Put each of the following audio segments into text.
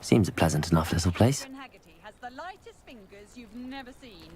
Seems a pleasant enough little place. Haggerty has the lightest fingers you've never seen.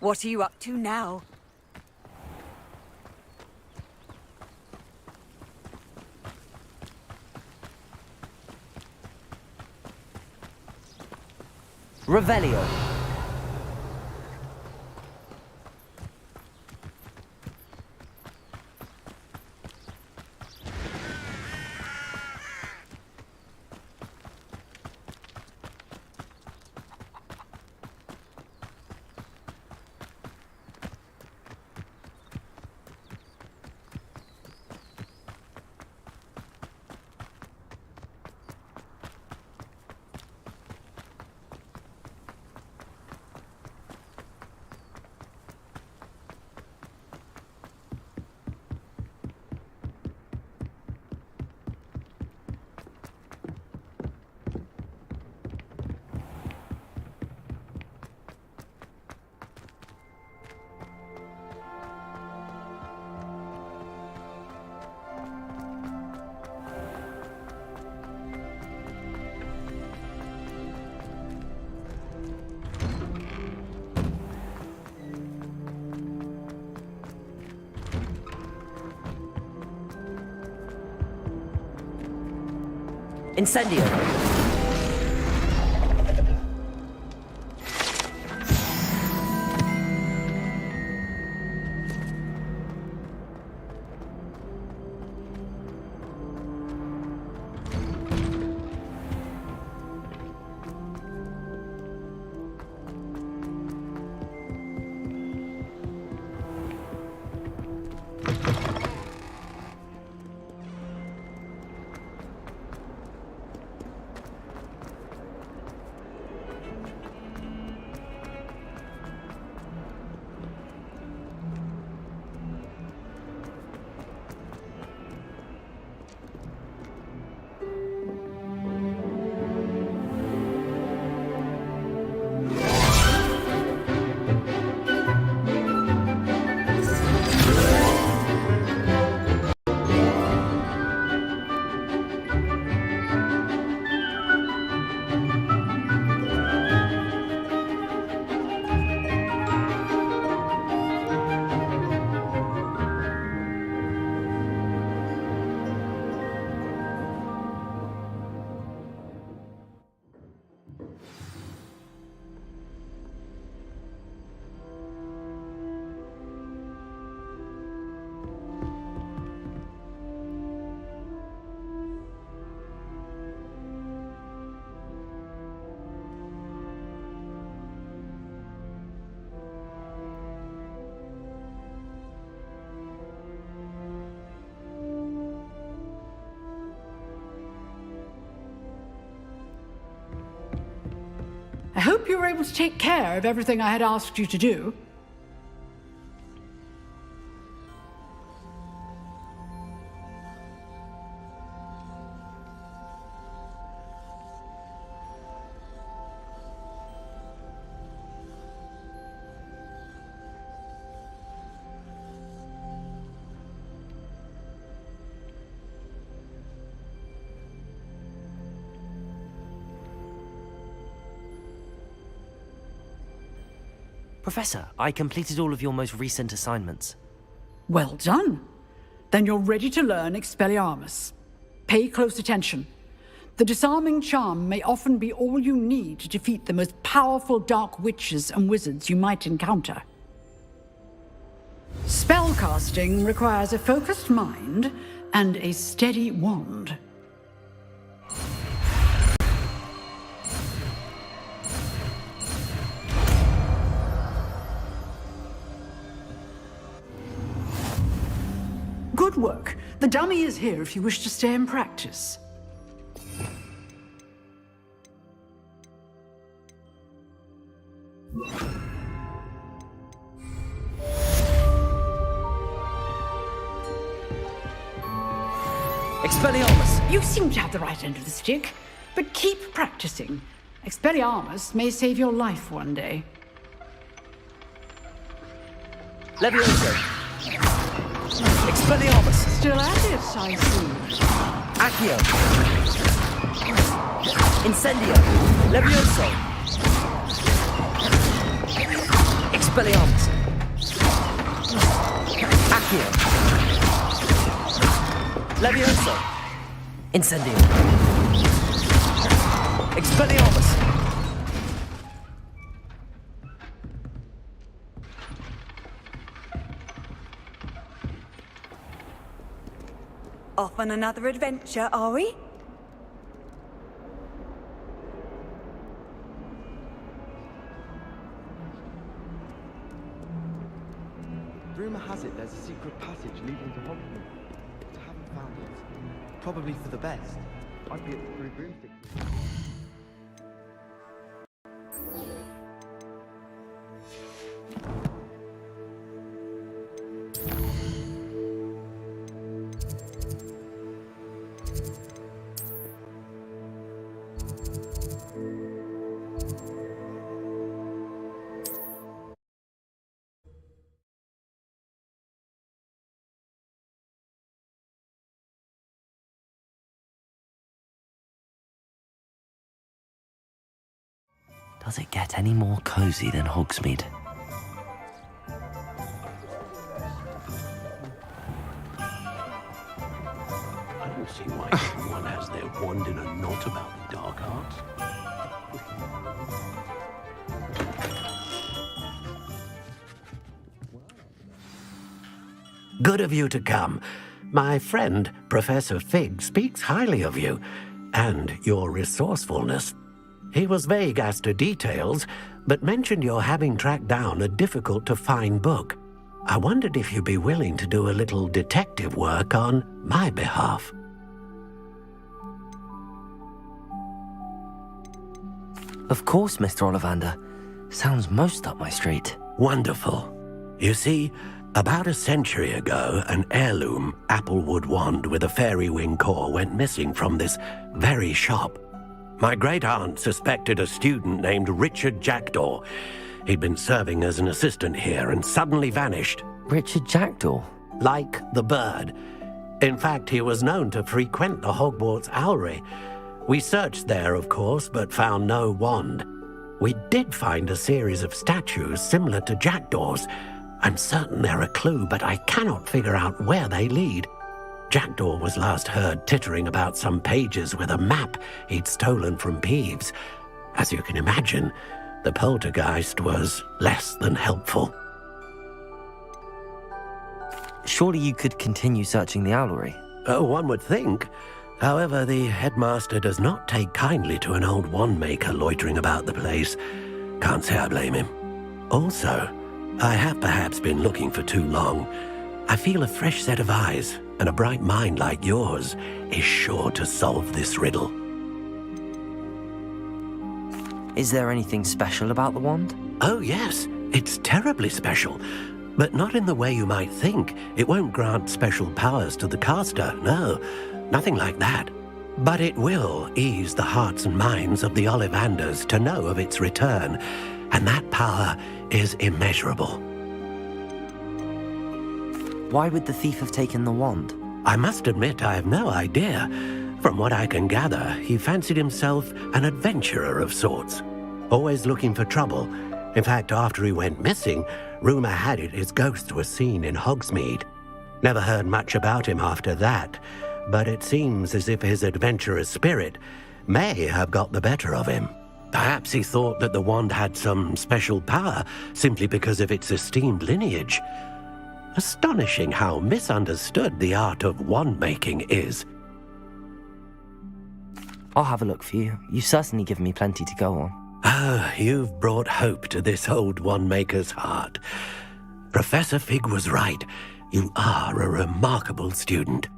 What are you up to now? Revelio. Incendio. I hope you were able to take care of everything I had asked you to do. Professor, I completed all of your most recent assignments. Well done. Then you're ready to learn Expelliarmus. Pay close attention. The disarming charm may often be all you need to defeat the most powerful dark witches and wizards you might encounter. Spellcasting requires a focused mind and a steady wand. work. The dummy is here if you wish to stay and practice. Expelliarmus! You seem to have the right end of the stick, but keep practicing. Expelliarmus may save your life one day. Levioso! Expelliarmus! Still at it, I see. Accio! Incendio! Levioso! Expelliarmus! Accio! Levioso! Incendio! Expelliarmus! Off on another adventure, are we? Rumour has it there's a secret passage leading to Hogwarts. But I haven't found it. Probably for the best. I'd be at the Blue Broomstick. Does it get any more cozy than Hogsmeade? I don't see why everyone has their wand in a knot about the dark arts. Good of you to come. My friend, Professor Fig, speaks highly of you and your resourcefulness. He was vague as to details, but mentioned your having tracked down a difficult-to-find book. I wondered if you'd be willing to do a little detective work on my behalf. Of course, Mr. Ollivander. Sounds most up my street. Wonderful. You see, about a century ago, an heirloom applewood wand with a fairy wing core went missing from this very shop. My great-aunt suspected a student named Richard Jackdaw. He'd been serving as an assistant here and suddenly vanished. Richard Jackdaw? Like the bird. In fact, he was known to frequent the Hogwarts Owlery. We searched there, of course, but found no wand. We did find a series of statues similar to Jackdaw's. I'm certain they're a clue, but I cannot figure out where they lead. Jackdaw was last heard tittering about some pages with a map he'd stolen from Peeves. As you can imagine, the poltergeist was less than helpful. Surely you could continue searching the owlery. Oh, one would think. However, the headmaster does not take kindly to an old wand-maker loitering about the place. Can't say I blame him. Also, I have perhaps been looking for too long. I feel a fresh set of eyes, and a bright mind like yours is sure to solve this riddle. Is there anything special about the wand? Oh, yes. It's terribly special. But not in the way you might think. It won't grant special powers to the caster, no. Nothing like that. But it will ease the hearts and minds of the Ollivanders to know of its return, and that power is immeasurable. Why would the thief have taken the wand? I must admit I have no idea. From what I can gather, he fancied himself an adventurer of sorts, always looking for trouble. In fact, after he went missing, rumour had it his ghost was seen in Hogsmeade. Never heard much about him after that, but it seems as if his adventurous spirit may have got the better of him. Perhaps he thought that the wand had some special power simply because of its esteemed lineage. Astonishing how misunderstood the art of wand-making is. I'll have a look for you. You've certainly given me plenty to go on. Ah, you've brought hope to this old wand-maker's heart. Professor Fig was right. You are a remarkable student.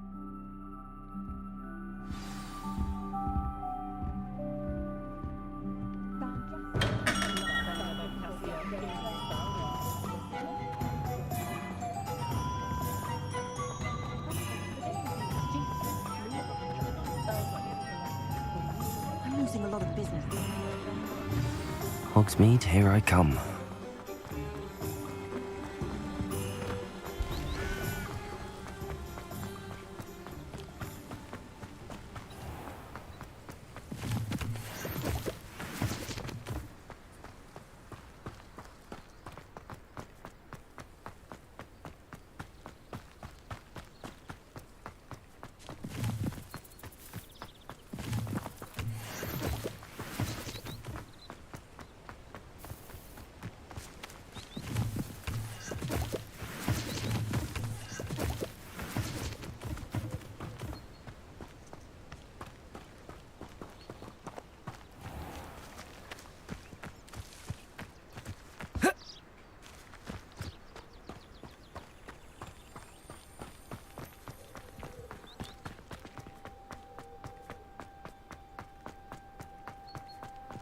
I'm losing a lot of business. Hogsmeade, here I come.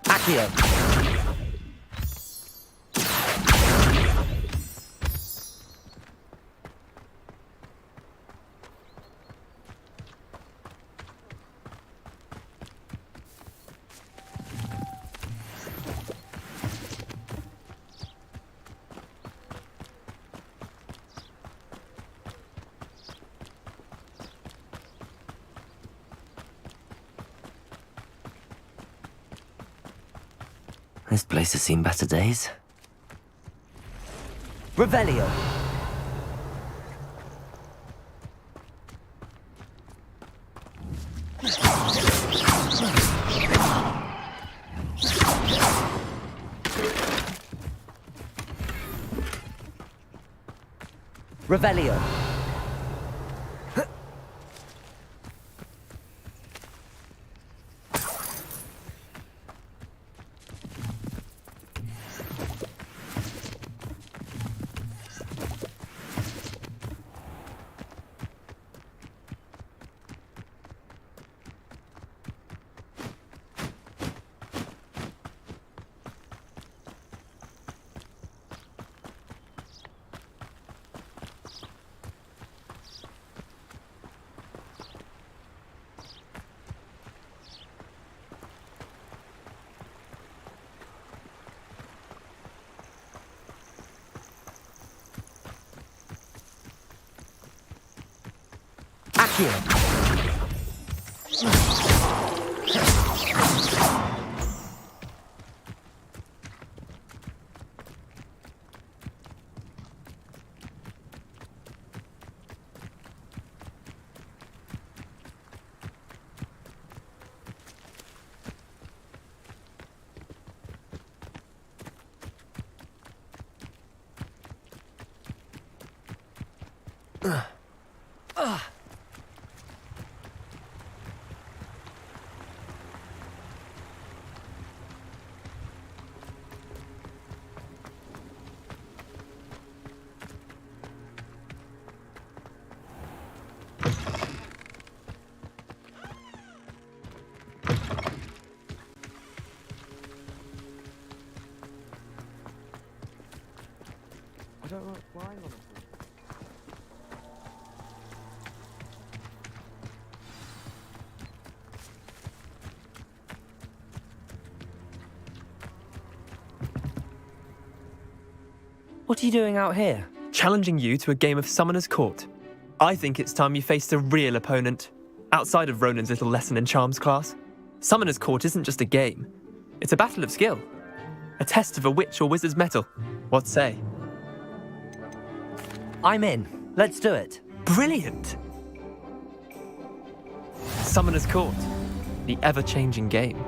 Accio! This place has seen better days. Revelio! Revelio! Accio! I don't like flying on a horse. What are you doing out here? Challenging you to a game of Summoner's Court. I think it's time you faced a real opponent, outside of Ronan's little lesson in charms class. Summoner's Court isn't just a game. It's a battle of skill. A test of a witch or wizard's mettle. What say? I'm in. Let's do it. Brilliant! Summoner's Court. The ever-changing game.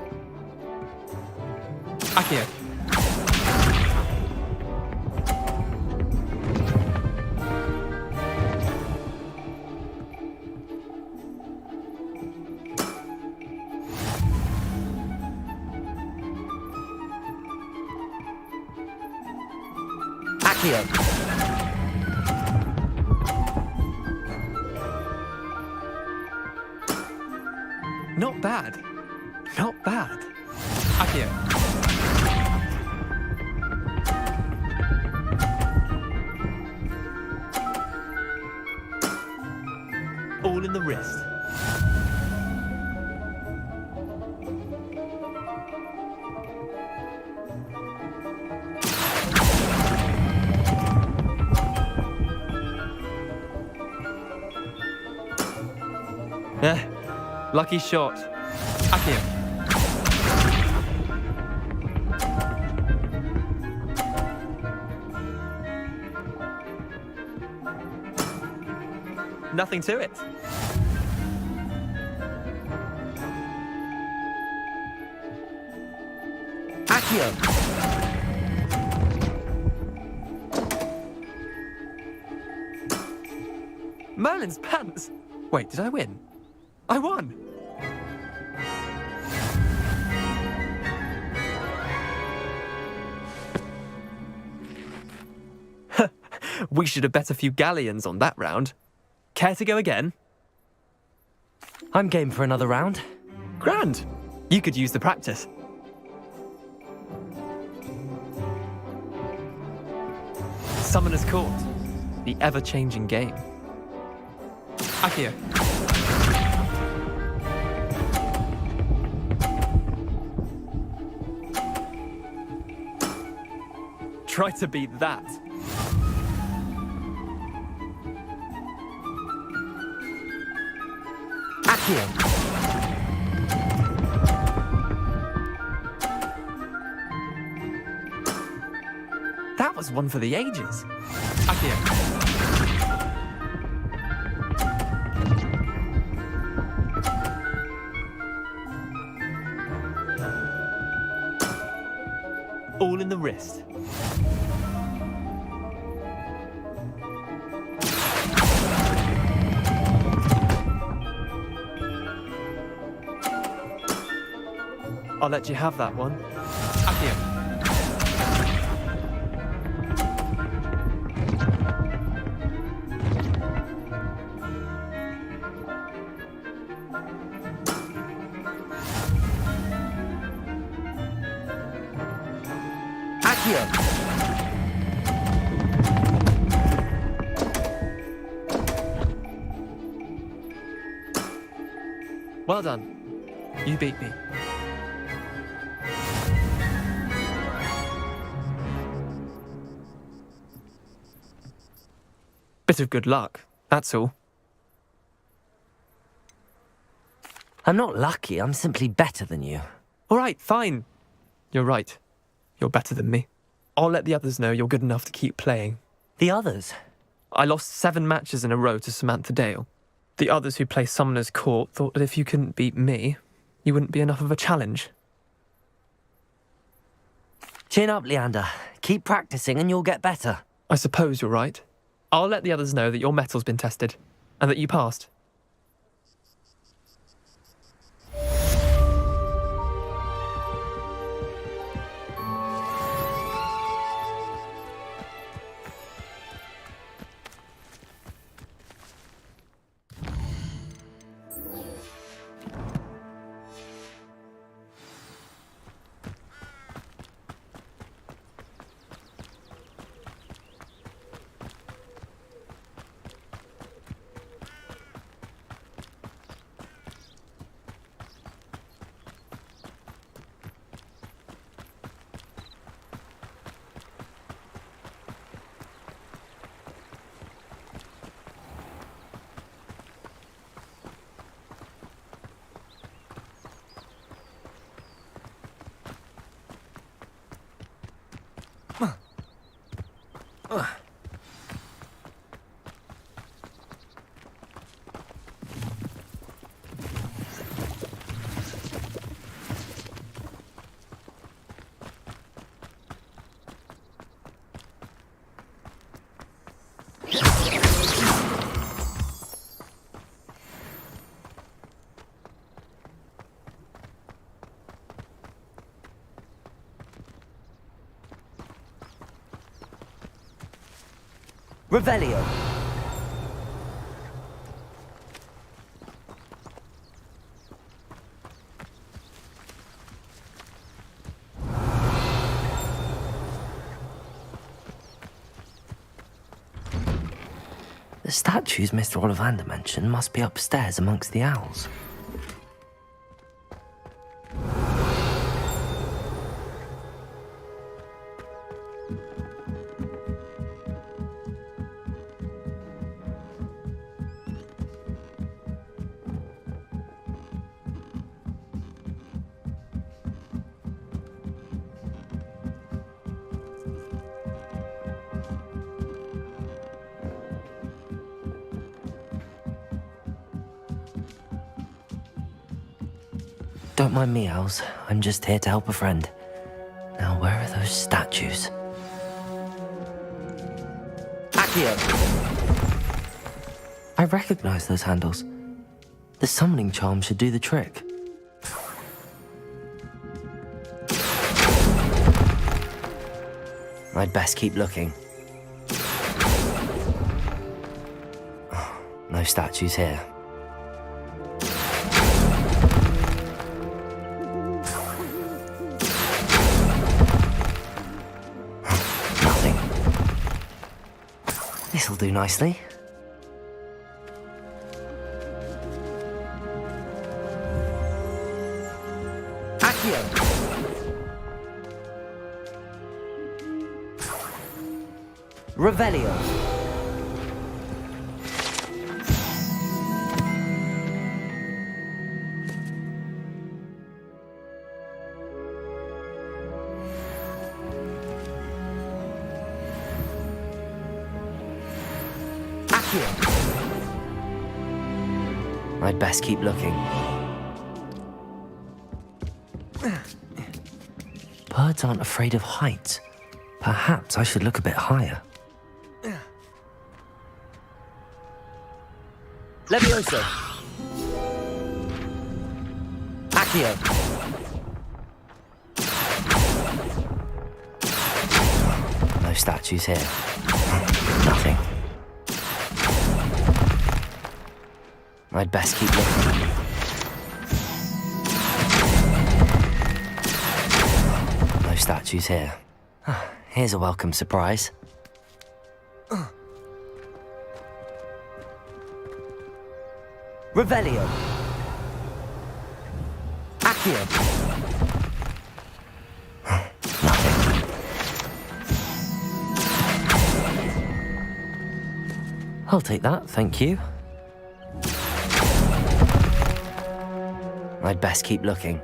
Accio. Accio! Not bad. Not bad. Accio. All in the wrist. Lucky shot. Accio. Nothing to it. Accio! Merlin's pants. Wait, did I win? I won. We should have bet a few galleons on that round. Care to go again? I'm game for another round. Grand. You could use the practice. Summoner's Court. The ever-changing game. Accio. Try to beat that. Accio! That was one for the ages. Accio. All in the wrist. I'll let you have that one. Accio. Accio! Well done. You beat me. Bit of good luck, that's all. I'm not lucky, I'm simply better than you. All right, fine. You're right. You're better than me. I'll let the others know you're good enough to keep playing. The others? I lost 7 matches in a row to Samantha Dale. The others who play Summoner's Court thought that if you couldn't beat me, you wouldn't be enough of a challenge. Chin up, Leander. Keep practicing and you'll get better. I suppose you're right. I'll let the others know that your metal's been tested, and that you passed. Revelio. The statues Mr. Ollivander mentioned must be upstairs amongst the owls. Don't mind me, owls. I'm just here to help a friend. Now, where are those statues? Accio! I recognize those handles. The summoning charm should do the trick. I'd best keep looking. No statues here. Nothing. This'll do nicely. Accio! Revelio. I'd best keep looking. Birds aren't afraid of heights. Perhaps I should look a bit higher. Levioso! Accio! No statues here. Nothing. I'd best keep looking. No statues here. Here's a welcome surprise. Revelio. Accio. Nothing. I'll take that, thank you. I'd best keep looking.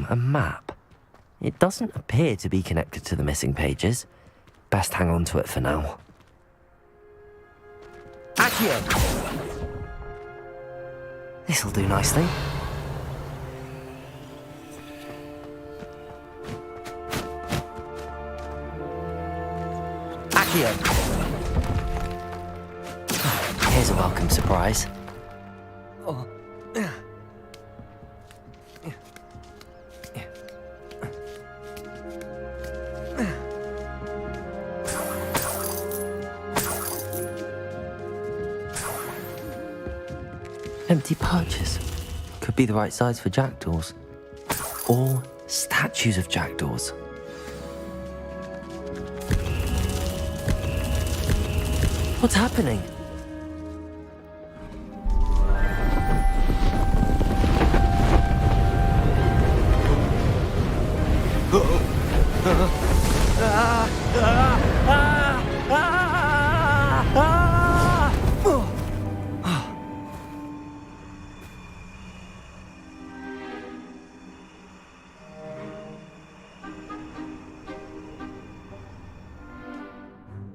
A map. It doesn't appear to be connected to the missing pages. Best hang on to it for now. Accio! This'll do nicely. Accio! Here's a welcome surprise. Empty perches. Could be the right size for jackdaws. Or statues of jackdaws. What's happening?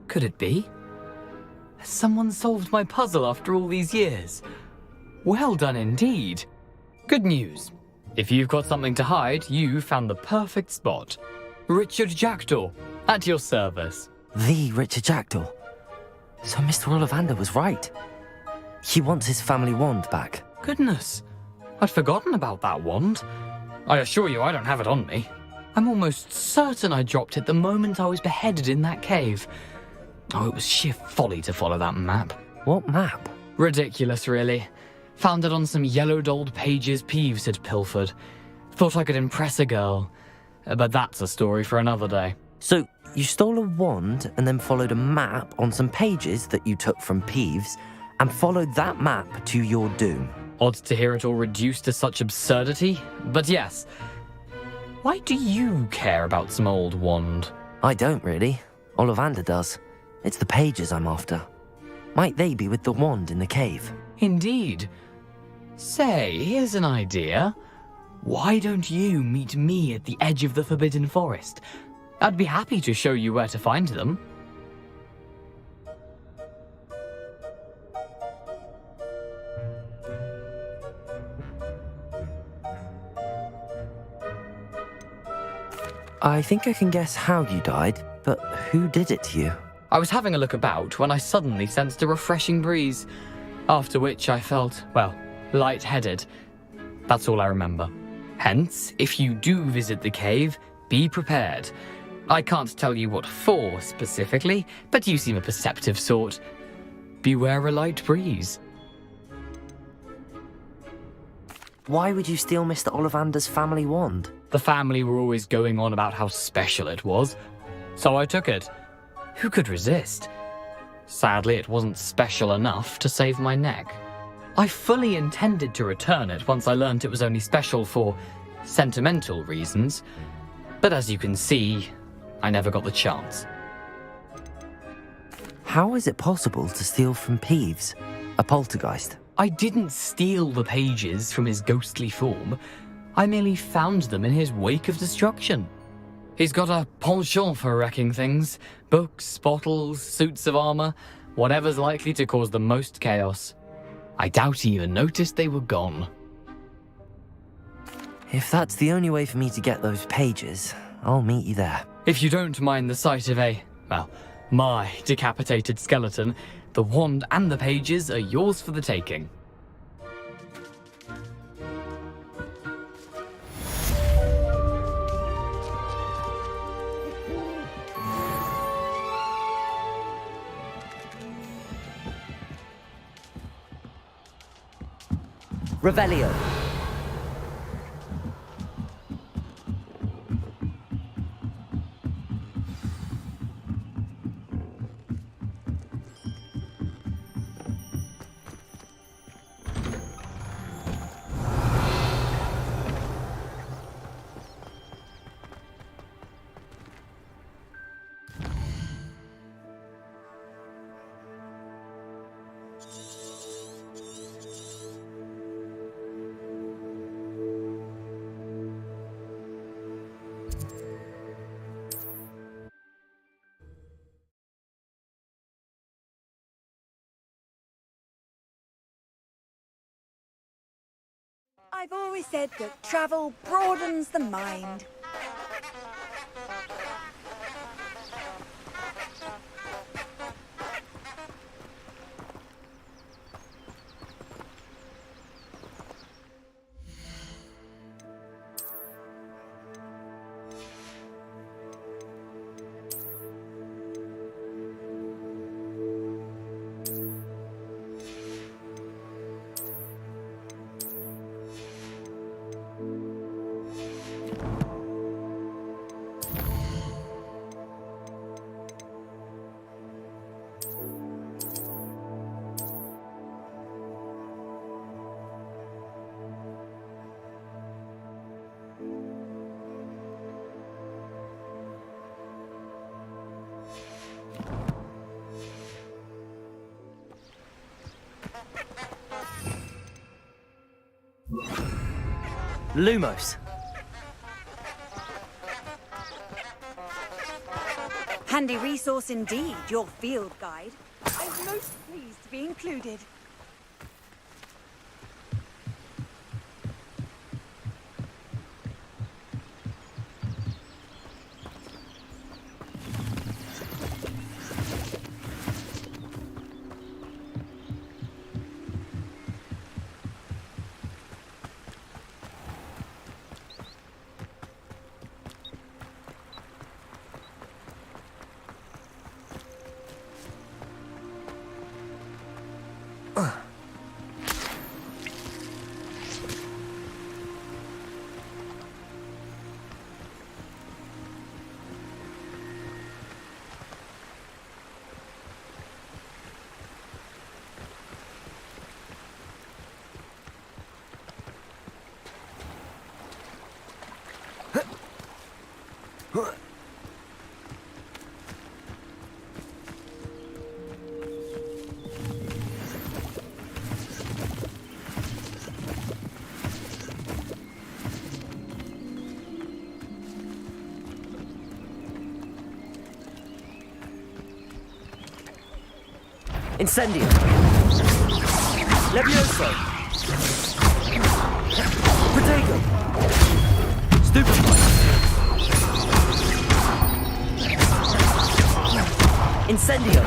Could it be? Has someone solved my puzzle after all these years? Well done indeed. Good news. If you've got something to hide, you found the perfect spot. Richard Jackdaw, at your service. The Richard Jackdaw. So Mr. Ollivander was right. He wants his family wand back. Goodness, I'd forgotten about that wand. I assure you I don't have it on me. I'm almost certain I dropped it the moment I was beheaded in that cave. Oh, it was sheer folly to follow that map. What map? Ridiculous, really. Found it on some yellowed old pages Peeves had pilfered. Thought I could impress a girl. But that's a story for another day. So, you stole a wand and then followed a map on some pages that you took from Peeves and followed that map to your doom. Odd to hear it all reduced to such absurdity, but yes. Why do you care about some old wand? I don't really. Ollivander does. It's the pages I'm after. Might they be with the wand in the cave? Indeed. Say, here's an idea. Why don't you meet me at the edge of the Forbidden Forest? I'd be happy to show you where to find them. I think I can guess how you died, but who did it to you? I was having a look about when I suddenly sensed a refreshing breeze, after which I felt, well, lightheaded. That's all I remember. Hence, if you do visit the cave, be prepared. I can't tell you what for specifically, but you seem a perceptive sort. Beware a light breeze. Why would you steal Mr. Ollivander's family wand? The family were always going on about how special it was, so I took it. Who could resist? Sadly, it wasn't special enough to save my neck. I fully intended to return it once I learned it was only special for sentimental reasons, but as you can see, I never got the chance. How is it possible to steal from Peeves, a poltergeist? I didn't steal the pages from his ghostly form. I merely found them in his wake of destruction. He's got a penchant for wrecking things. Books, bottles, suits of armor, whatever's likely to cause the most chaos. I doubt he even noticed they were gone. If that's the only way for me to get those pages, I'll meet you there. If you don't mind the sight of my decapitated skeleton, the wand and the pages are yours for the taking. Revelio. I've always said that travel broadens the mind. Lumos. Handy resource indeed, your field guide. I'm most pleased to be included. Incendio. Levioso. Protego. Stupefy. Incendio.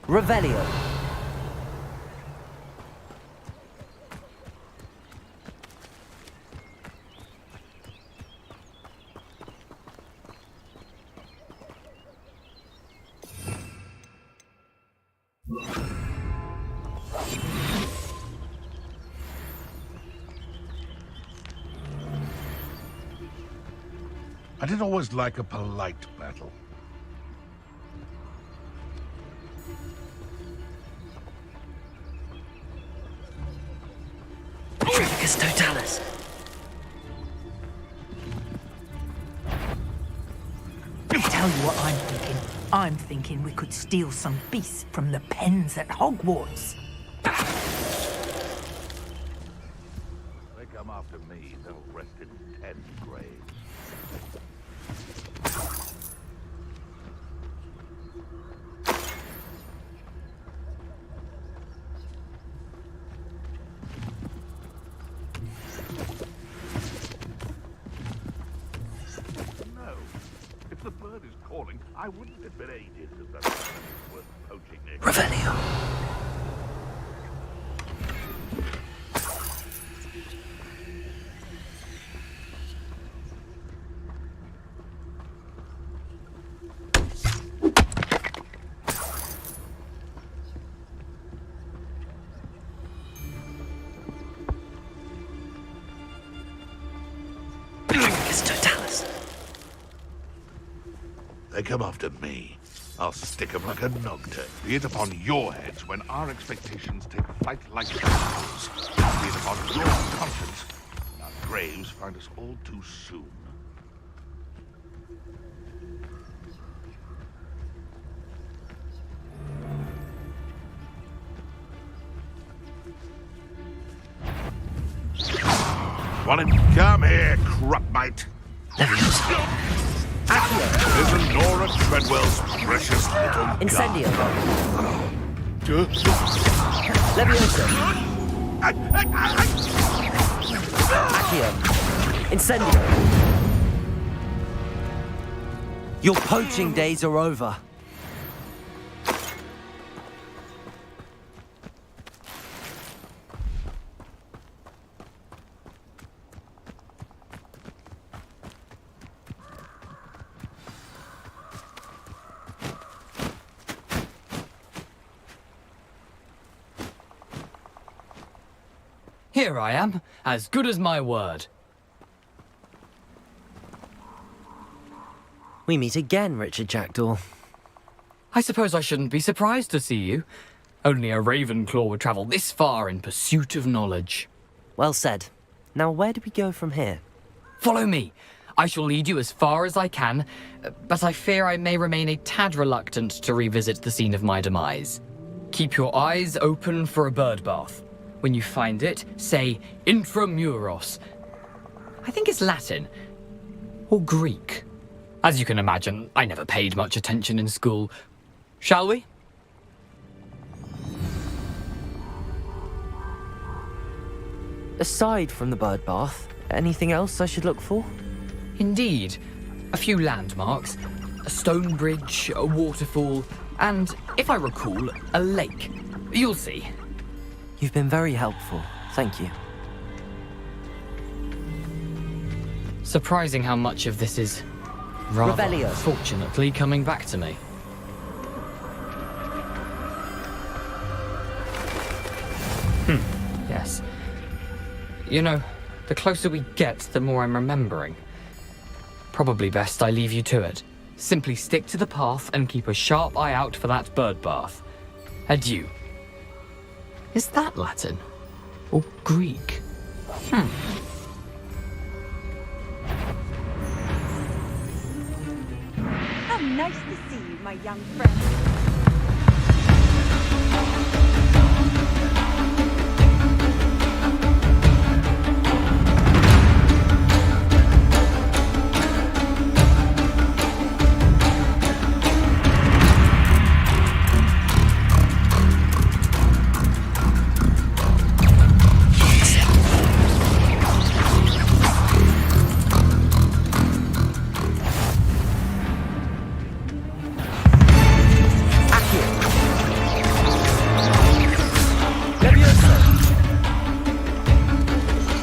Revelio. I did always like a polite battle. Tricus Totalis. Tell you what I'm thinking. I'm thinking we could steal some beasts from the pens at Hogwarts. They come after me, they'll rest in 10 graves. No. If the bird is calling, I wouldn't admit ages that that's worth poaching near. Revelio. Tricus Totalis. They come after me. I'll stick 'em like a nogturn. Be it upon your heads when our expectations take flight like eagles. Be it upon your conscience when our graves find us all too soon. Want him? Come here, crupmite. Levioso. Isn't Nora Treadwell's precious little Incendio. gun? Levioso. Accio. Incendio. Your poaching days are over. Here I am, as good as my word. We meet again, Richard Jackdaw. I suppose I shouldn't be surprised to see you. Only a Ravenclaw would travel this far in pursuit of knowledge. Well said. Now, where do we go from here? Follow me. I shall lead you as far as I can, but I fear I may remain a tad reluctant to revisit the scene of my demise. Keep your eyes open for a bird bath. When you find it, say intramuros. I think it's Latin. Or Greek. As you can imagine, I never paid much attention in school. Shall we? Aside from the bird bath, anything else I should look for? Indeed. A few landmarks. A stone bridge, a waterfall, and, if I recall, a lake. You'll see. You've been very helpful. Thank you. Surprising how much of this is rather Revelio. fortunately coming back to me. You know, the closer we get, the more I'm remembering. Probably best I leave you to it. Simply stick to the path and keep a sharp eye out for that bird bath. Adieu. Is that Latin? Or Greek? How nice to see you, my young friend.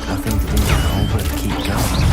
Nothing to do now but keep going.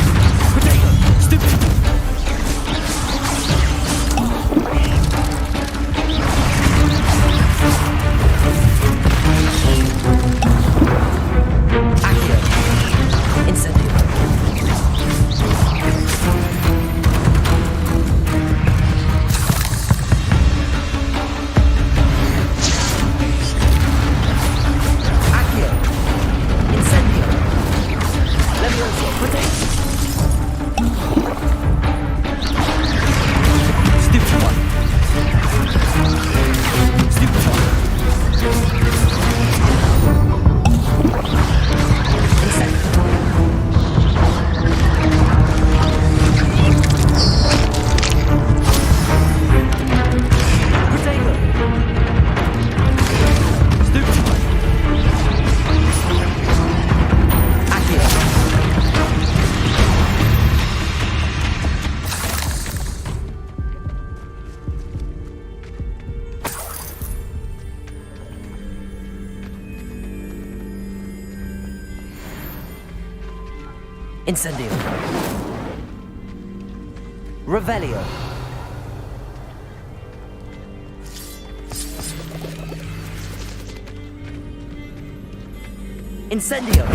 Incendio. Revelio. Incendio.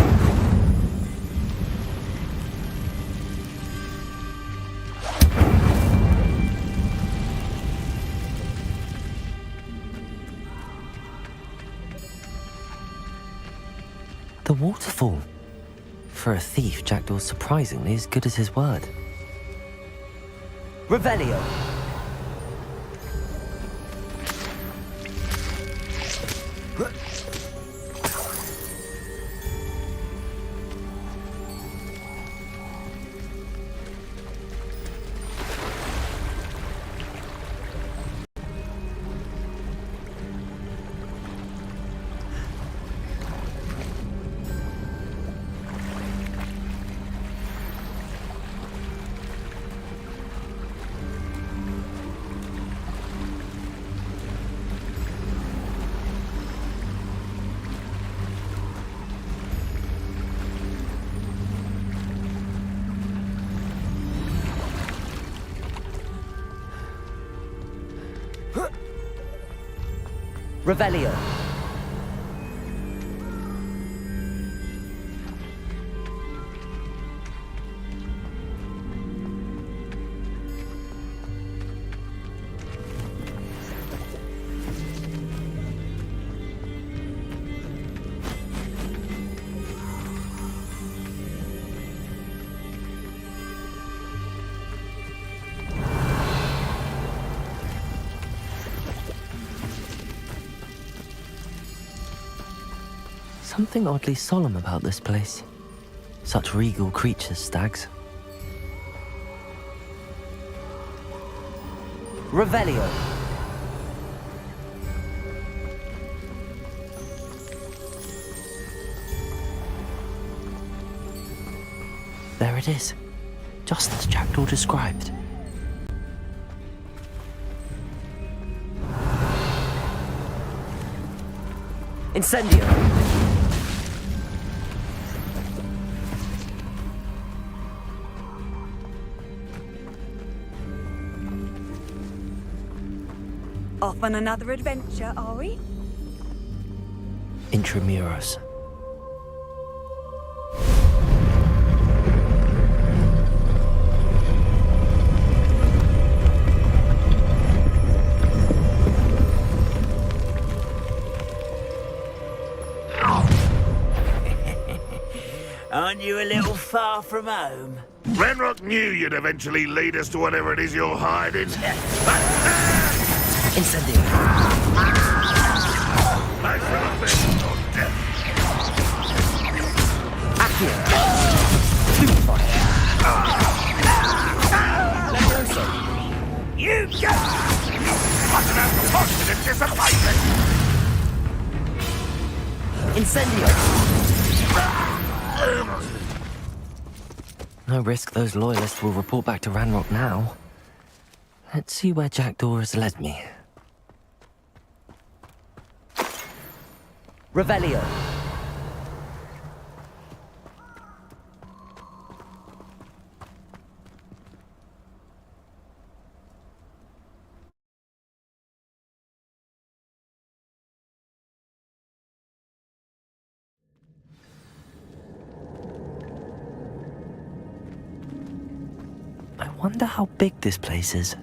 The waterfall. For a thief, Jackdaw's surprisingly as good as his word. Revelio. Revelio. Something oddly solemn about this place. Such regal creatures, stags. Revelio. There it is, just as Jackdaw described. Incendio. Off on another adventure, are we? Intramuros. find you a little far from home? Renrock knew you'd eventually lead us to whatever it is you're hiding. Incendio. Nice little bit of death. Accio. Stupefy. Levioso. You go! Mustn't have confident disappointment. Incendio. No risk those loyalists will report back to Ranrock now. Let's see where Jackdaw has led me. Revelio. I wonder how big this place is.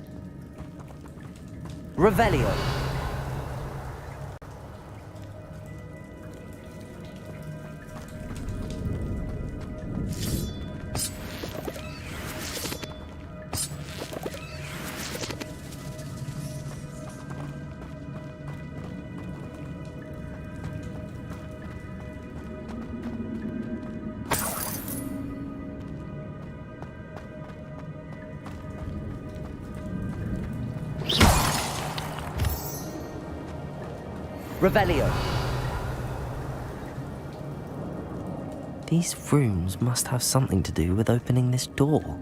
Revelio. Revelio. These rooms must have something to do with opening this door.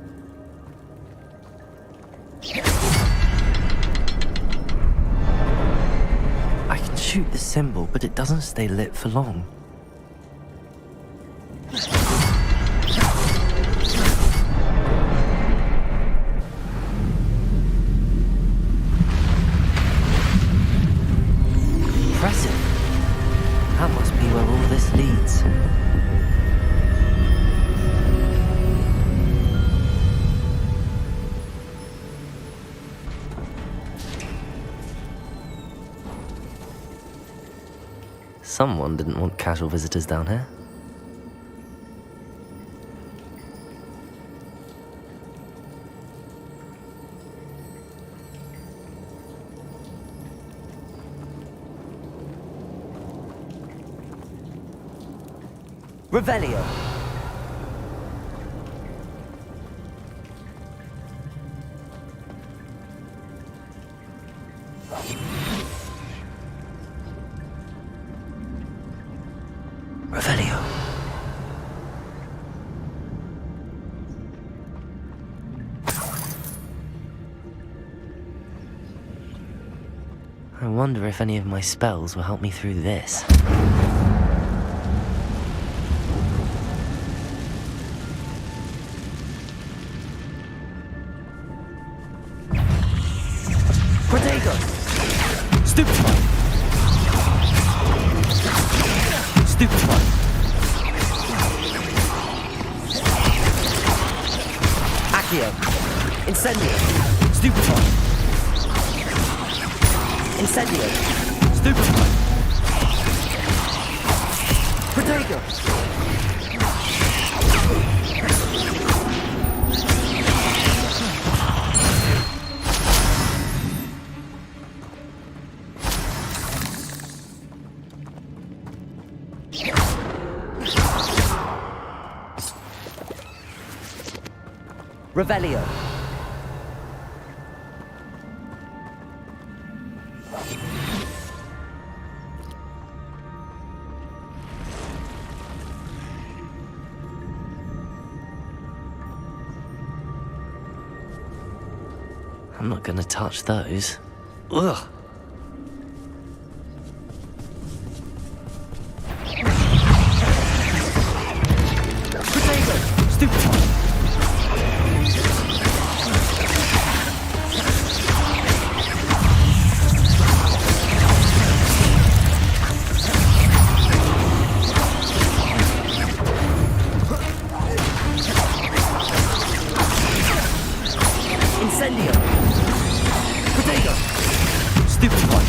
I can shoot the symbol, but it doesn't stay lit for long. Impressive. That must be where all this leads. Someone didn't want casual visitors down here. Revelio. Revelio. I wonder if any of my spells will help me through this. Stupefy! Stupefy! Accio! Incendio! Stupefy! Incendio! Stupefy! Protego! Revelio. I'm not gonna touch those. Ugh. Stupid. Incendio! Potato! Stupid one!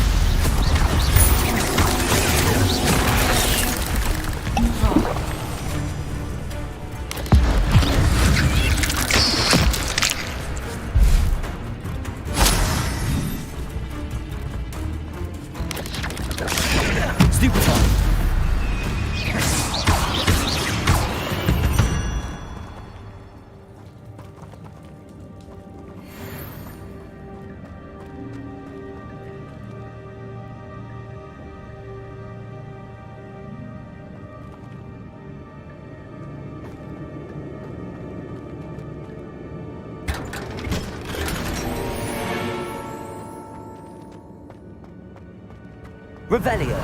Revelio.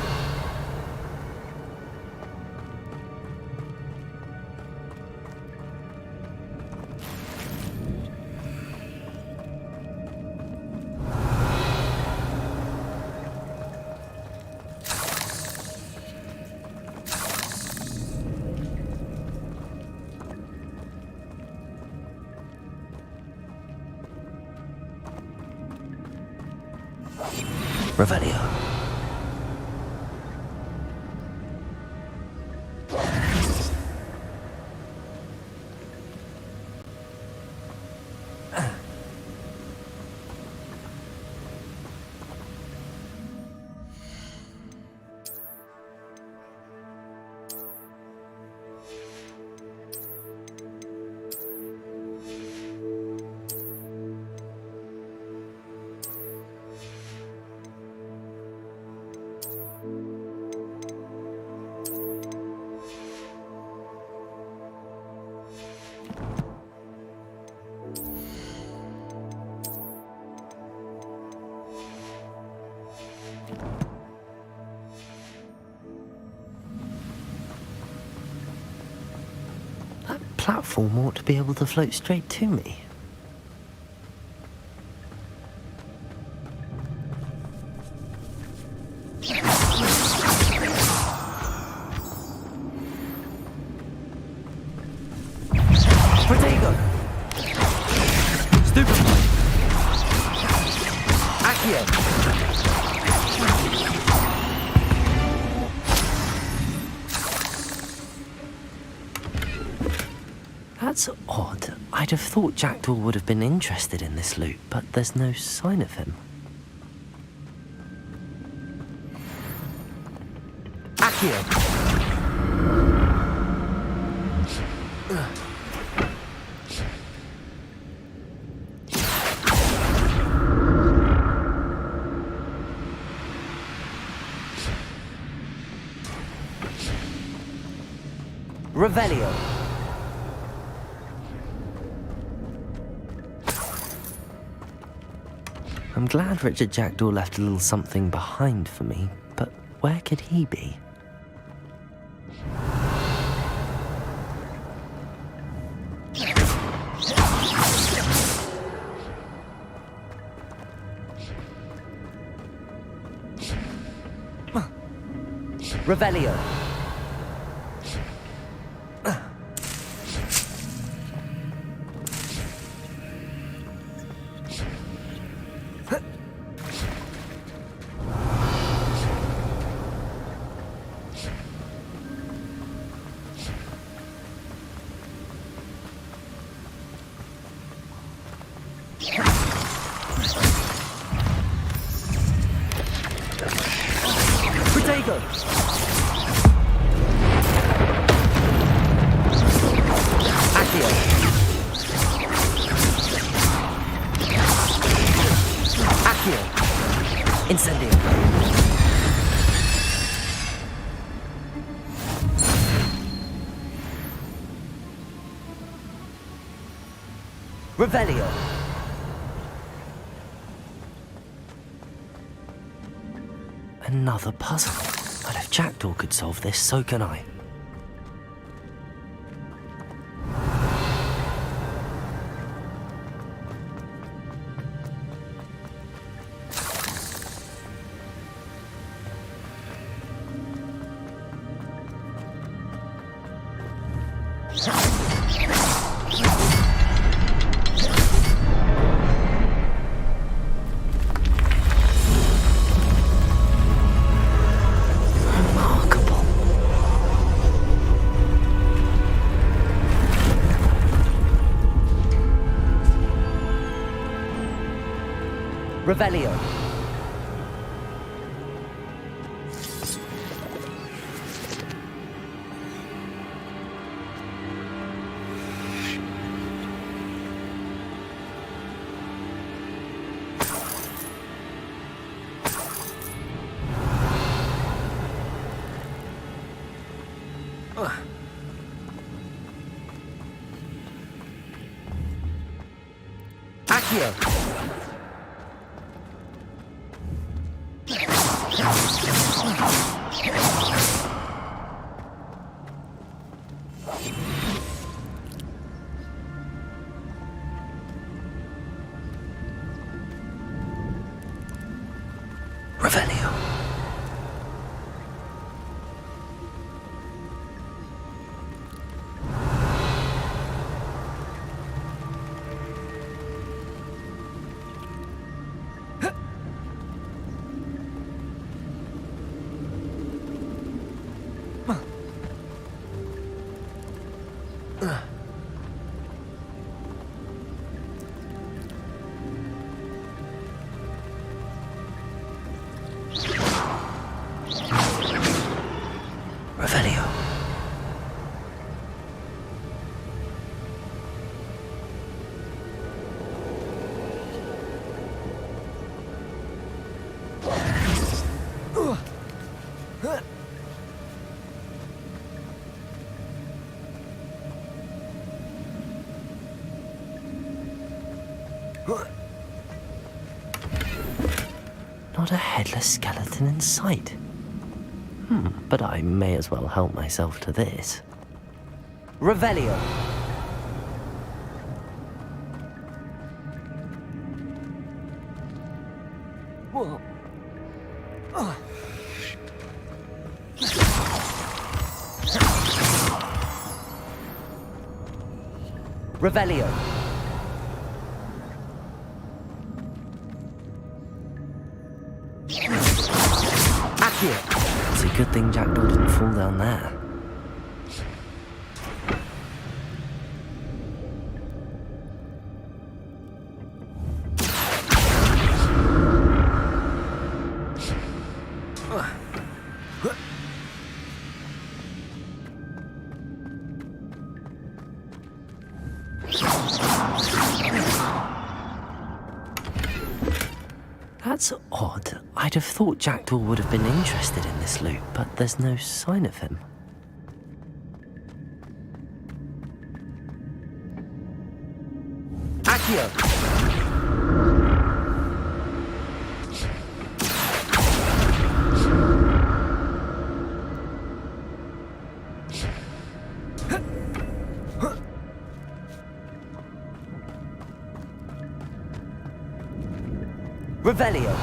Revelio. That platform ought to be able to float straight to me. Protego! Stupid! Accio! That's odd. I'd have thought Jackdaw would have been interested in this loot, but there's no sign of him. Accio! Revelio. I'm glad Richard Jackdaw left a little something behind for me, but where could he be? Revelio. Protego! Accio! Accio! Incendio! Revelio! Another puzzle. But if Jackdaw could solve this, so can I. Revelio. Accio. Revelio. Revelio. Not a headless skeleton in sight. But I may as well help myself to this. Revelio. Whoa. Revelio. Accio. It's a good thing Jackdaw didn't fall down there. That's odd. I'd have thought Jackdaw would have been interested in this loot, but there's no sign of him. Accio! Revelio.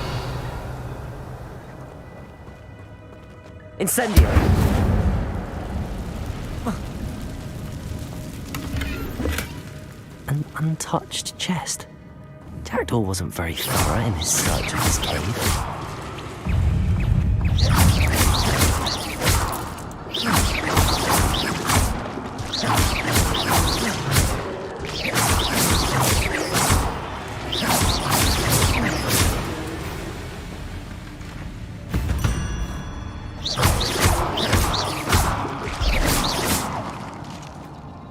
Incendio. An untouched chest. Jackdaw wasn't very thorough in his search of his cave.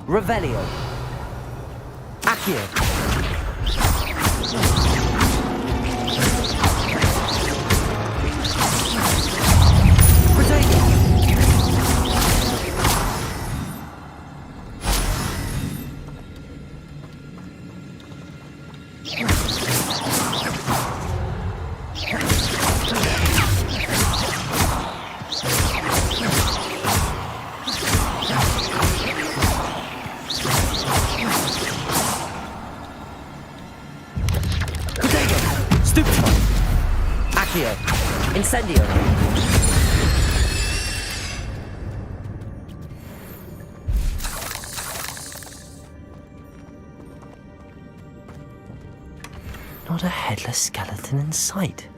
Revelio. Accio. Incendio. Not a headless skeleton in sight.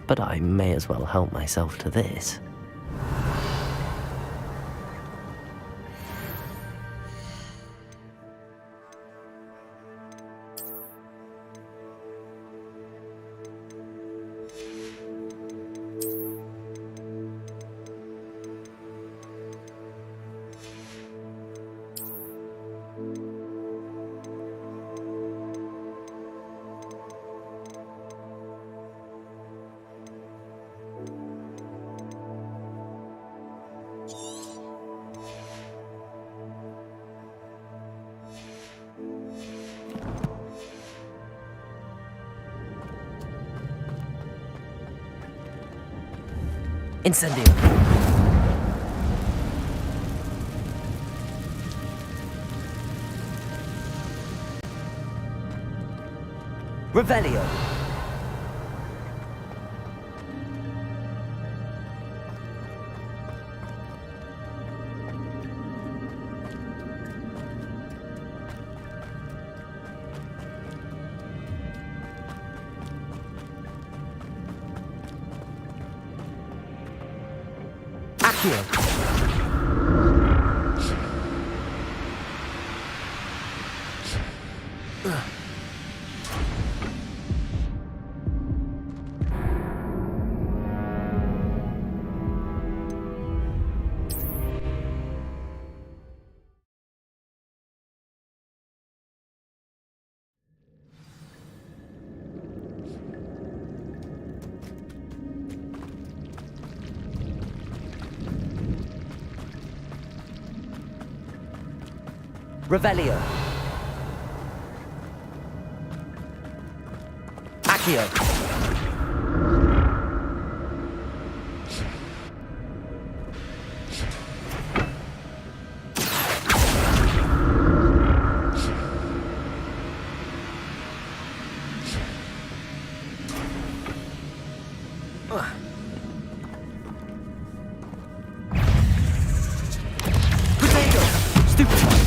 But I may as well help myself to this. Incendio. Revelio. Accio. Revelio. Accio. Potato. Stupid.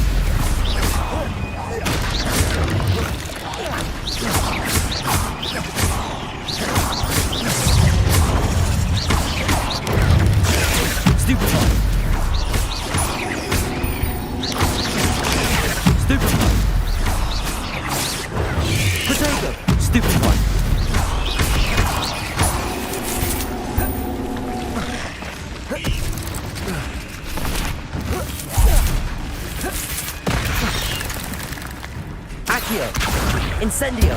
Accio. Incendio.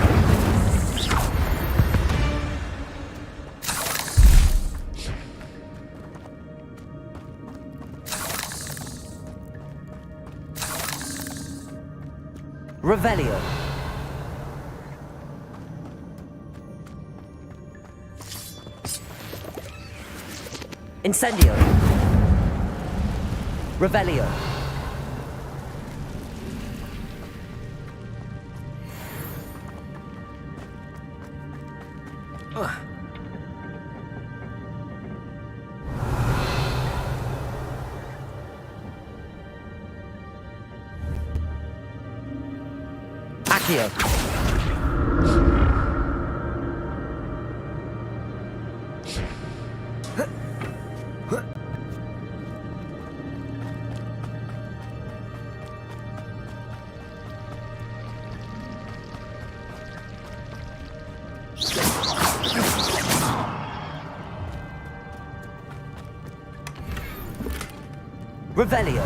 Revelio. Incendio. Revelio. Accio. Revelio.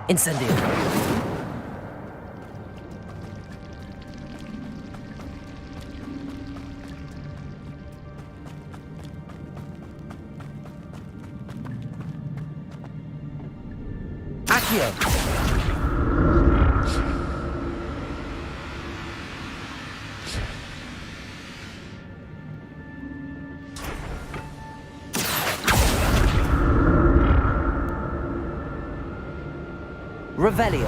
Incendio. Accio. Revelio.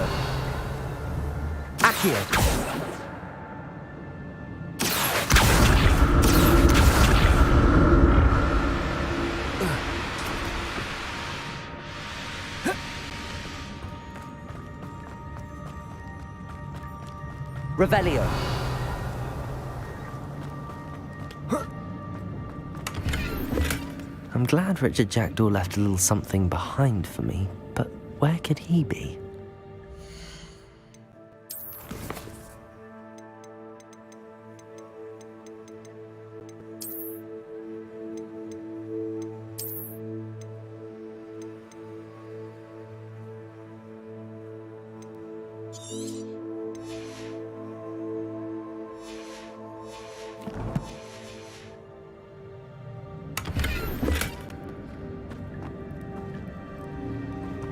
Accio. Revelio. I'm glad Richard Jackdaw left a little something behind for me, but where could he be?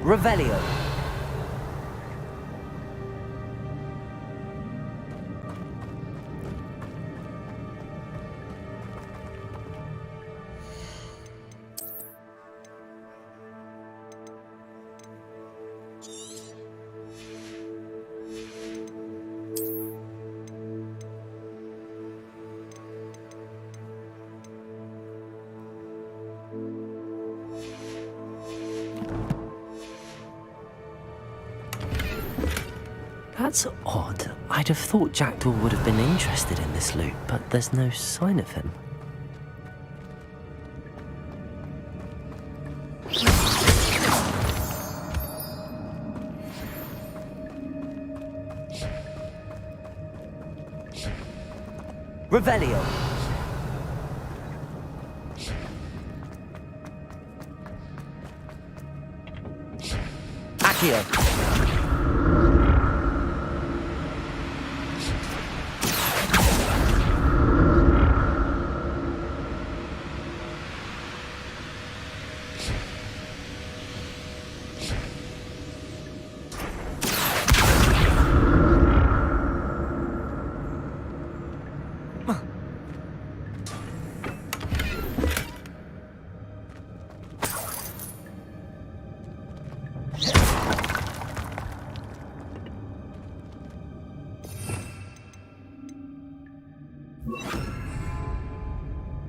Revelio. That's odd. I'd have thought Jackdaw would have been interested in this loot, but there's no sign of him. Revelio. Accio.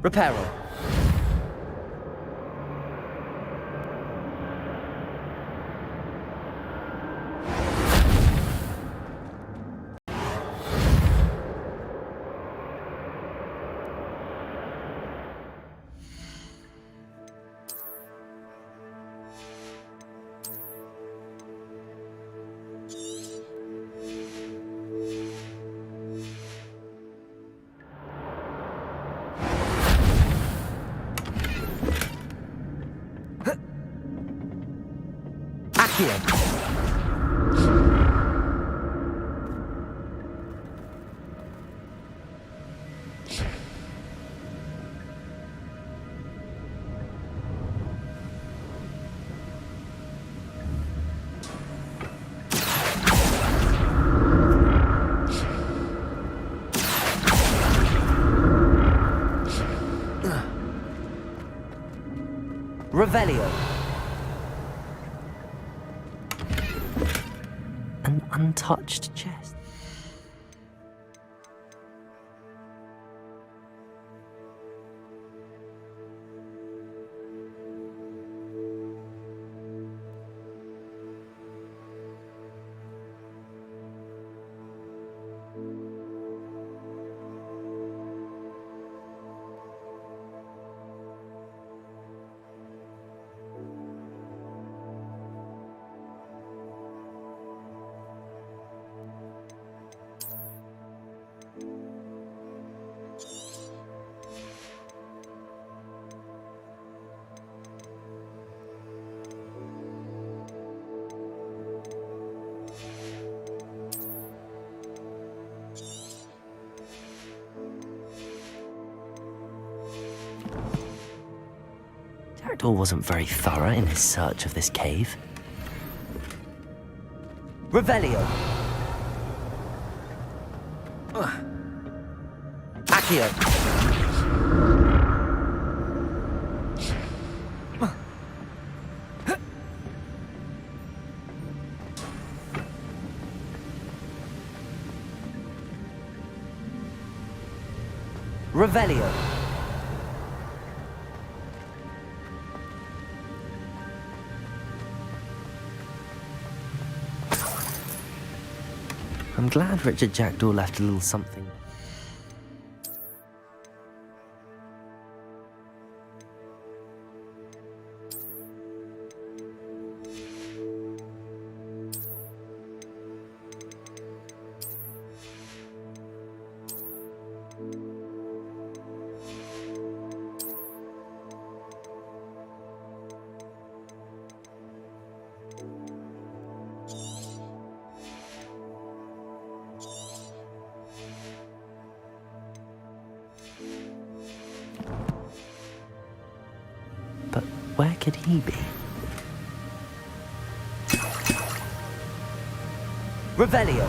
Reparo. Accio. Revelio. An untouched chest. Jackdaw wasn't very thorough in his search of this cave. Revelio. Accio. Revelio. I'm glad Richard Jackdaw left a little something. But where could he be? Revelio.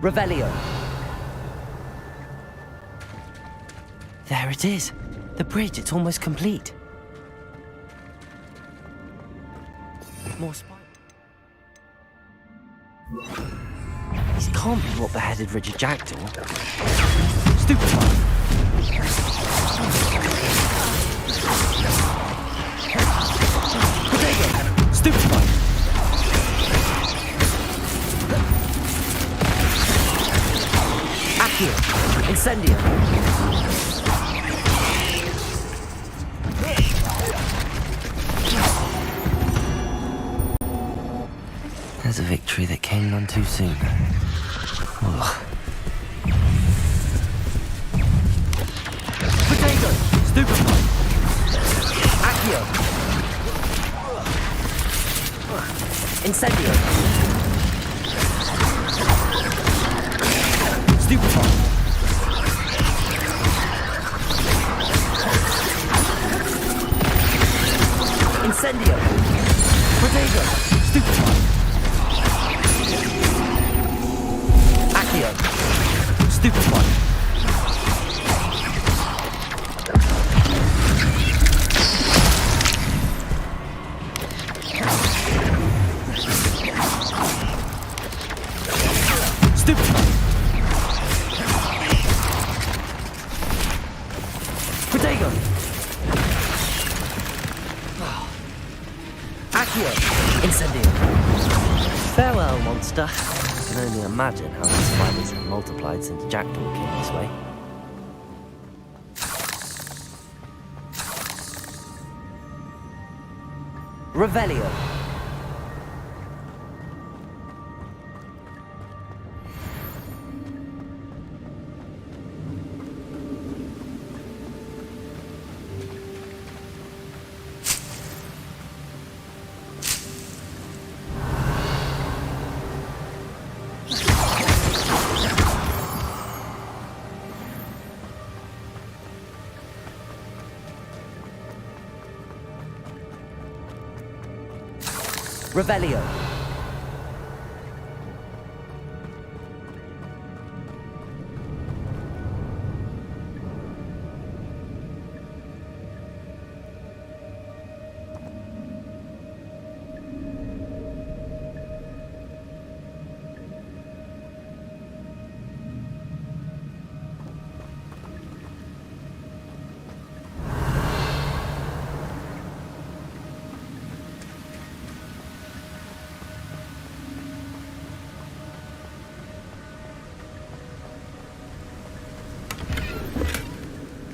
Revelio. There it is. The bridge, it's almost complete. More spikes. These can't be what beheaded Richard Jackdaw. Stupefy. Potato. Stupefy. Accio. Incendio. There's a victory that came none too soon. Ugh. Potato. Stupefy. Accio. Incendio. Stupefy. Incendio. Potato. Stupefy. Accio. Stupefy. Stupefy. Potato. Accio. Incendio. Farewell, monster. I can only imagine how these spiders have multiplied since Jackdaw came this way. Revelio. Revelio.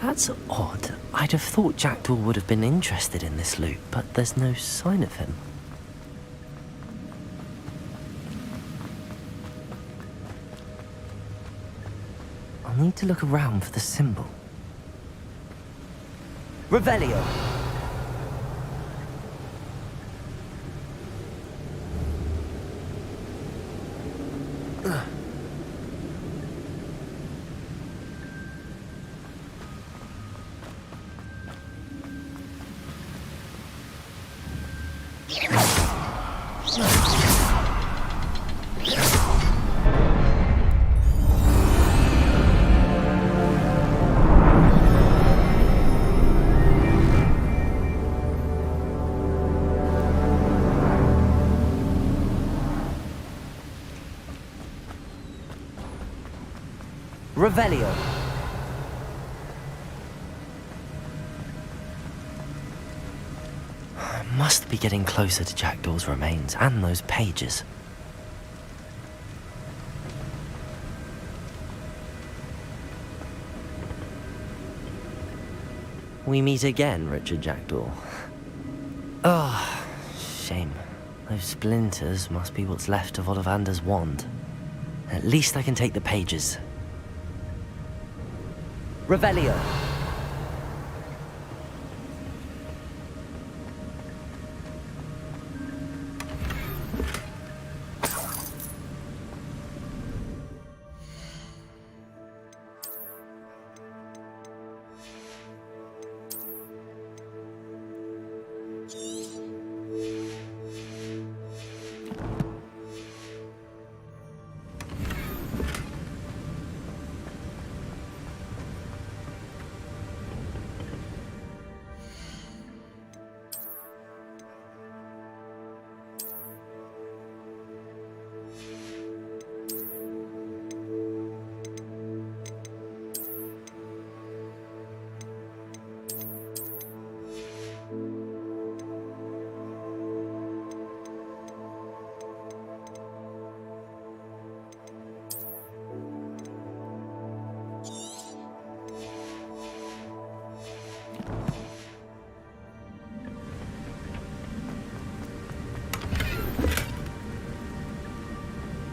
That's odd. I'd have thought Jackdaw would have been interested in this loot, but there's no sign of him. I'll need to look around for the symbol. Revelio. Revelio. I must be getting closer to Jackdaw's remains and those pages. We meet again, Richard Jackdaw. Ah, shame. Those splinters must be what's left of Ollivander's wand. At least I can take the pages. Revelio.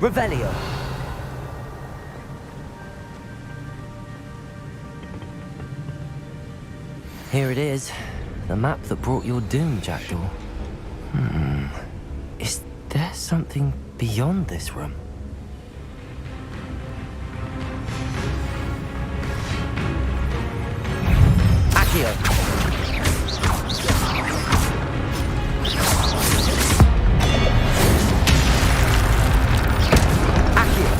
Revelio. Here it is. The map that brought your doom, Jackdaw. Is there something beyond this room? Accio. Accio.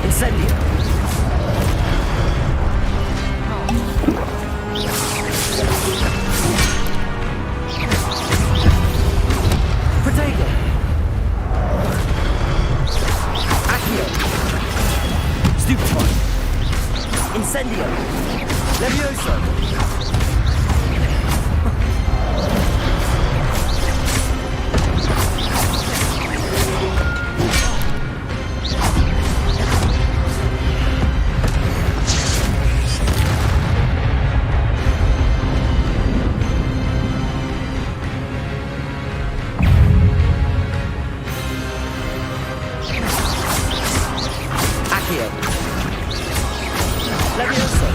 Incendio. Protego. Accio. Stupefy. Incendio. Levioso. Accio. Levioso.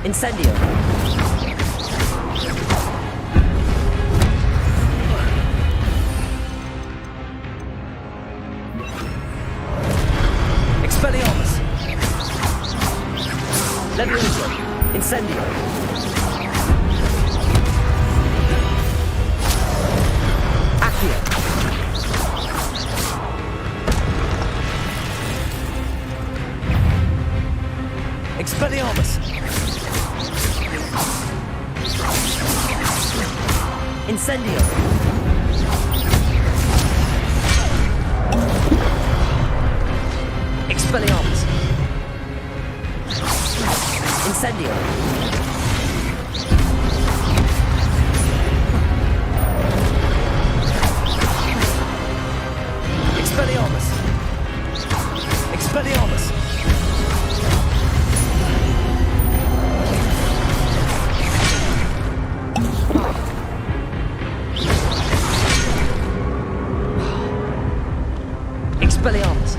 Incendio. Expelliarmus. Levioso. Incendio. Accio. Expelliarmus. Incendio. Expelliarmus. Incendio. Expelliarmus. Expelliarmus. Expelliarmus.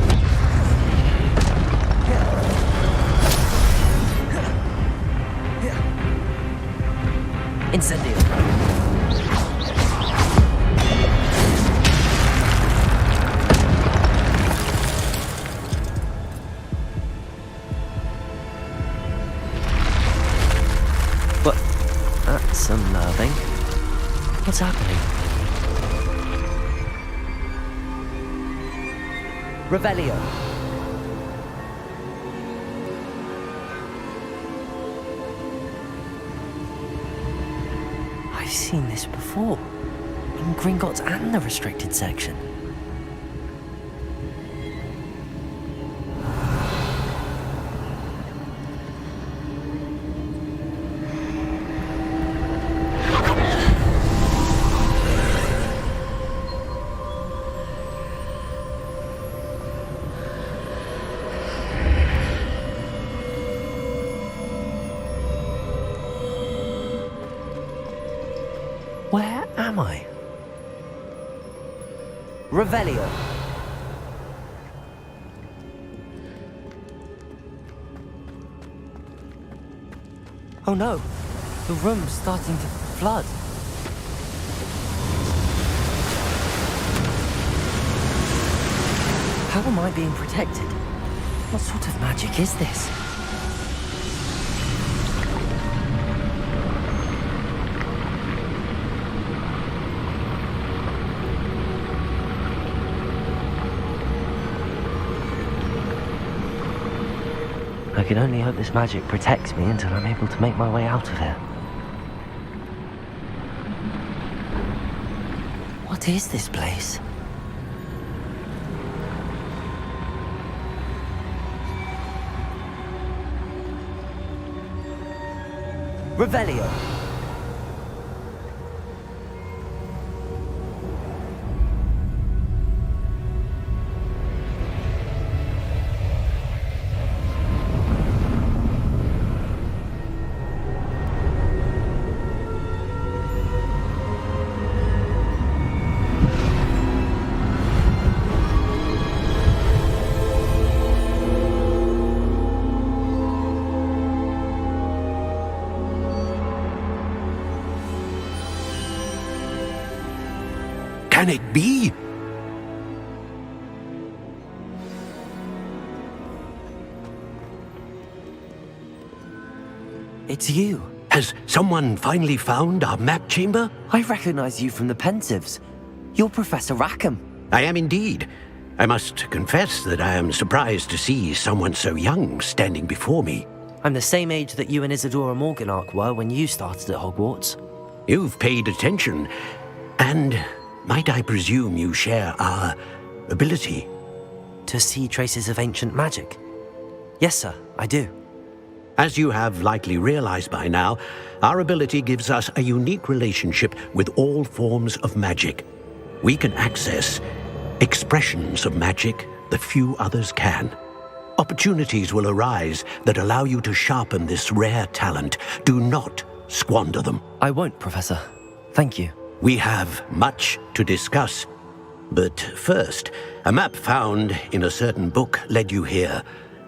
Incendio. But that's unnerving. What's happening? Revelio. I've seen this before. In Gringotts and the restricted section. Where am I? Revelio. Oh no! The room's starting to flood. How am I being protected? What sort of magic is this? I can only hope this magic protects me until I'm able to make my way out of here. What is this place? Revelio. Can it be? It's you. Has someone finally found our map chamber? I recognize you from the Pensives. You're Professor Rackham. I am indeed. I must confess that I am surprised to see someone so young standing before me. I'm the same age that you and Isadora Morganach were when you started at Hogwarts. You've paid attention, and might I presume you share our ability? To see traces of ancient magic? Yes, sir, I do. As you have likely realized by now, our ability gives us a unique relationship with all forms of magic. We can access expressions of magic that few others can. Opportunities will arise that allow you to sharpen this rare talent. Do not squander them. I won't, Professor. Thank you. We have much to discuss. But first, a map found in a certain book led you here.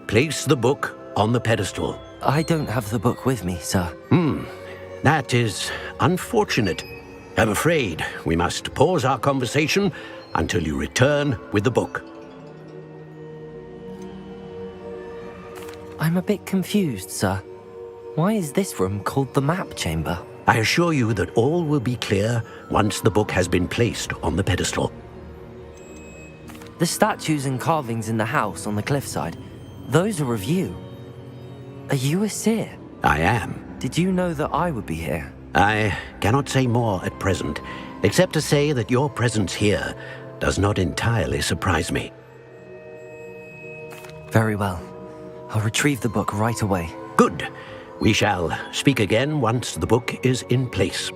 Place the book on the pedestal. I don't have the book with me, sir. That is unfortunate. I'm afraid we must pause our conversation until you return with the book. I'm a bit confused, sir. Why is this room called the map chamber? I assure you that all will be clear once the book has been placed on the pedestal. The statues and carvings in the house on the cliffside, those are of you. Are you a seer? I am. Did you know that I would be here? I cannot say more at present, except to say that your presence here does not entirely surprise me. Very well. I'll retrieve the book right away. Good. We shall speak again once the book is in place.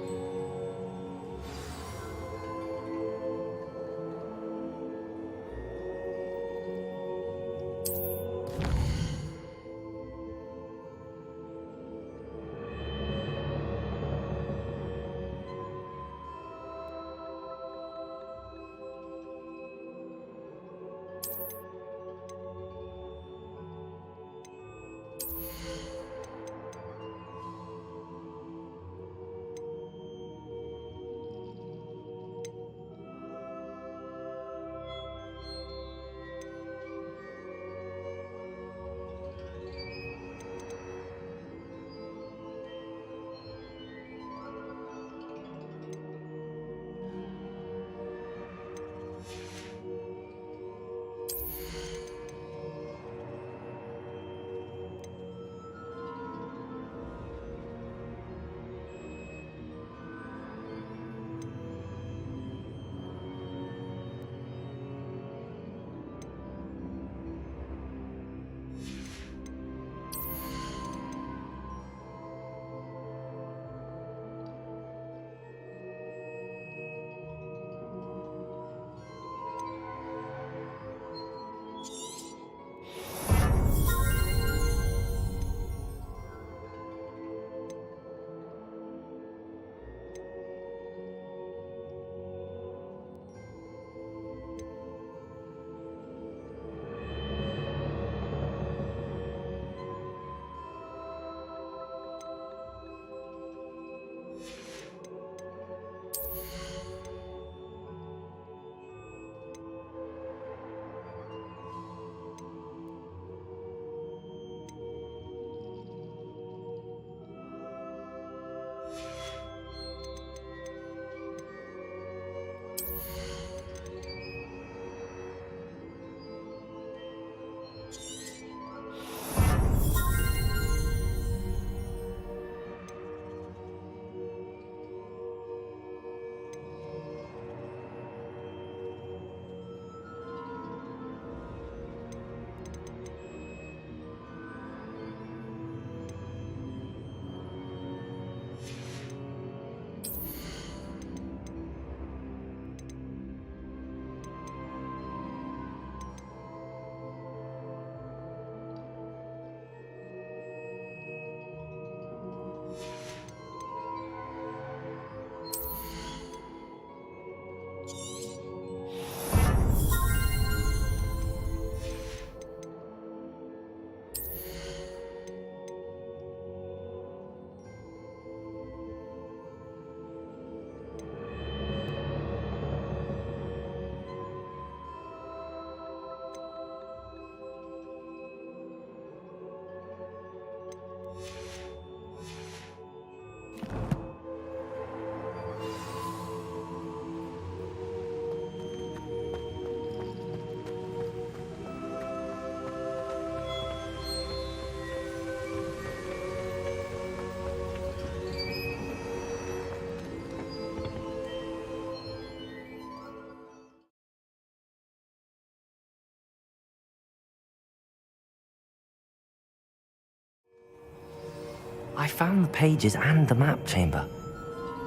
I found the pages and the map chamber.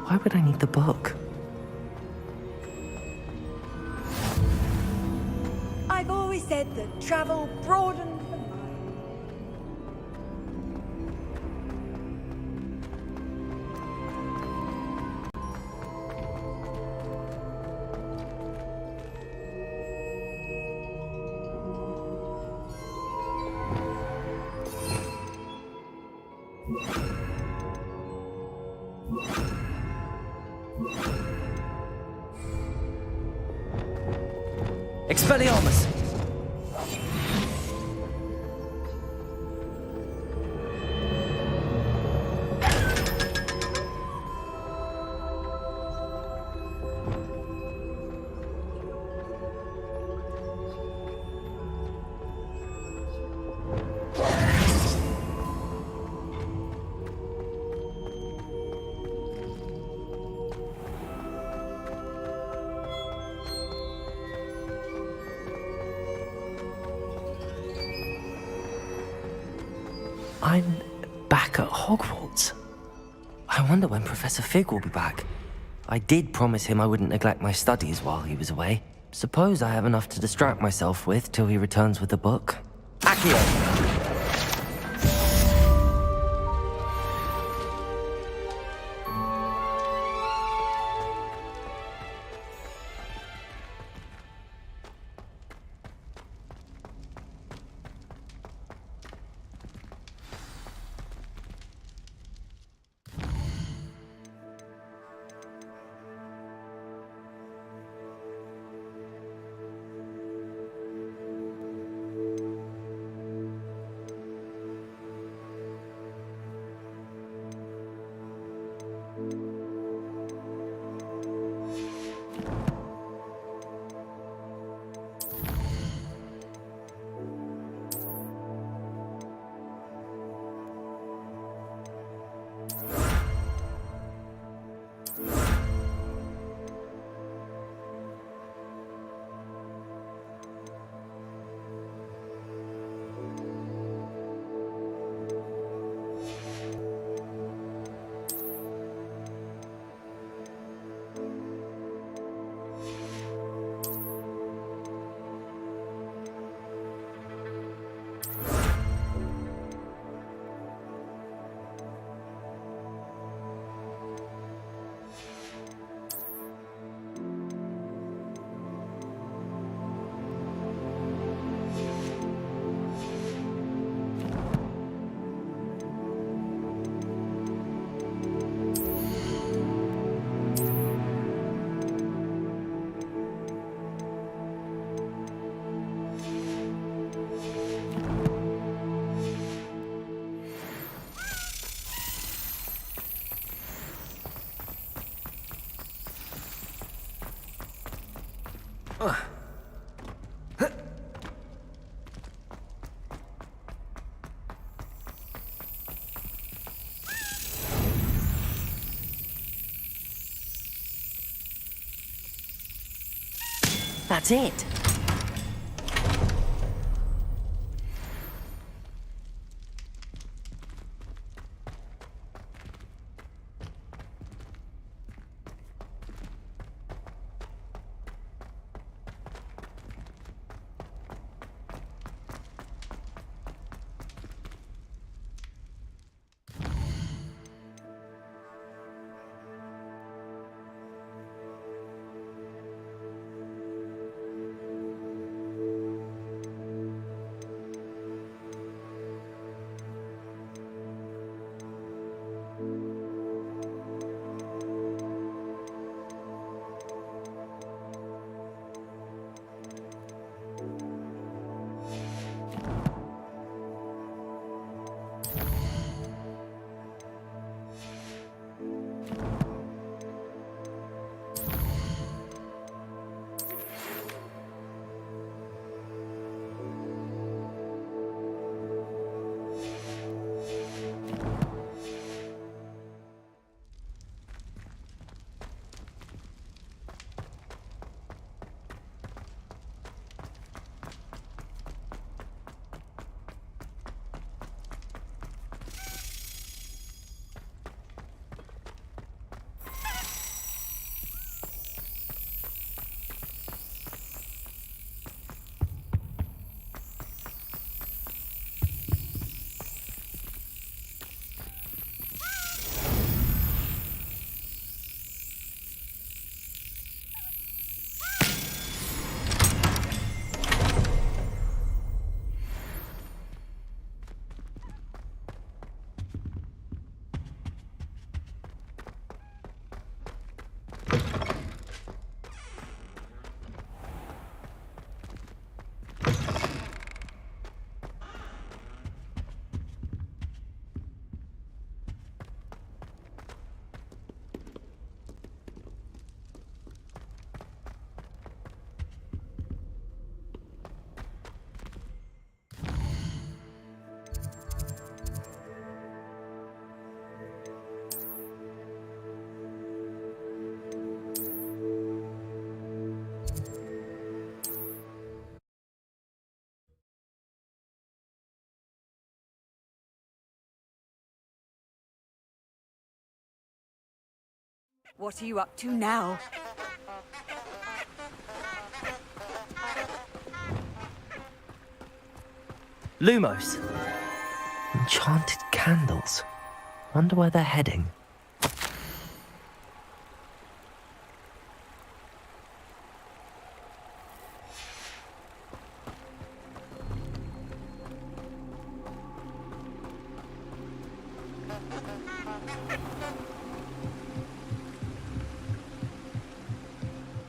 Why would I need the book? I've always said that travel broadens the mind. Expelliarmus! I'm back at Hogwarts. I wonder when Professor Fig will be back. I did promise him I wouldn't neglect my studies while he was away. Suppose I have enough to distract myself with till he returns with the book. Accio! That's it. What are you up to now? Lumos. Enchanted candles. Wonder where they're heading.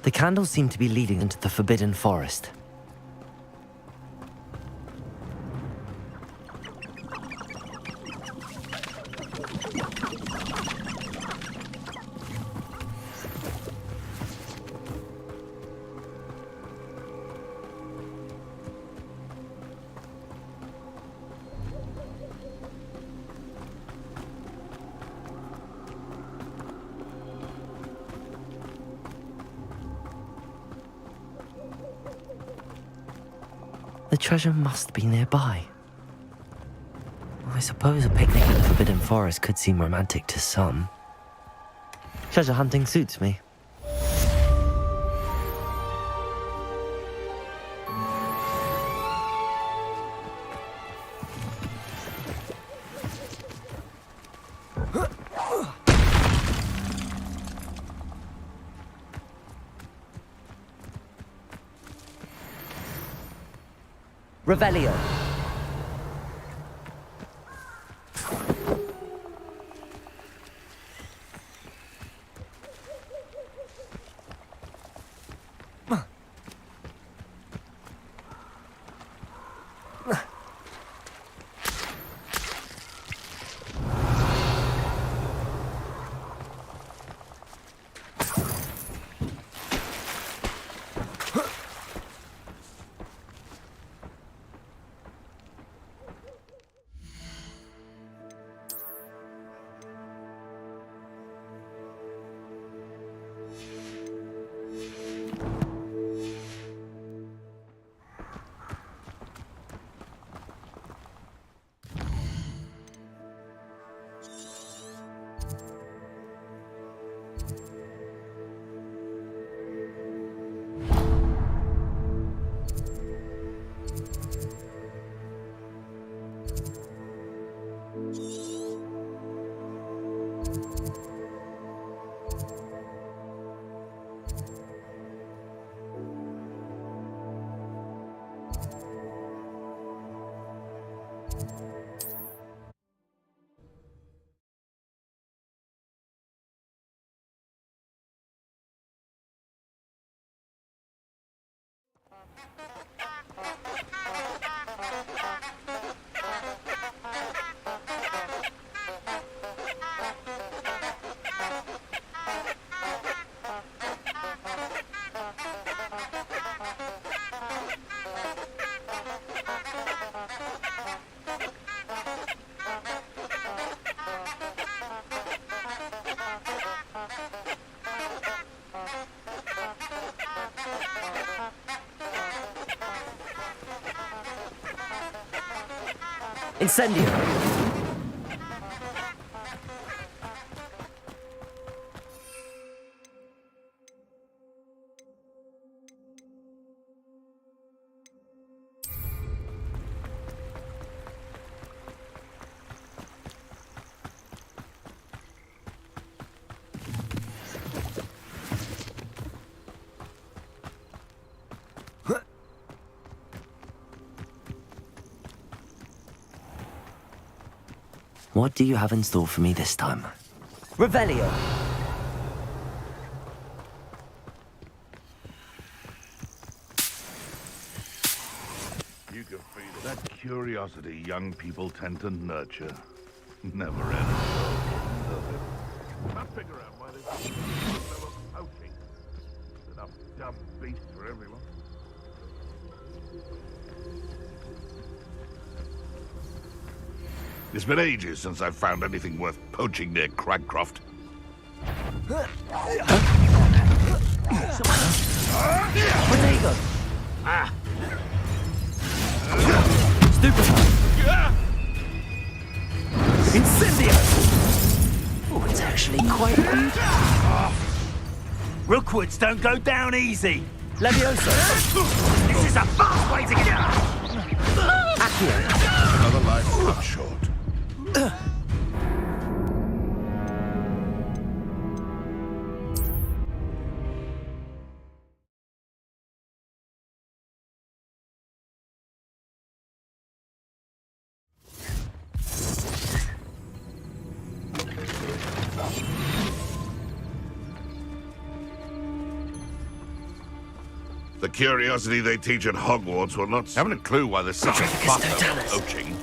The candles seem to be leading into the Forbidden Forest. The treasure must be nearby. I suppose a picnic in the Forbidden Forest could seem romantic to some. Treasure hunting suits me. Revelio. Incendio! What do you have in store for me this time? Revelio. You can feel it. That curiosity young people tend to nurture. Never ends, does it? Can't figure out why there's so much poaching. There's enough dumb beasts for everyone. It's been ages since I've found anything worth poaching near Cragcroft. Protego! Ah! Stupefy! Incendio! Oh, it's actually actually quite rude. Rookwoods don't go down easy. Levioso. This is a fast way to get out. Accio. Another life cut short. The curiosity they teach at Hogwarts will not... Haven't a clue why there's such a fuss over poaching.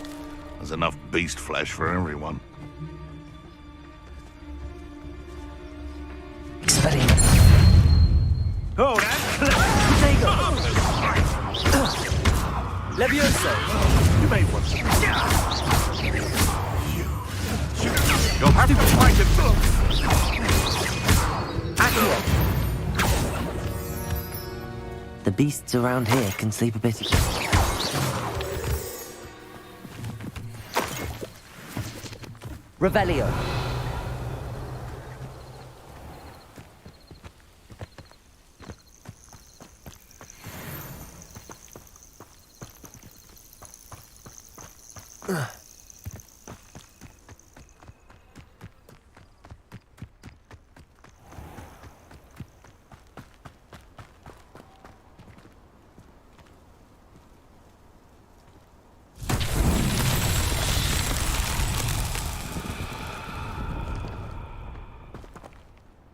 There's enough beast flesh for everyone. Expelliarmus. Oh, that's... There you go. Levioso. You may want to... You'll have to fight it. Accio. The beasts around here can sleep a bit. Revelio.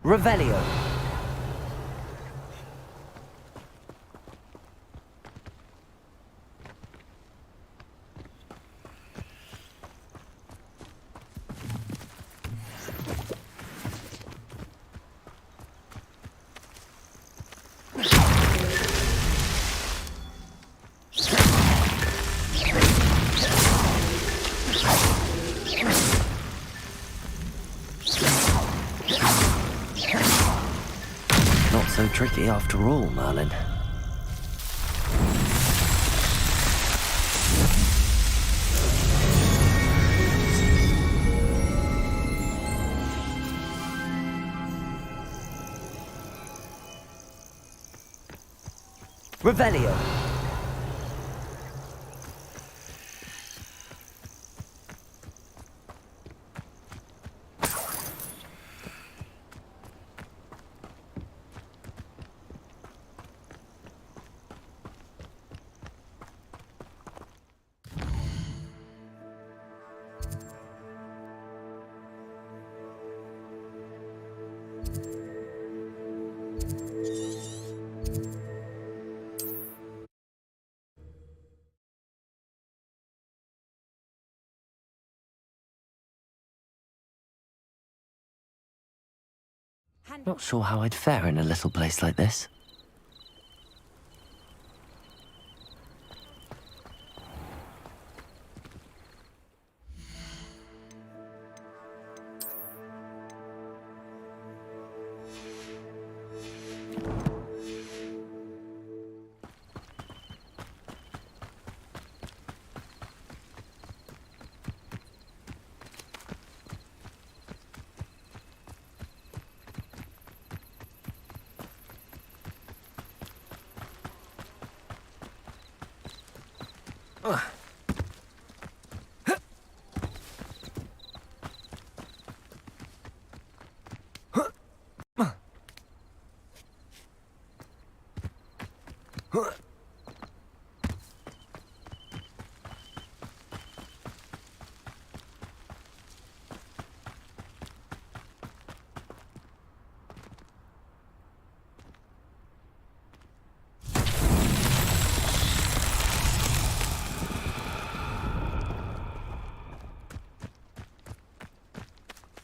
Revelio. Not so tricky after all, Merlin. Revelio. Not sure how I'd fare in a little place like this.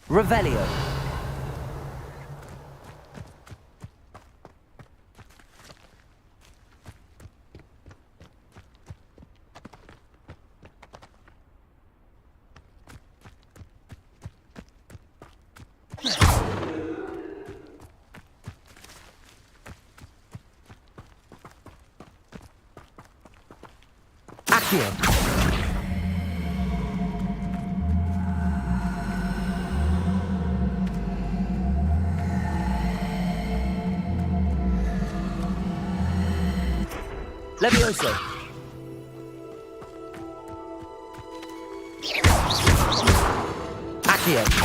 Revelio. Accio. Levioso. Accio.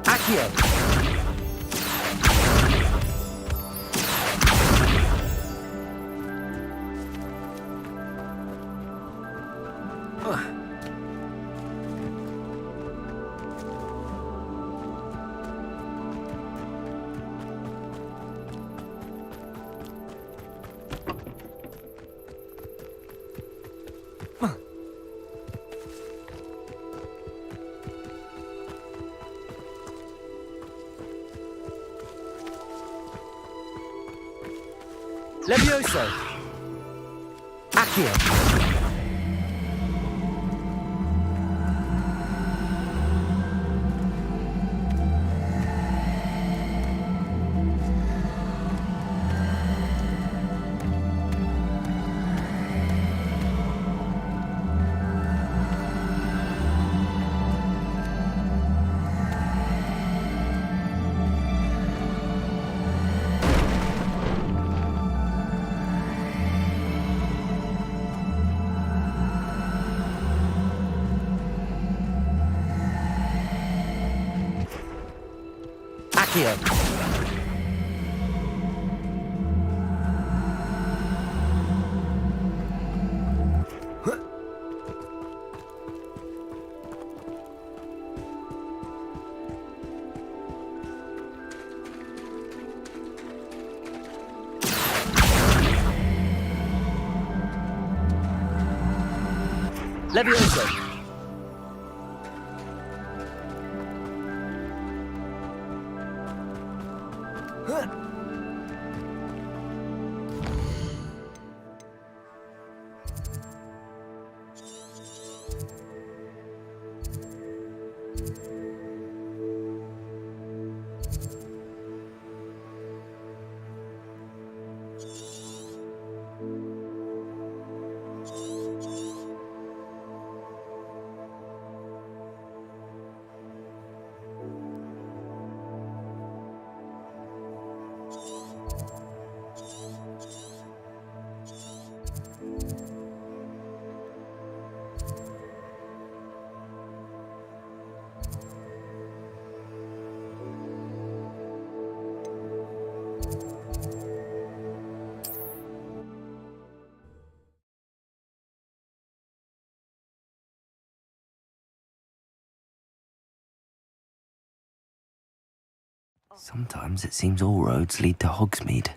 Accio. Levioso. Accio. Accio. Levioso. Sometimes it seems all roads lead to Hogsmeade.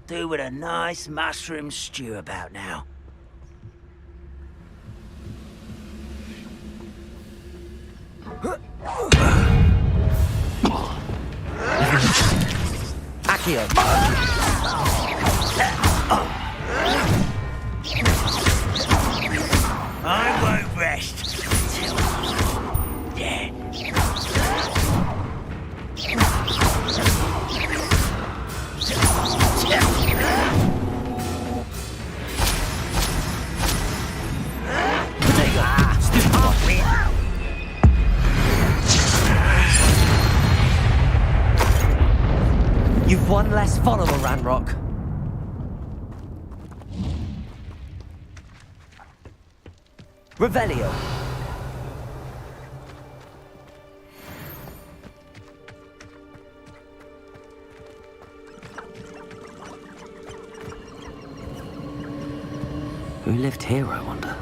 could do with a nice mushroom stew about now. Accio. I won't rest till I'm dead. You've one less follower, Ranrock. Revelio. Who lived here, I wonder?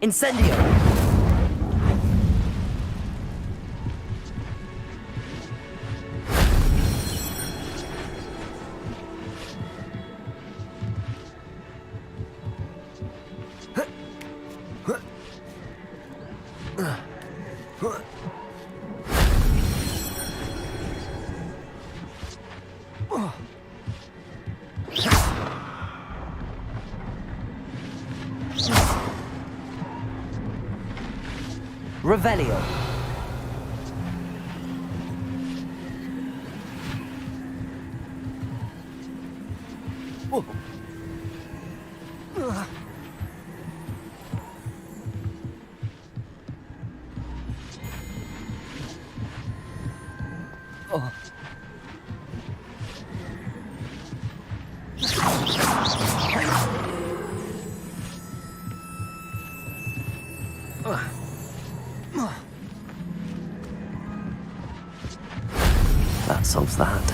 Incendio! Revelio. That solves that.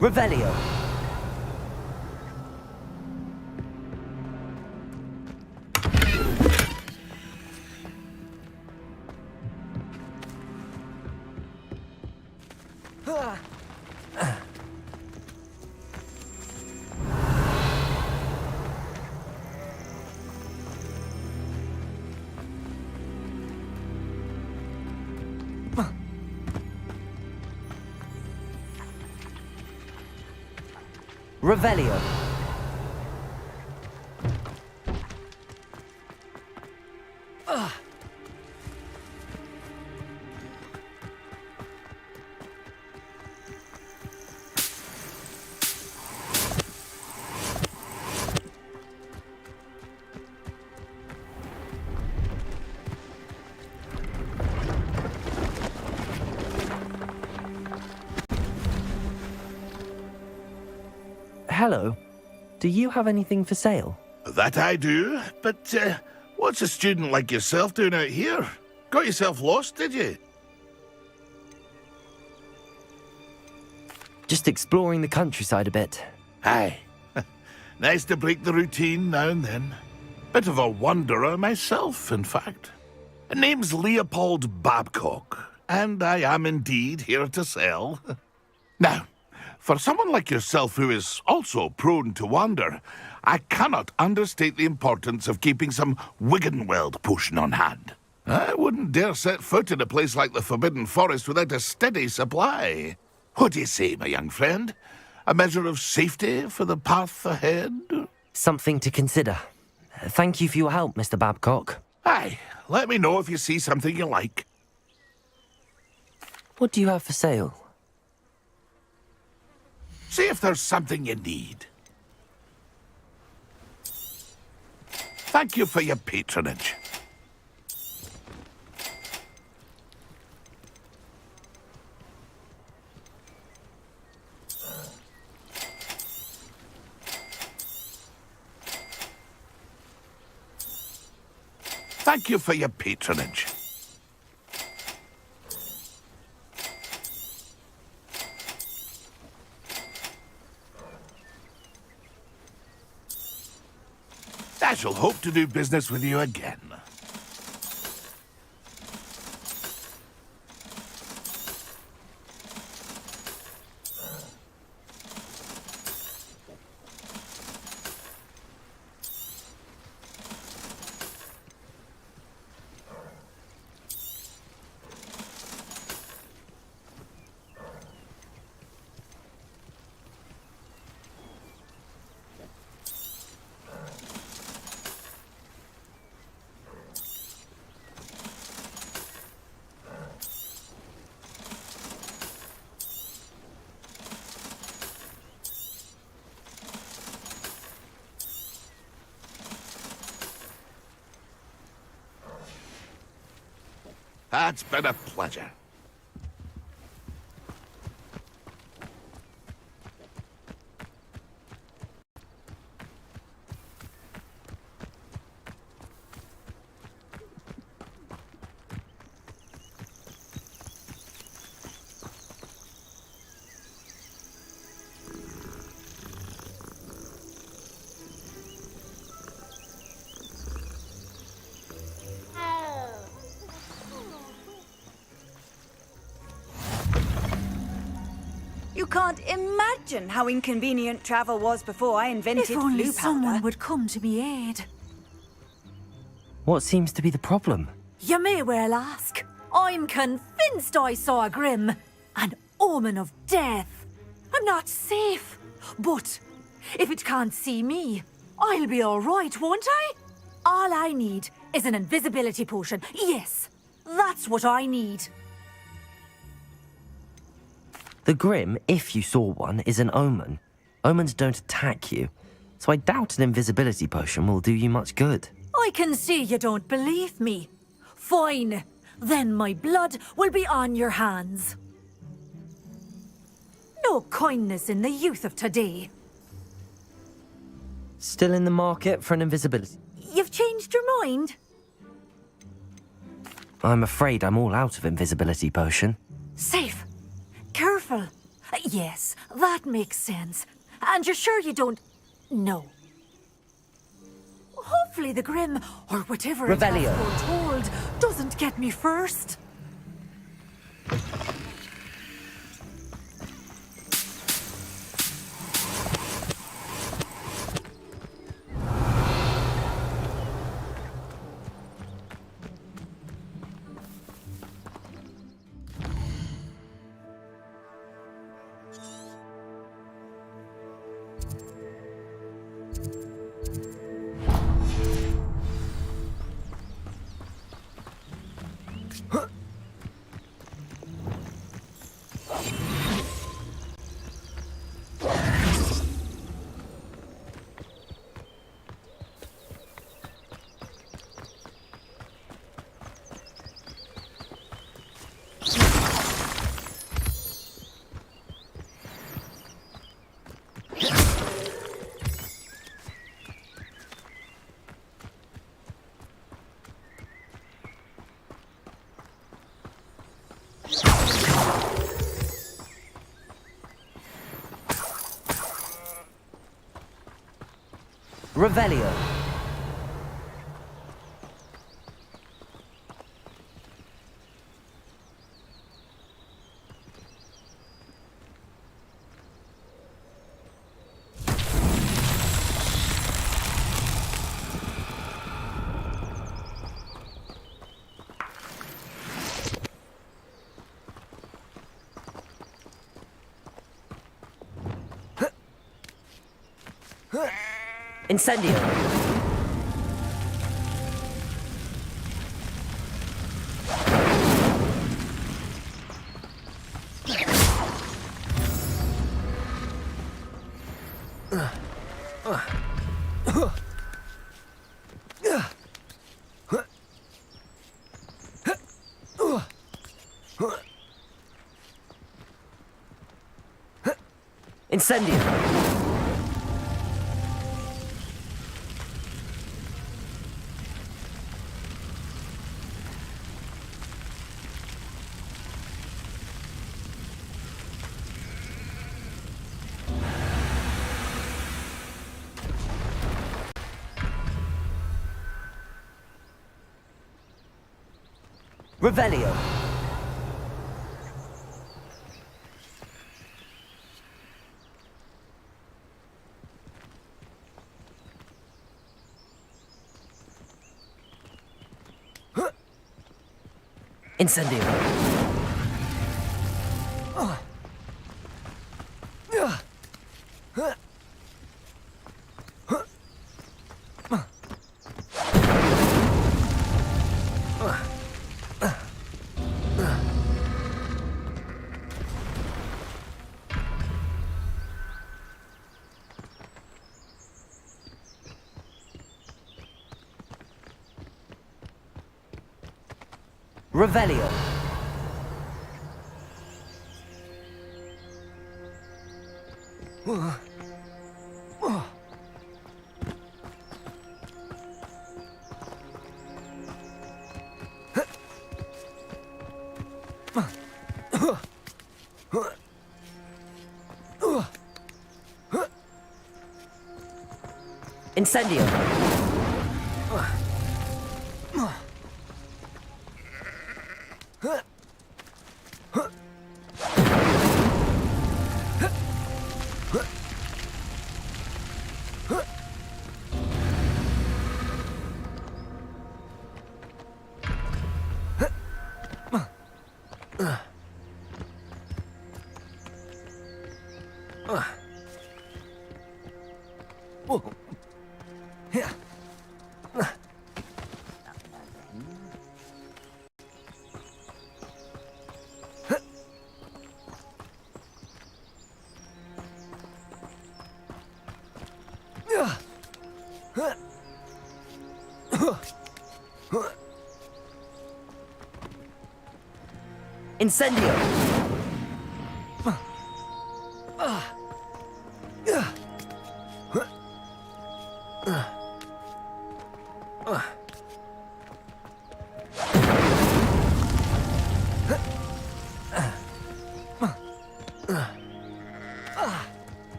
Revelio. Revelio. Hello. Do you have anything for sale? That I do, but what's a student like yourself doing out here? Got yourself lost, did you? Just exploring the countryside a bit. Aye. Nice to break the routine now and then. Bit of a wanderer myself, in fact. Name's Leopold Babcock, and I am indeed here to sell. Now, for someone like yourself who is also prone to wander, I cannot understate the importance of keeping some Wiggenweld potion on hand. I wouldn't dare set foot in a place like the Forbidden Forest without a steady supply. What do you say, my young friend? A measure of safety for the path ahead? Something to consider. Thank you for your help, Mr. Babcock. Aye, let me know if you see something you like. What do you have for sale? See if there's something you need. Thank you for your patronage. Thank you for your patronage. I shall hope to do business with you again. That's been a pleasure. You can't imagine how inconvenient travel was before I invented If only flu powder. someone would come to me aid. What seems to be the problem? You may well ask. I'm convinced I saw a Grim, an omen of death. I'm not safe, but if it can't see me, I'll be all right, won't I? All I need is an invisibility potion. Yes, that's what I need. The Grim, if you saw one, is an omen. Omens don't attack you, so I doubt an invisibility potion will do you much good. I can see you don't believe me. Fine, then my blood will be on your hands. No kindness in the youth of today. Still in the market for an invisibility? You've changed your mind? I'm afraid I'm all out of invisibility potion. Safe. Careful. Yes, that makes sense. And you're sure you don't... No. Hopefully the Grim, or whatever it Revelio. has foretold, doesn't get me first. Revelio. Incendio. Incendio! Revelio! Incendio! Revelio! Incendio! Incendio!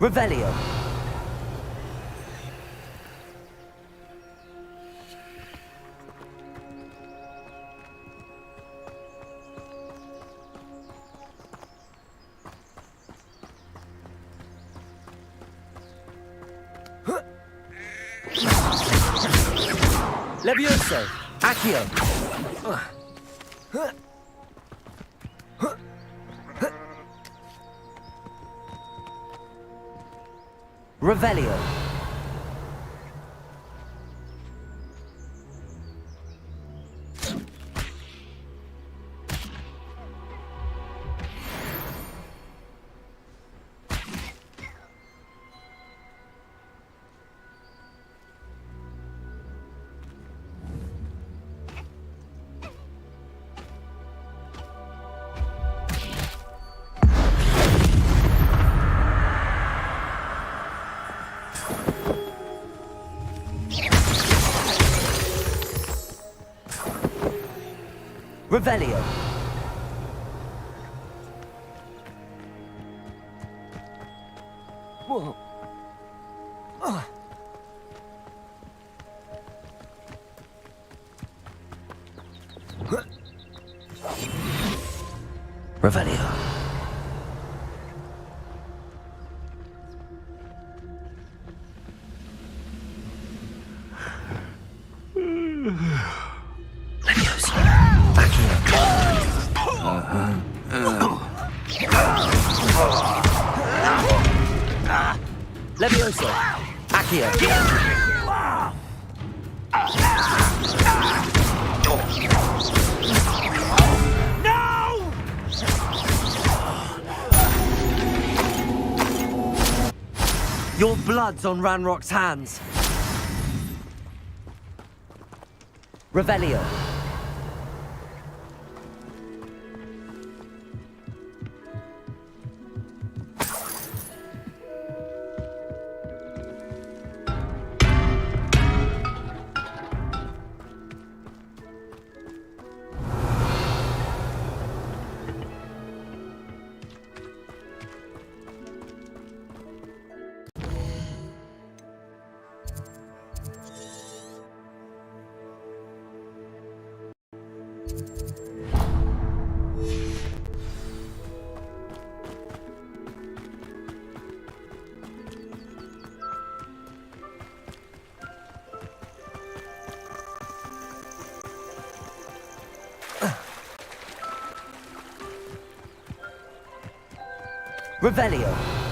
Revelio! Levioso! Accio! Revelio! Revelio! Whoa. Revelio. Levioso. Levioso! Accio! Your blood's on Ranrock's hands. Revelio. Revelio.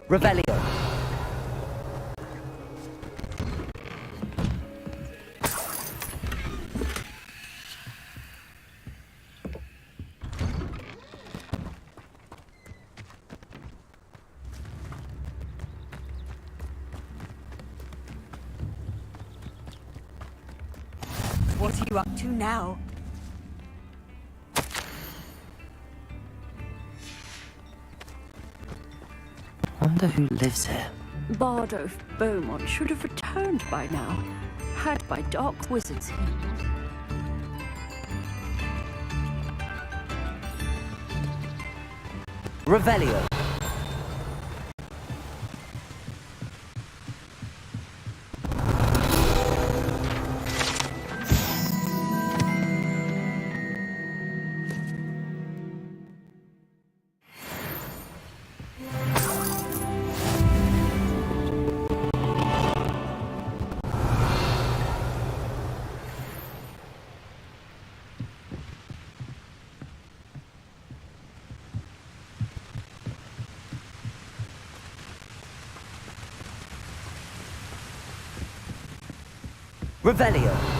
Revelio. What are you up to now? Wonder who lives here. Bardo Beaumont should have returned by now, had by dark wizards him. Revelio. Revelio.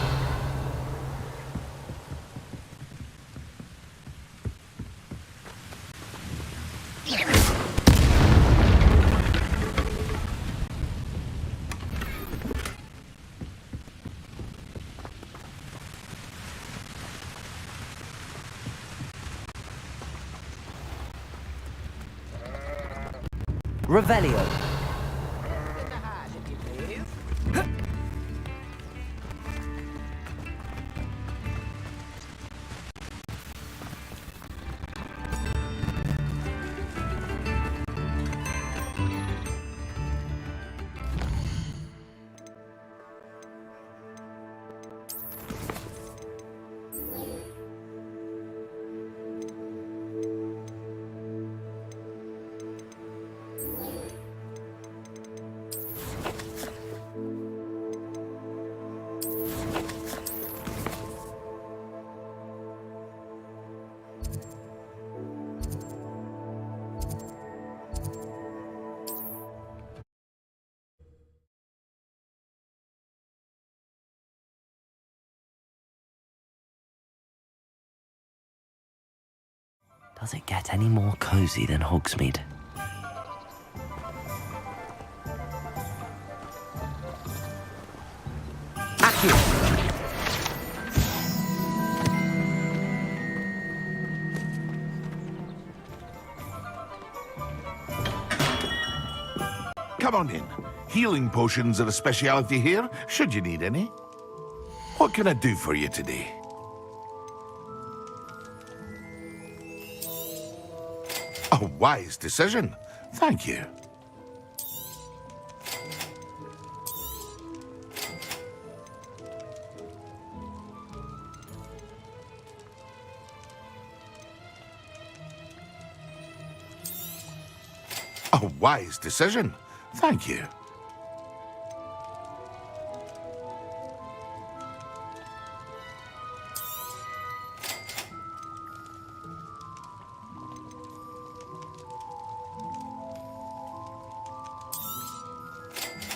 Revelio. Does it get any more cozy than Hogsmeade? Come on in. Healing potions are a speciality here, should you need any. What can I do for you today? A wise decision. Thank you. A wise decision. Thank you.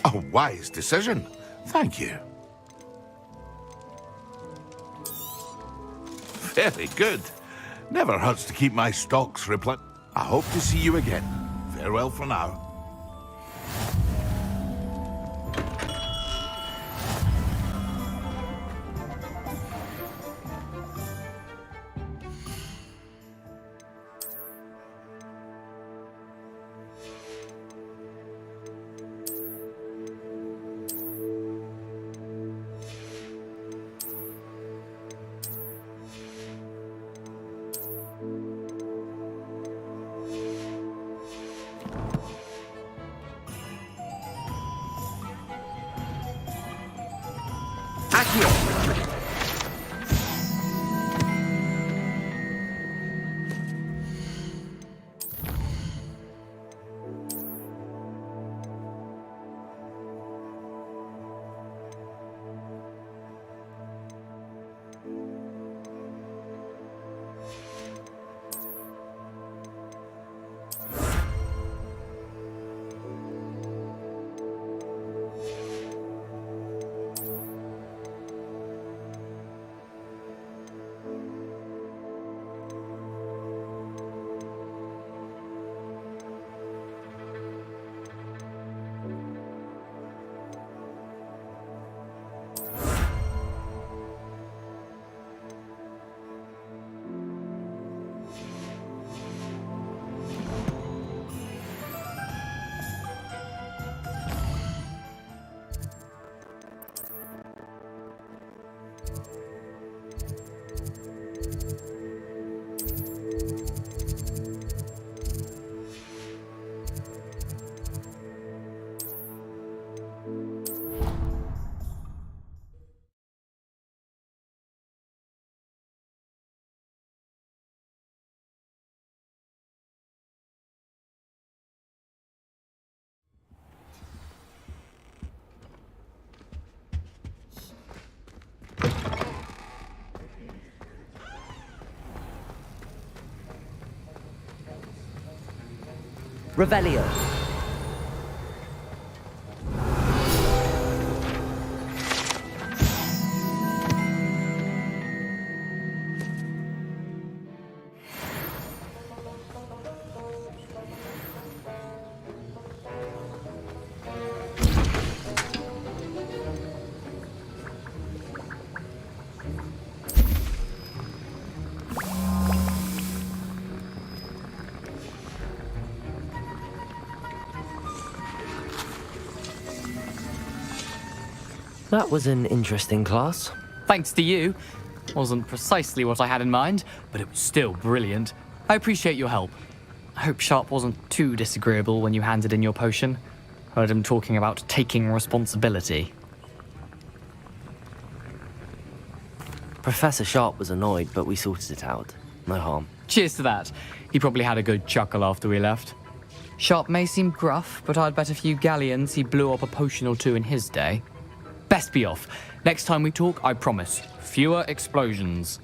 A wise decision. Thank you. Very good. Never hurts to keep my stocks replenished. I hope to see you again. Farewell for now. Revelio. That was an interesting class. Thanks to you. Wasn't precisely what I had in mind, but it was still brilliant. I appreciate your help. I hope Sharp wasn't too disagreeable when you handed in your potion. Heard him talking about taking responsibility. Professor Sharp was annoyed, but we sorted it out. No harm. Cheers to that. He probably had a good chuckle after we left. Sharp may seem gruff, but I'd bet a few galleons he blew up a potion or two in his day. Best be off. Next time we talk, I promise, fewer explosions.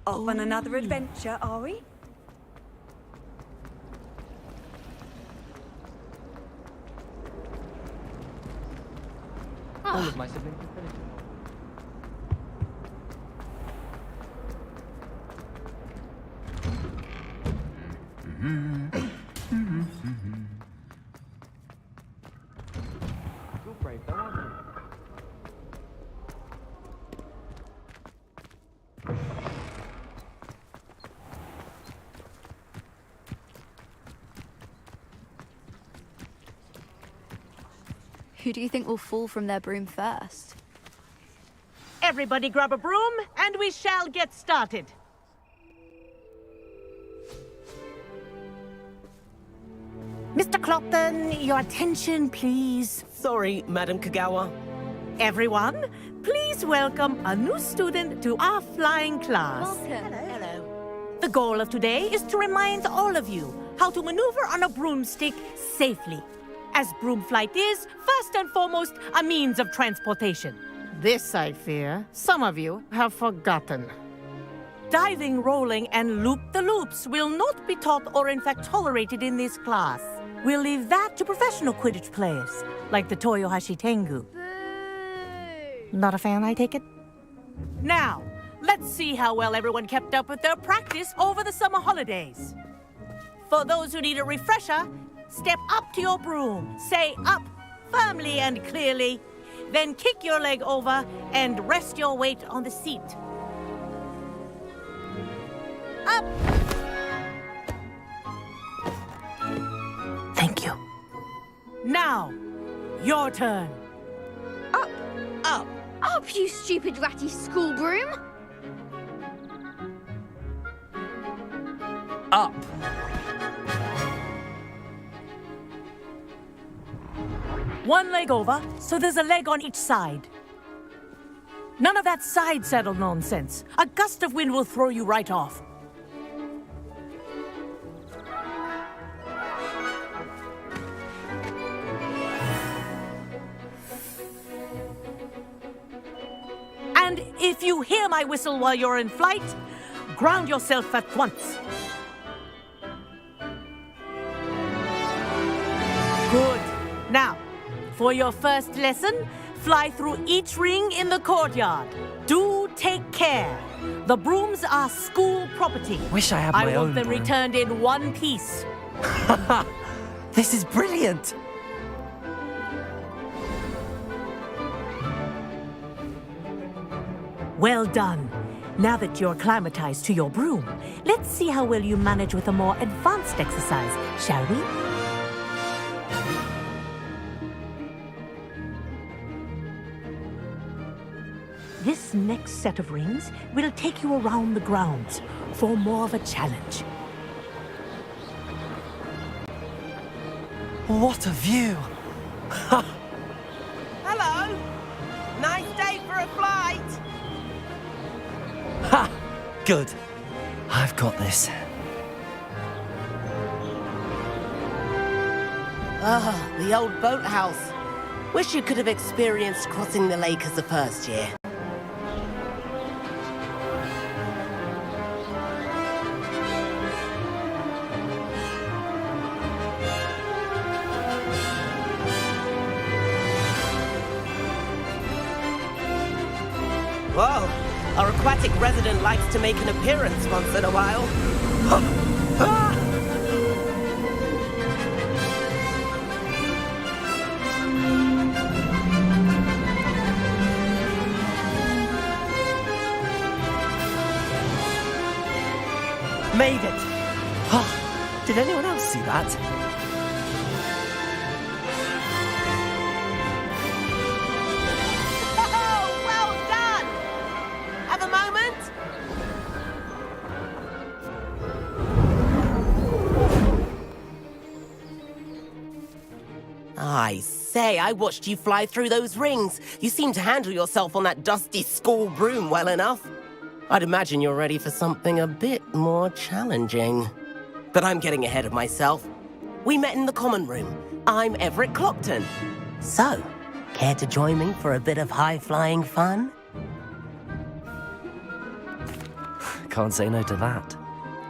Off on another adventure, are we? All of my siblings have finished. You're brave though, aren't you? Who do you think will fall from their broom first? Everybody grab a broom, and we shall get started. Mr. Clopton, your attention, please. Sorry, Madam Kagawa. Everyone, please welcome a new student to our flying class. Welcome. Hello. The goal of today is to remind all of you how to maneuver on a broomstick safely, as broom flight is, first and foremost, a means of transportation. This, I fear, some of you have forgotten. Diving, rolling, and loop-the-loops will not be taught or in fact tolerated in this class. We'll leave that to professional Quidditch players, like the Toyohashi Tengu. Not a fan, I take it? Now, let's see how well everyone kept up with their practice over the summer holidays. For those who need a refresher, step up to your broom, say up firmly and clearly, then kick your leg over and rest your weight on the seat. Up! Thank you. Now, your turn. Up! Up! Up, you stupid ratty school broom! Up! One leg over, so there's a leg on each side. None of that side saddle nonsense. A gust of wind will throw you right off. And if you hear my whistle while you're in flight, ground yourself at once. Good. Now, for your first lesson, fly through each ring in the courtyard. Do take care. The brooms are school property. Wish I had my I own want them broom. returned in one piece. This is brilliant! Well done. Now that you're acclimatized to your broom, let's see how well you manage with a more advanced exercise, shall we? This next set of rings will take you around the grounds for more of a challenge. What a view! Hello! Nice day for a flight! Ha! Good. I've got this. Ah, the old boathouse. Wish you could have experienced crossing the lake as the first year. Whoa! Our aquatic resident likes to make an appearance once in a while. Made it! Did anyone else see that? Oh, well done! Have a moment? I say, I watched you fly through those rings. You seem to handle yourself on that dusty school broom well enough. I'd imagine you're ready for something a bit more challenging. But I'm getting ahead of myself. We met in the common room. I'm Everett Clopton. So, care to join me for a bit of high-flying fun? can't say no to that.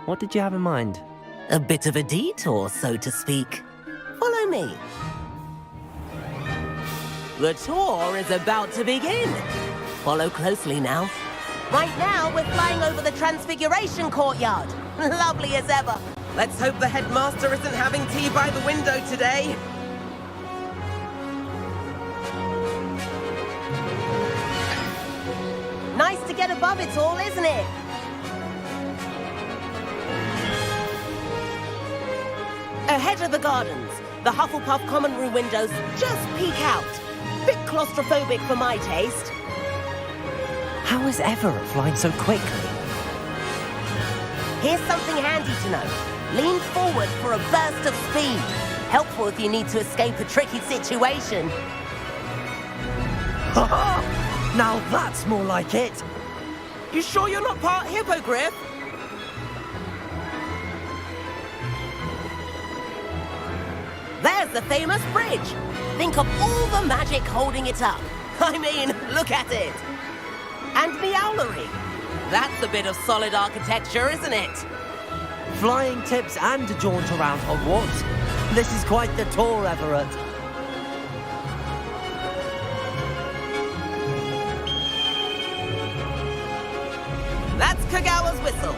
What did you have in mind? A bit of a detour, so to speak. Follow me. The tour is about to begin. Follow closely now. Right now, we're flying over the Transfiguration Courtyard. Lovely as ever. Let's hope the headmaster isn't having tea by the window today. Nice to get above it all, isn't it? Ahead of the gardens, the Hufflepuff common room windows just peek out. Bit claustrophobic for my taste. How is Everett flying so quickly? Here's something handy to know. Lean forward for a burst of speed. Helpful if you need to escape a tricky situation. Now that's more like it. You sure you're not part hippogriff? There's the famous bridge. Think of all the magic holding it up. I mean, look at it. And the owlery. That's a bit of solid architecture, isn't it? Flying tips and a jaunt around Hogwarts. This is quite the tour, Everett. That's Kagawa's whistle.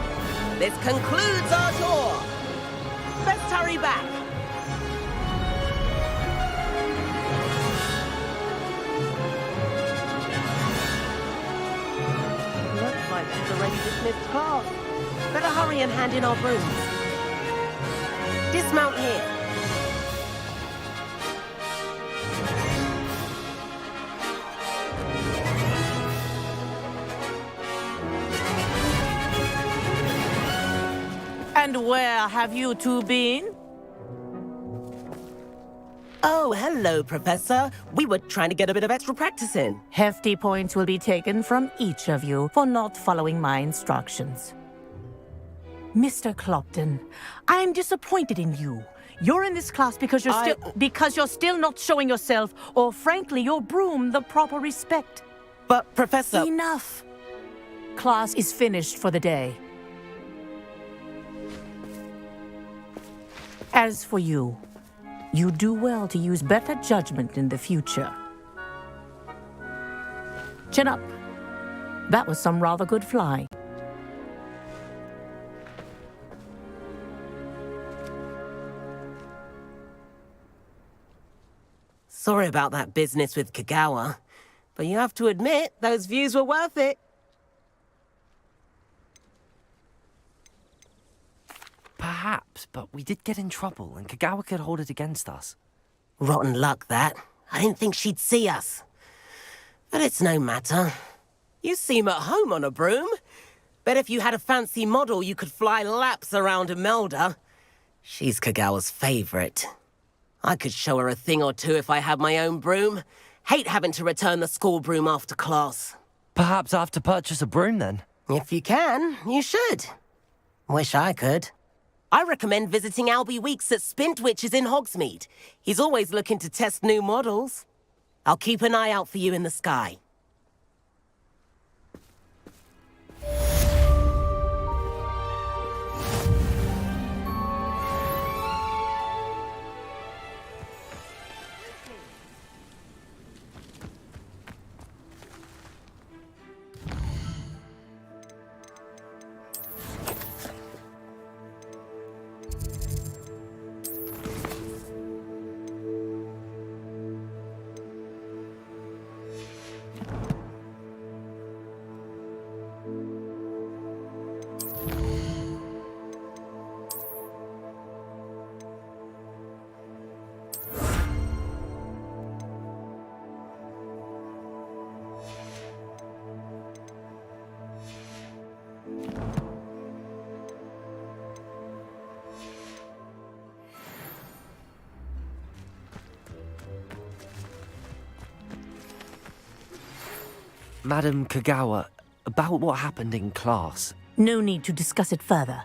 This concludes our tour. Best hurry back. Looks like she's already dismissed class. Better hurry and hand in our brooms. Dismount here. And where have you two been? Oh, hello, Professor. We were trying to get a bit of extra practice in. Hefty points will be taken from each of you for not following my instructions. Mr. Clopton, I'm disappointed in you. You're in this class because you're still not showing yourself, or frankly, your broom the proper respect. But, Professor... Enough. Class is finished for the day. As for you, you do well to use better judgment in the future. Chin up. That was some rather good flying. Sorry about that business with Kagawa, but you have to admit, those views were worth it. Perhaps, but we did get in trouble, and Kagawa could hold it against us. Rotten luck, that. I didn't think she'd see us. But it's no matter. You seem at home on a broom. Bet if you had a fancy model, you could fly laps around Imelda. She's Kagawa's favorite. I could show her a thing or two if I had my own broom. Hate having to return the school broom after class. Perhaps I have to purchase a broom, then? If you can, you should. Wish I could. I recommend visiting Albie Weeks at Spintwitches in Hogsmeade. He's always looking to test new models. I'll keep an eye out for you in the sky. Madam Kagawa, about what happened in class. No need to discuss it further.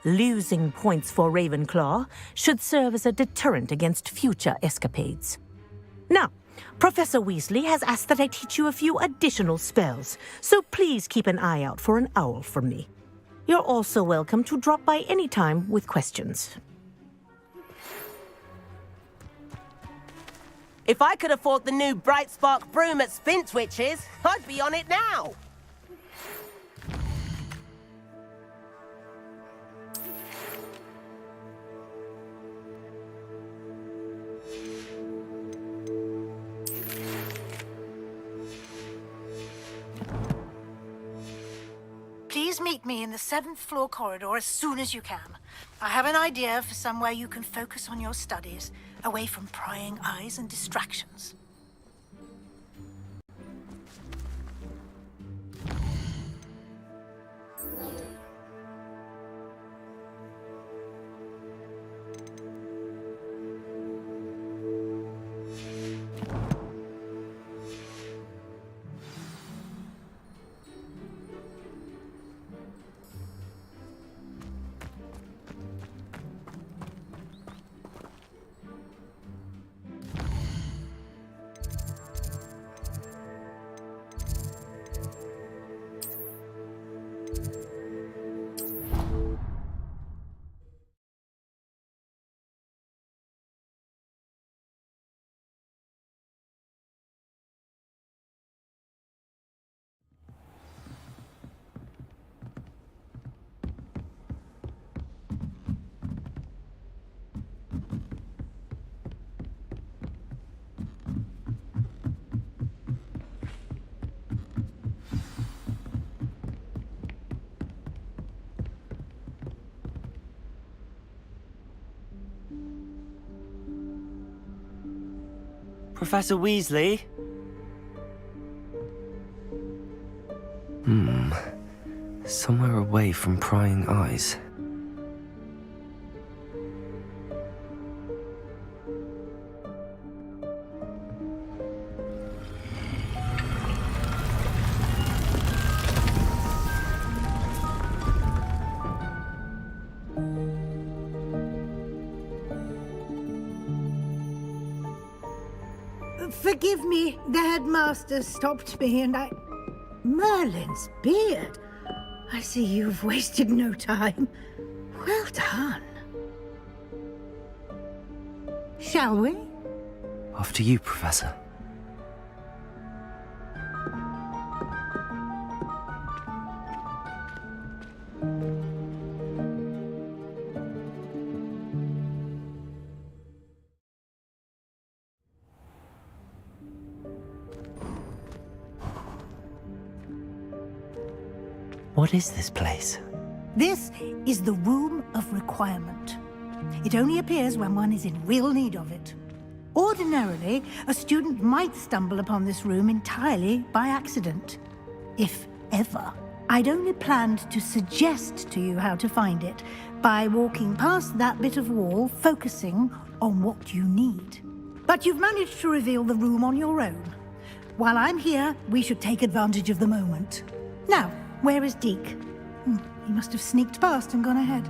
Losing points for Ravenclaw should serve as a deterrent against future escapades. Now, Professor Weasley has asked that I teach you a few additional spells, so please keep an eye out for an owl from me. You're also welcome to drop by any time with questions. If I could afford the new Bright Spark broom at Spintwitch's, I'd be on it now. Please meet me in the 7th floor corridor as soon as you can. I have an idea for somewhere you can focus on your studies, away from prying eyes and distractions. Professor Weasley? Somewhere away from prying eyes. Forgive me, the headmaster stopped me and I... Merlin's beard. I see you've wasted no time. Well done. Shall we? After you, Professor. What is this place? This is the Room of Requirement. It only appears when one is in real need of it. Ordinarily, a student might stumble upon this room entirely by accident, if ever. I'd only planned to suggest to you how to find it by walking past that bit of wall, focusing on what you need. But you've managed to reveal the room on your own. While I'm here, we should take advantage of the moment. Now, where is Deke? He must have sneaked past and gone ahead.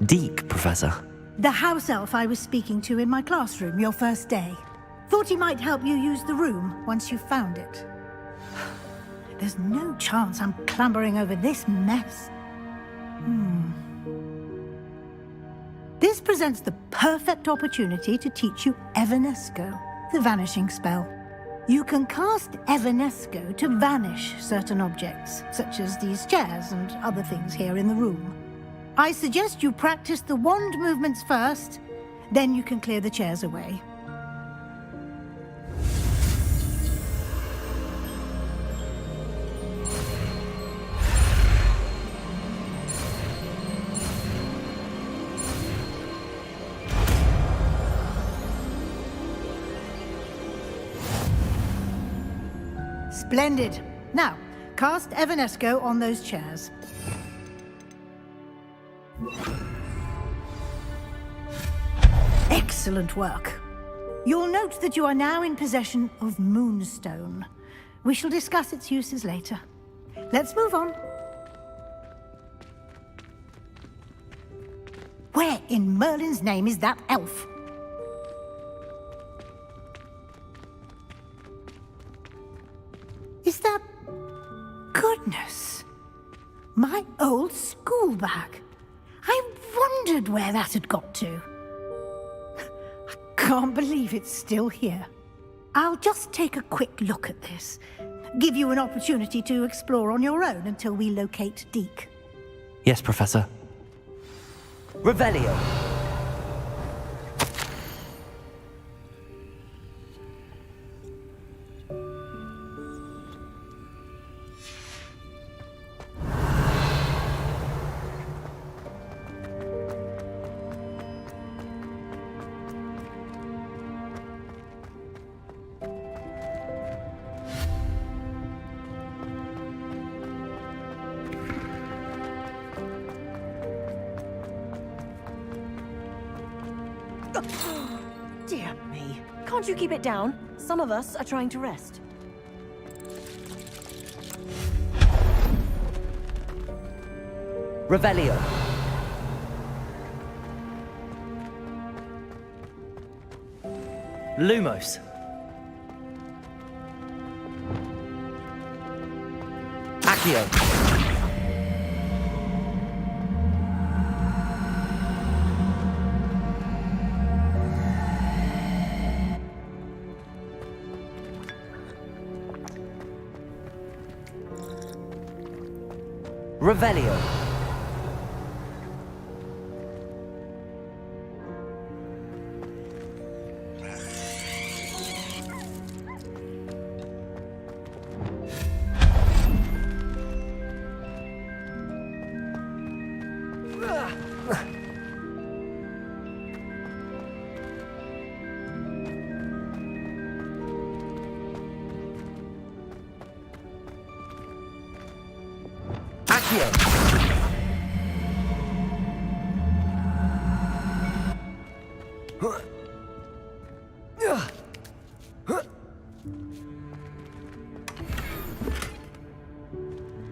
Deke, Professor. The house elf I was speaking to in my classroom your first day. Thought he might help you use the room once you found it. There's no chance I'm clambering over this mess. This presents the perfect opportunity to teach you Evanesco, the vanishing spell. You can cast Evanesco to vanish certain objects, such as these chairs and other things here in the room. I suggest you practice the wand movements first, then you can clear the chairs away. Splendid. Now, cast Evanesco on those chairs. Excellent work. You'll note that you are now in possession of Moonstone. We shall discuss its uses later. Let's move on. Where in Merlin's name is that elf? Is that... Goodness! My old school bag. I wondered where that had got to. I can't believe it's still here. I'll just take a quick look at this. Give you an opportunity to explore on your own until we locate Deke. Yes, Professor. Revelio. Dear me. Can't you keep it down? Some of us are trying to rest. Revelio. Lumos. Accio. Revelio.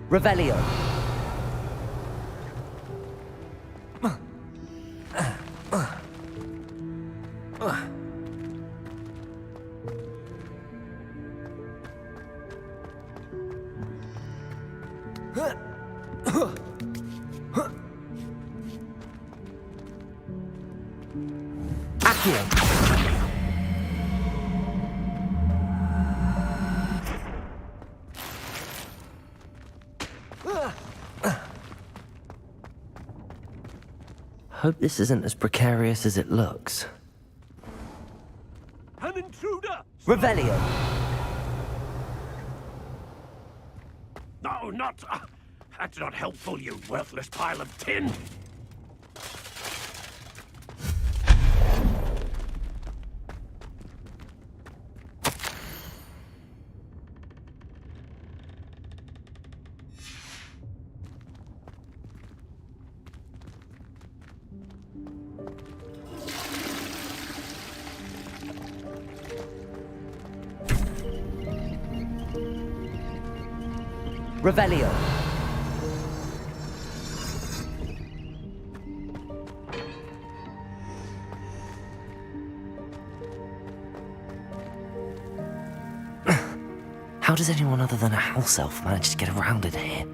Revelio. Hope this isn't as precarious as it looks. An intruder! Revelio. No, not... that's not helpful, you worthless pile of tin! Revelio. How does anyone other than a house elf manage to get around in here?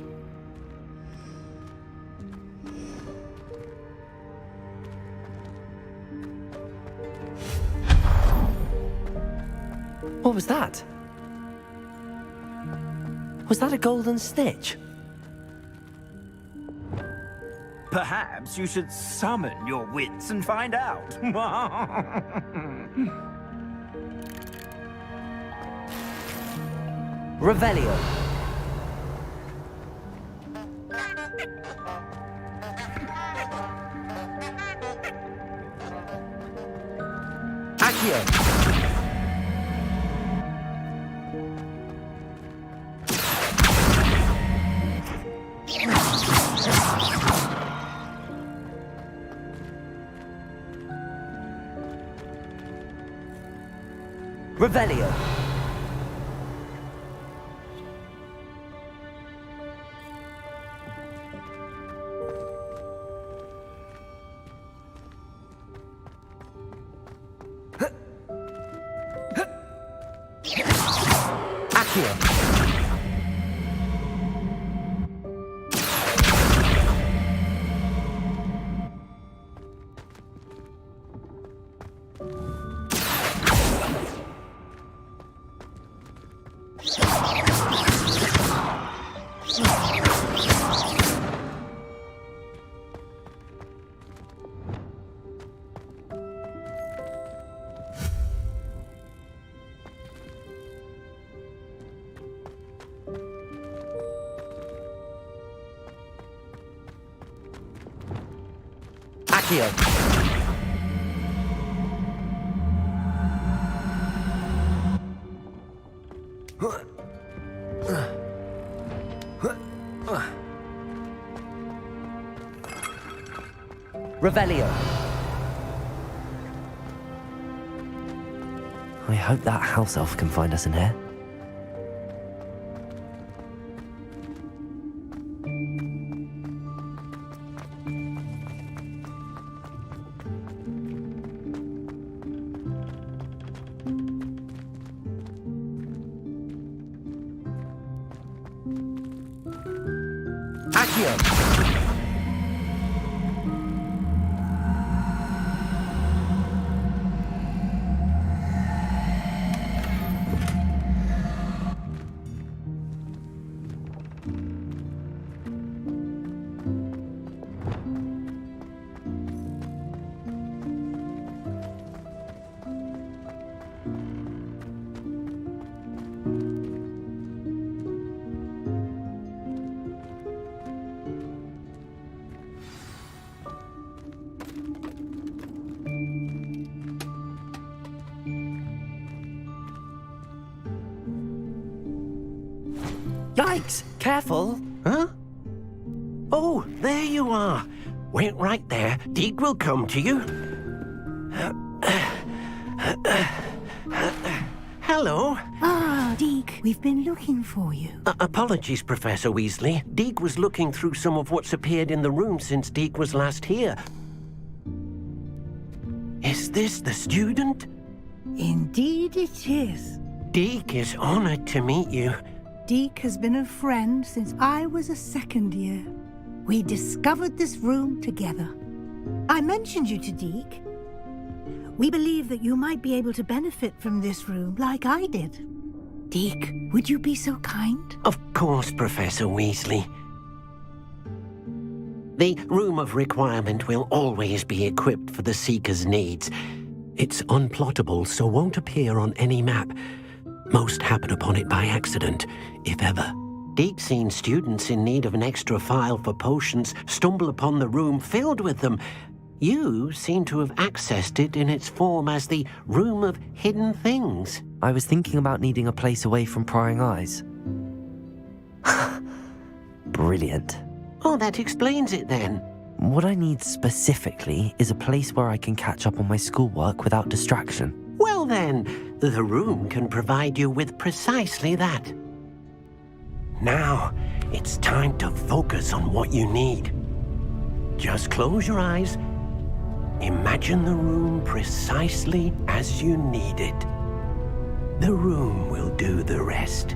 What was that? Was that a golden stitch? Perhaps you should summon your wits and find out. Revelio. Accio. Revelio. Accio. Accio! Revelio. I hope that house elf can find us in here. Accio! Yikes! Careful! Huh? Oh, there you are. Wait right there. Deek will come to you. Hello. Ah, Deek, we've been looking for you. Apologies, Professor Weasley. Deek was looking through some of what's appeared in the room since Deek was last here. Is this the student? Indeed it is. Deek is honored to meet you. Deek has been a friend since I was a second year. We discovered this room together. I mentioned you to Deek. We believe that you might be able to benefit from this room like I did. Deek, would you be so kind? Of course, Professor Weasley. The Room of Requirement will always be equipped for the Seeker's needs. It's unplottable, so won't appear on any map. Most happen upon it by accident, if ever. Deek's seen students in need of an extra file for potions stumble upon the room filled with them. You seem to have accessed it in its form as the Room of Hidden Things. I was thinking about needing a place away from prying eyes. Brilliant. Oh, that explains it then. What I need specifically is a place where I can catch up on my schoolwork without distraction. Well then, the room can provide you with precisely that. Now, it's time to focus on what you need. Just close your eyes. Imagine the room precisely as you need it. The room will do the rest.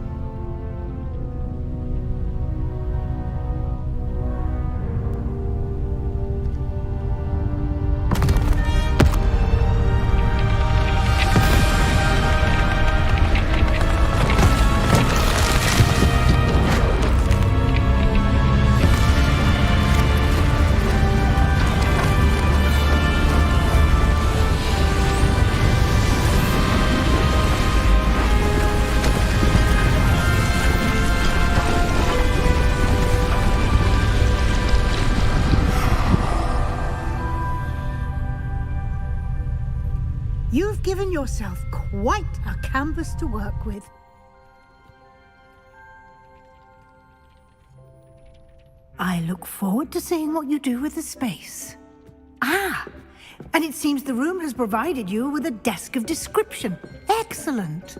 You've given yourself quite a canvas to work with. I look forward to seeing what you do with the space. Ah, and it seems the room has provided you with a desk of description. Excellent.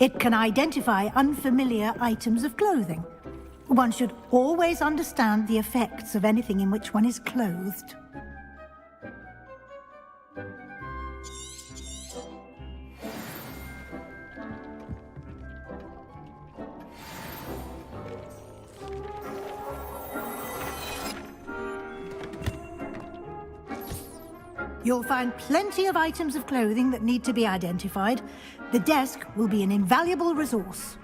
It can identify unfamiliar items of clothing. One should always understand the effects of anything in which one is clothed. You'll find plenty of items of clothing that need to be identified. The desk will be an invaluable resource.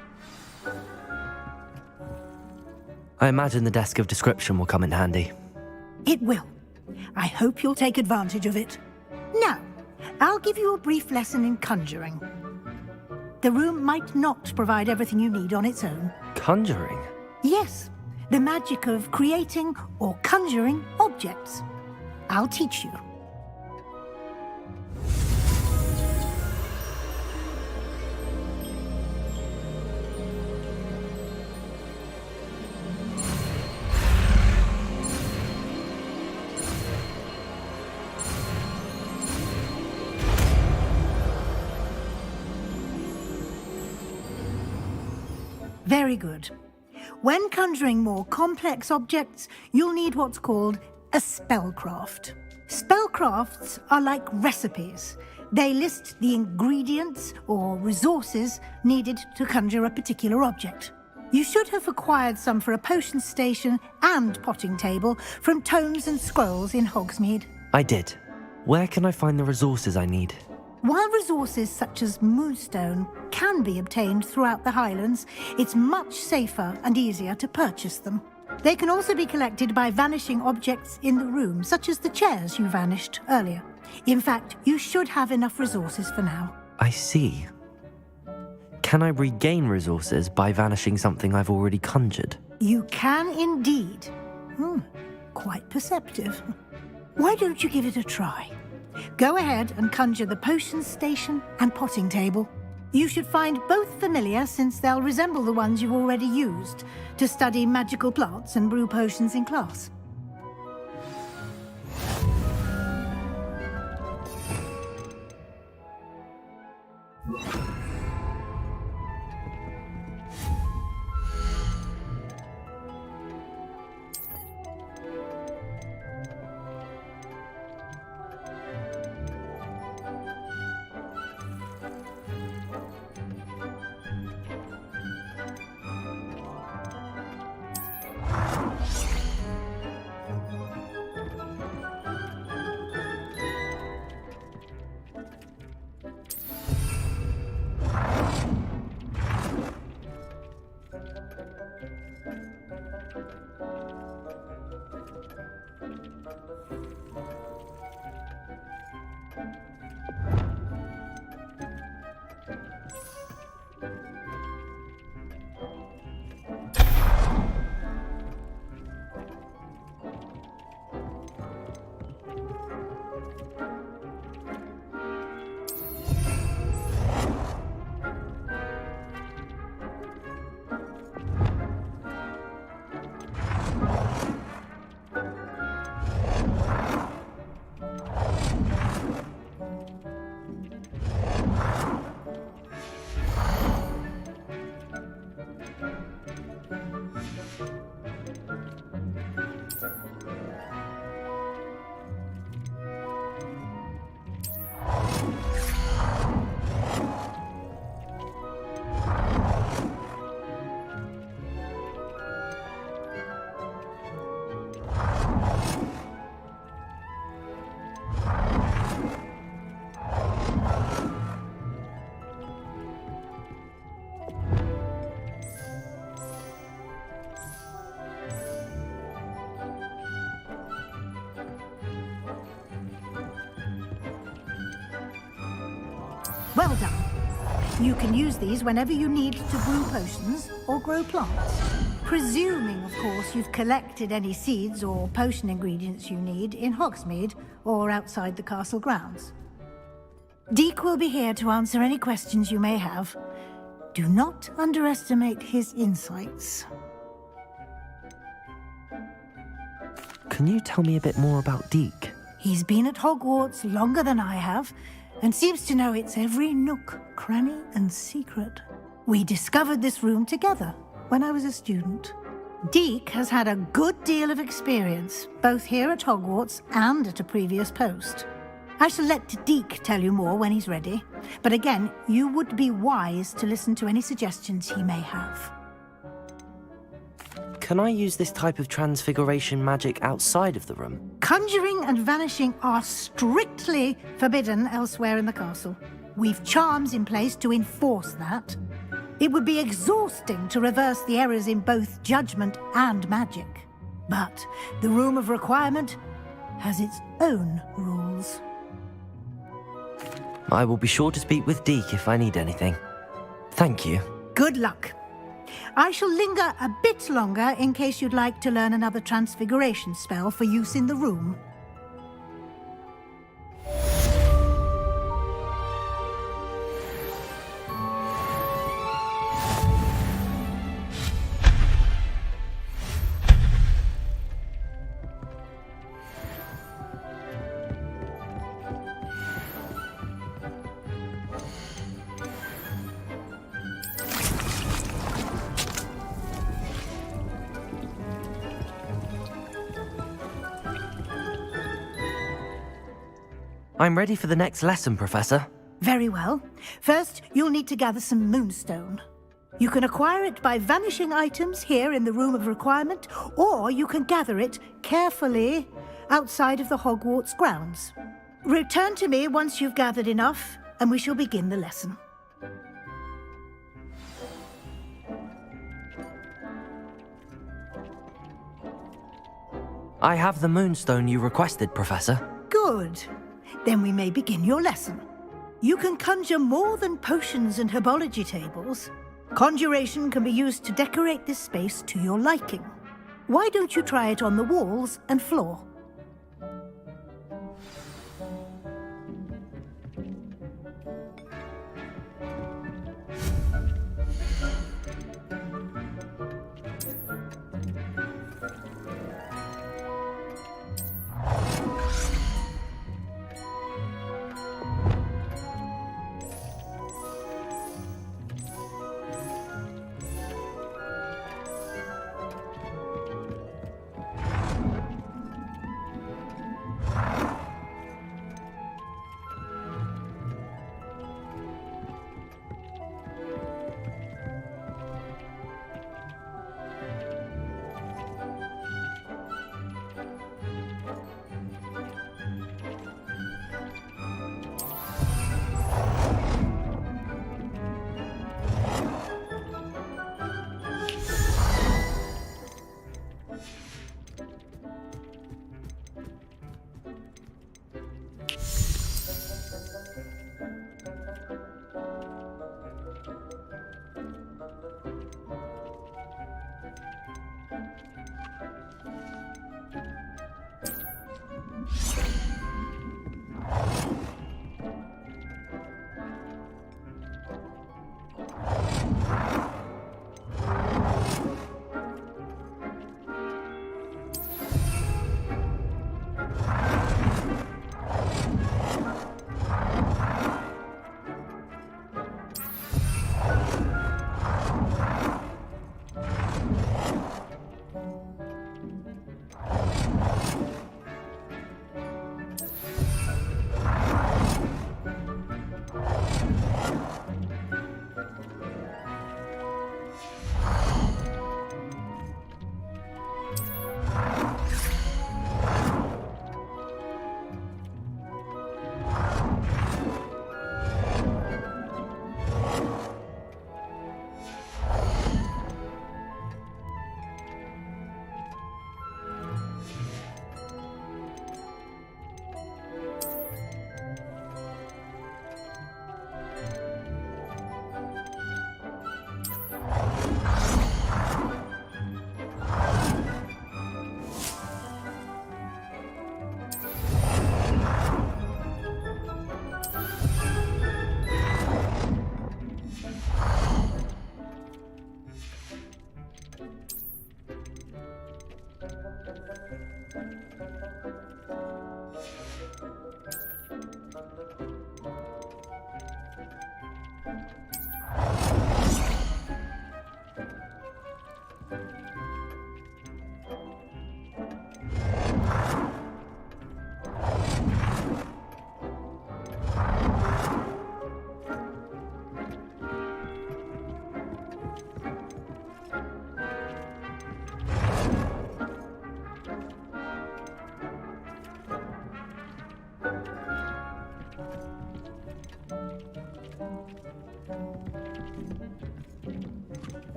I imagine the desk of description will come in handy. It will. I hope you'll take advantage of it. Now, I'll give you a brief lesson in conjuring. The room might not provide everything you need on its own. Conjuring? Yes, the magic of creating or conjuring objects. I'll teach you. Very good. When conjuring more complex objects, you'll need what's called a spellcraft. Spellcrafts are like recipes. They list the ingredients or resources needed to conjure a particular object. You should have acquired some for a potion station and potting table from tomes and scrolls in Hogsmeade. I did. Where can I find the resources I need? While resources such as moonstone can be obtained throughout the Highlands, it's much safer and easier to purchase them. They can also be collected by vanishing objects in the room, such as the chairs you vanished earlier. In fact, you should have enough resources for now. I see. Can I regain resources by vanishing something I've already conjured? You can indeed. Quite perceptive. Why don't you give it a try? Go ahead and conjure the potion station and potting table. You should find both familiar, since they'll resemble the ones you've already used to study magical plants and brew potions in class. Well done. You can use these whenever you need to brew potions or grow plants. Presuming, of course, you've collected any seeds or potion ingredients you need in Hogsmeade or outside the castle grounds. Deek will be here to answer any questions you may have. Do not underestimate his insights. Can you tell me a bit more about Deek? He's been at Hogwarts longer than I have, and seems to know its every nook, cranny, and secret. We discovered this room together when I was a student. Deek has had a good deal of experience, both here at Hogwarts and at a previous post. I shall let Deek tell you more when he's ready, but again, you would be wise to listen to any suggestions he may have. Can I use this type of transfiguration magic outside of the room? Conjuring and vanishing are strictly forbidden elsewhere in the castle. We've charms in place to enforce that. It would be exhausting to reverse the errors in both judgment and magic. But the Room of Requirement has its own rules. I will be sure to speak with Deek if I need anything. Thank you. Good luck. I shall linger a bit longer in case you'd like to learn another transfiguration spell for use in the room. I'm ready for the next lesson, Professor. Very well. First, you'll need to gather some moonstone. You can acquire it by vanishing items here in the Room of Requirement, or you can gather it carefully outside of the Hogwarts grounds. Return to me once you've gathered enough, and we shall begin the lesson. I have the moonstone you requested, Professor. Good. Then we may begin your lesson. You can conjure more than potions and herbology tables. Conjuration can be used to decorate this space to your liking. Why don't you try it on the walls and floor?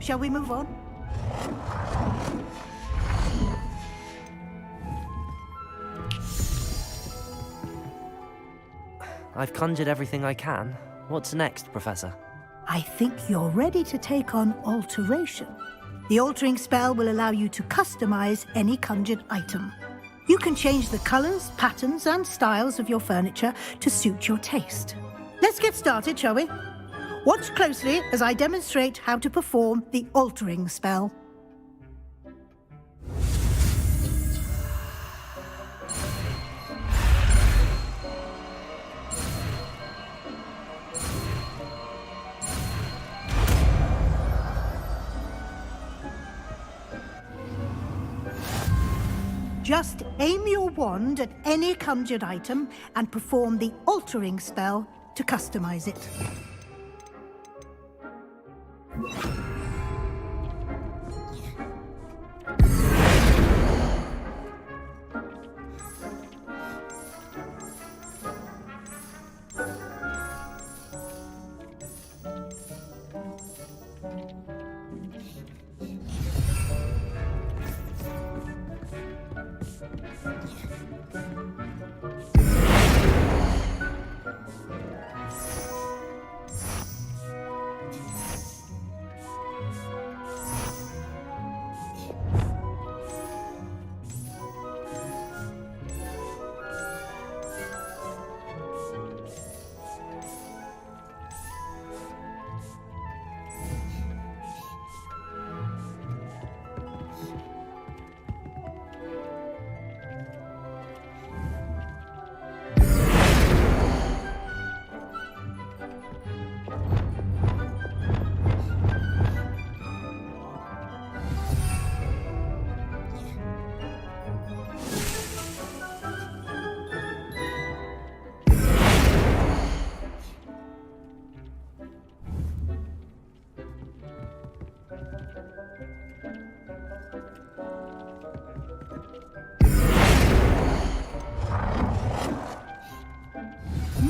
Shall we move on? I've conjured everything I can. What's next, Professor? I think you're ready to take on alteration. The altering spell will allow you to customize any conjured item. You can change the colors, patterns, and styles of your furniture to suit your taste. Let's get started, shall we? Watch closely as I demonstrate how to perform the altering spell. Just aim your wand at any conjured item and perform the altering spell to customize it.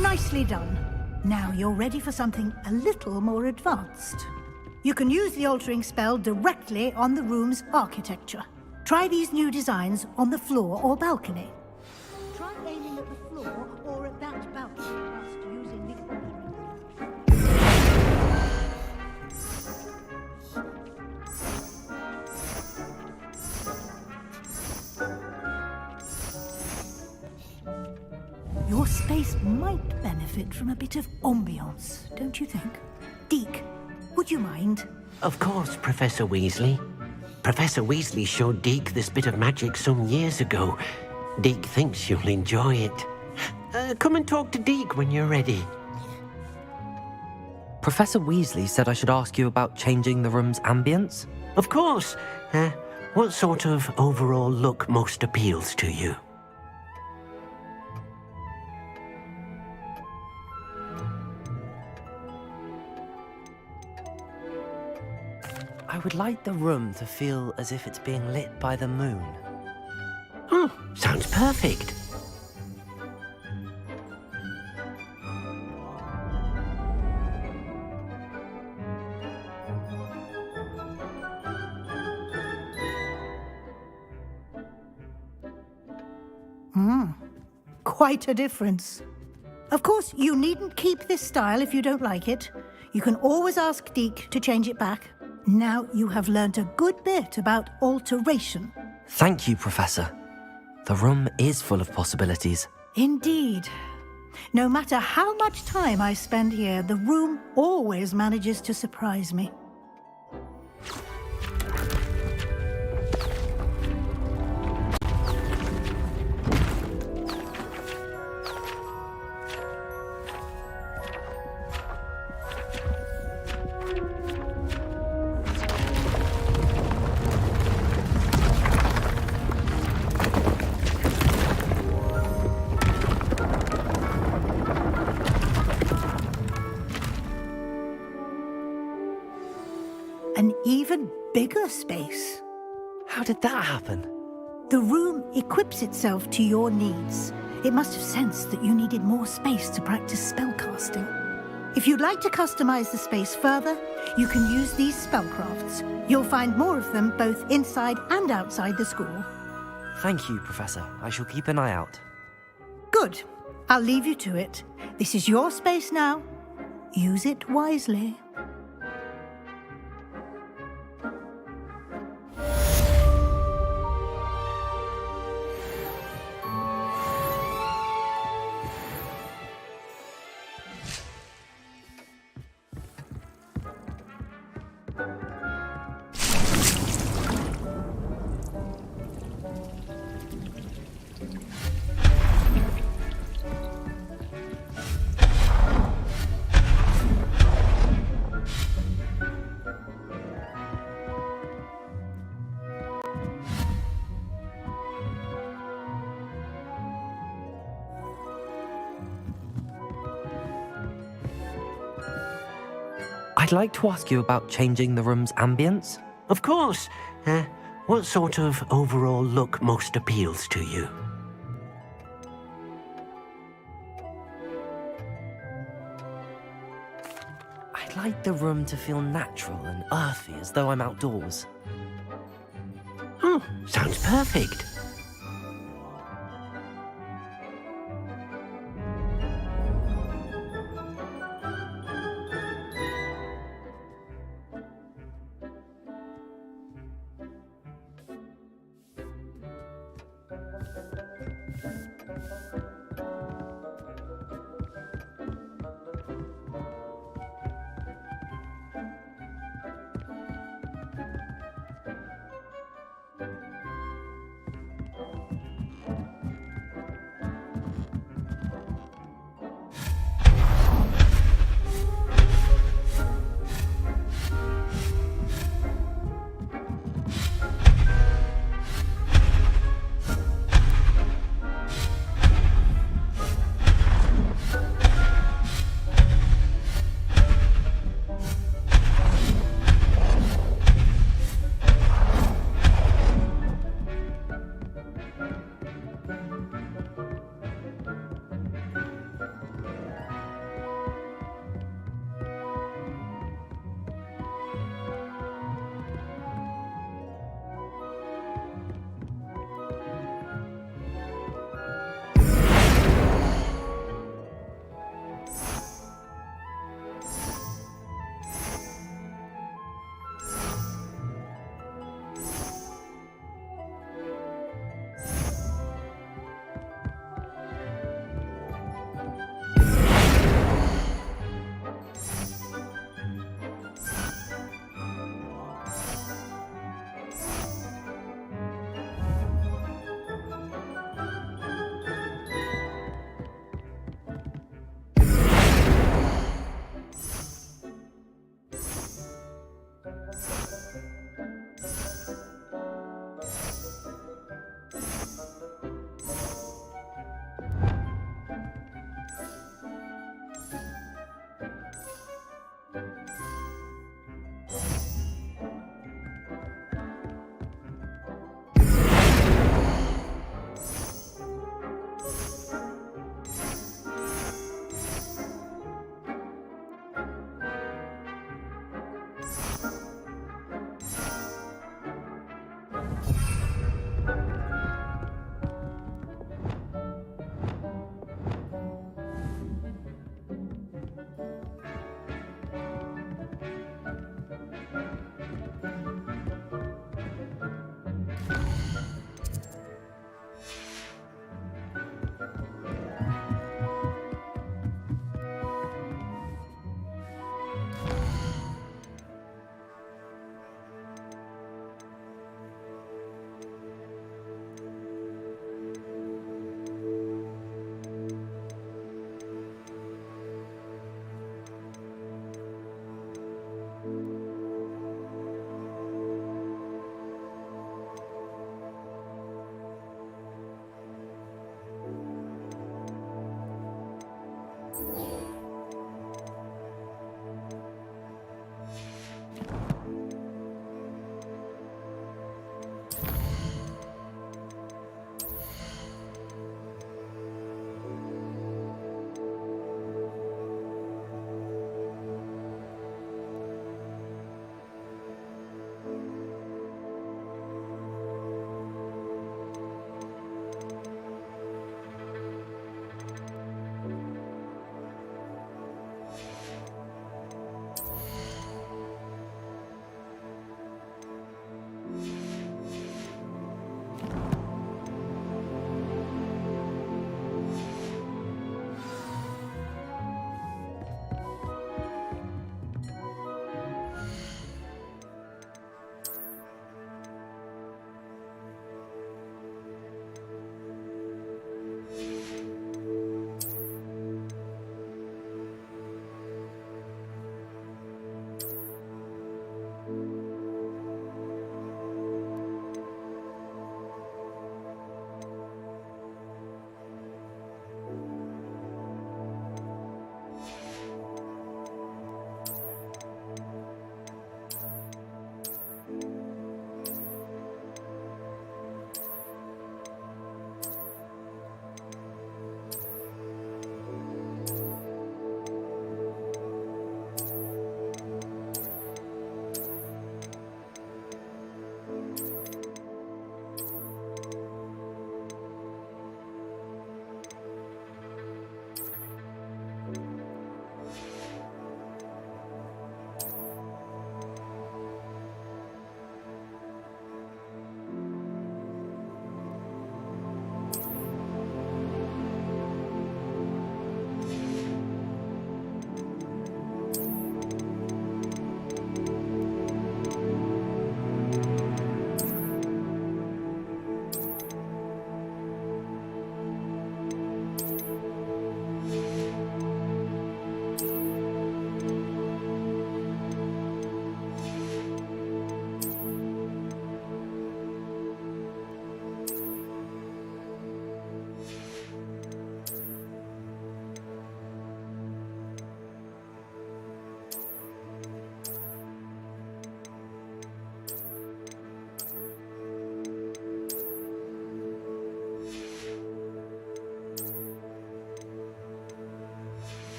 Nicely done. Now you're ready for something a little more advanced. You can use the altering spell directly on the room's architecture. Try these new designs on the floor or balcony. Try aiming at the floor or at that balcony whilst using the altering. Your space might benefit from a bit of ambiance, don't you think? Deke, would you mind? Of course, Professor Weasley. Professor Weasley showed Deke this bit of magic some years ago. Deke thinks you'll enjoy it. Come and talk to Deke when you're ready. Professor Weasley said I should ask you about changing the room's ambience? Of course. What sort of overall look most appeals to you? I would like the room to feel as if it's being lit by the moon. Oh, sounds perfect. Quite a difference. Of course, you needn't keep this style if you don't like it. You can always ask Deke to change it back. Now you have learnt a good bit about alteration. Thank you, Professor. The room is full of possibilities. Indeed. No matter how much time I spend here, the room always manages to surprise me. An even bigger space. How did that happen? The room equips itself to your needs. It must have sensed that you needed more space to practice spellcasting. If you'd like to customize the space further, you can use these spellcrafts. You'll find more of them both inside and outside the school. Thank you, Professor. I shall keep an eye out. Good. I'll leave you to it. This is your space now. Use it wisely. I'd like to ask you about changing the room's ambience. Of course. What sort of overall look most appeals to you? I'd like the room to feel natural and earthy, as though I'm outdoors. Oh, sounds perfect.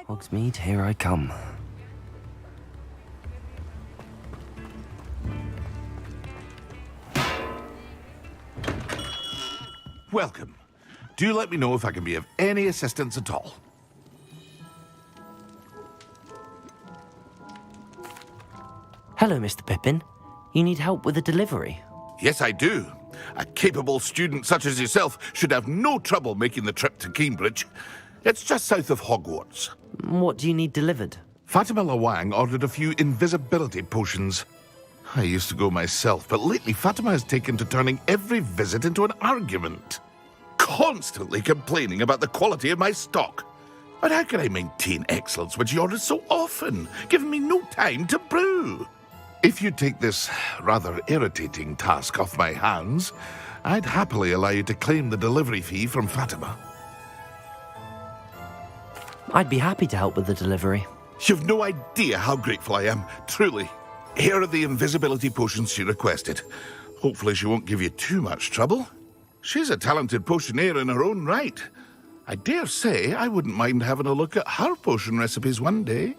Hogsmeade, here I come. Welcome. Do let me know if I can be of any assistance at all. Hello, Mr. Pippin. You need help with a delivery? Yes, I do. A capable student such as yourself should have no trouble making the trip to Cambridge. It's just south of Hogwarts. What do you need delivered? Fatima Lawang ordered a few invisibility potions. I used to go myself, but lately Fatima has taken to turning every visit into an argument. Constantly complaining about the quality of my stock. But how can I maintain excellence when she orders so often, giving me no time to brew? If you take this rather irritating task off my hands, I'd happily allow you to claim the delivery fee from Fatima. I'd be happy to help with the delivery. You've no idea how grateful I am, truly. Here are the invisibility potions she requested. Hopefully she won't give you too much trouble. She's a talented potioneer in her own right. I dare say I wouldn't mind having a look at her potion recipes one day.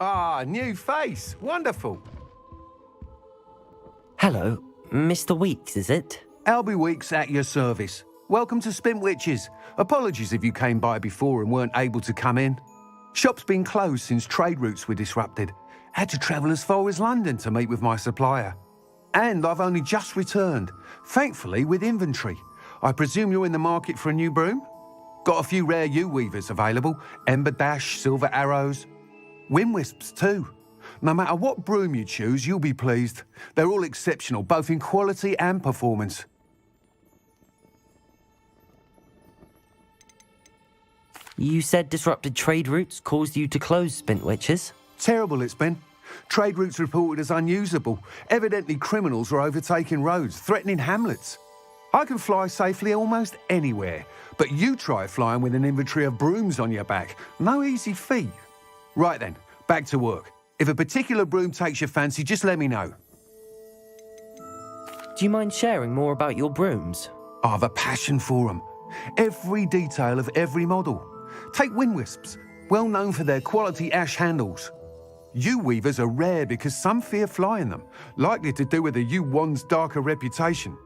Ah, new face. Wonderful. Hello, Mr. Weeks, is it? Albie Weeks at your service. Welcome to Spintwitches. Apologies if you came by before and weren't able to come in. Shop's been closed since trade routes were disrupted. Had to travel as far as London to meet with my supplier. And I've only just returned, thankfully with inventory. I presume you're in the market for a new broom? Got a few rare yew-weavers available. Ember Dash, Silver Arrows. Wind Wisps too. No matter what broom you choose, you'll be pleased. They're all exceptional, both in quality and performance. You said disrupted trade routes caused you to close Spintwitches? Terrible it's been. Trade routes reported as unusable. Evidently criminals are overtaking roads, threatening hamlets. I can fly safely almost anywhere, but you try flying with an inventory of brooms on your back. No easy feat. Right then, back to work. If a particular broom takes your fancy, just let me know. Do you mind sharing more about your brooms? I have a passion for them. Every detail of every model. Take Wind Wisps, well known for their quality ash handles. Yew-weavers are rare because some fear flying them, likely to do with the yew-wand's darker reputation.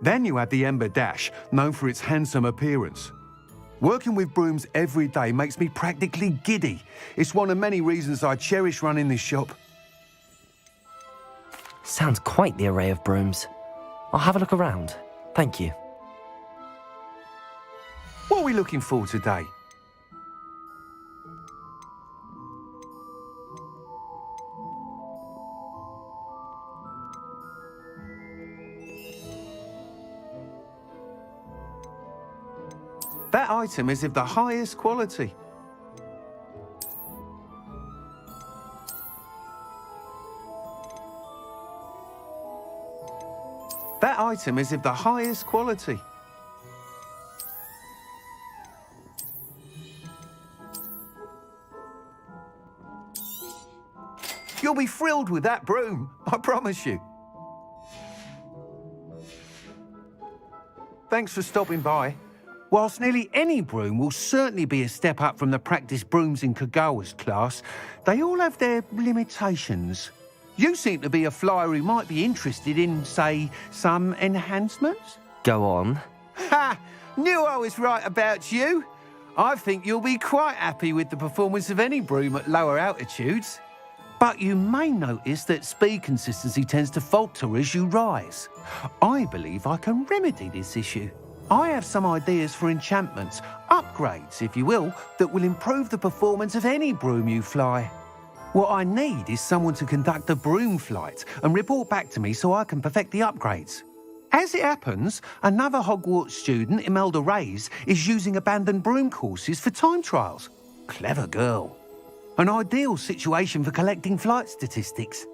Then you add the Ember Dash, known for its handsome appearance. Working with brooms every day makes me practically giddy. It's one of many reasons I cherish running this shop. Sounds quite the array of brooms. I'll have a look around. Thank you. What are we looking for today? That item is of the highest quality. That item is of the highest quality. You'll be thrilled with that broom, I promise you. Thanks for stopping by. Whilst nearly any broom will certainly be a step up from the practice brooms in Kagawa's class, they all have their limitations. You seem to be a flyer who might be interested in, say, some enhancements? Go on. Ha! Knew I was right about you. I think you'll be quite happy with the performance of any broom at lower altitudes. But you may notice that speed consistency tends to falter as you rise. I believe I can remedy this issue. I have some ideas for enchantments, upgrades, if you will, that will improve the performance of any broom you fly. What I need is someone to conduct a broom flight and report back to me so I can perfect the upgrades. As it happens, another Hogwarts student, Imelda Reyes, is using abandoned broom courses for time trials. Clever girl. An ideal situation for collecting flight statistics.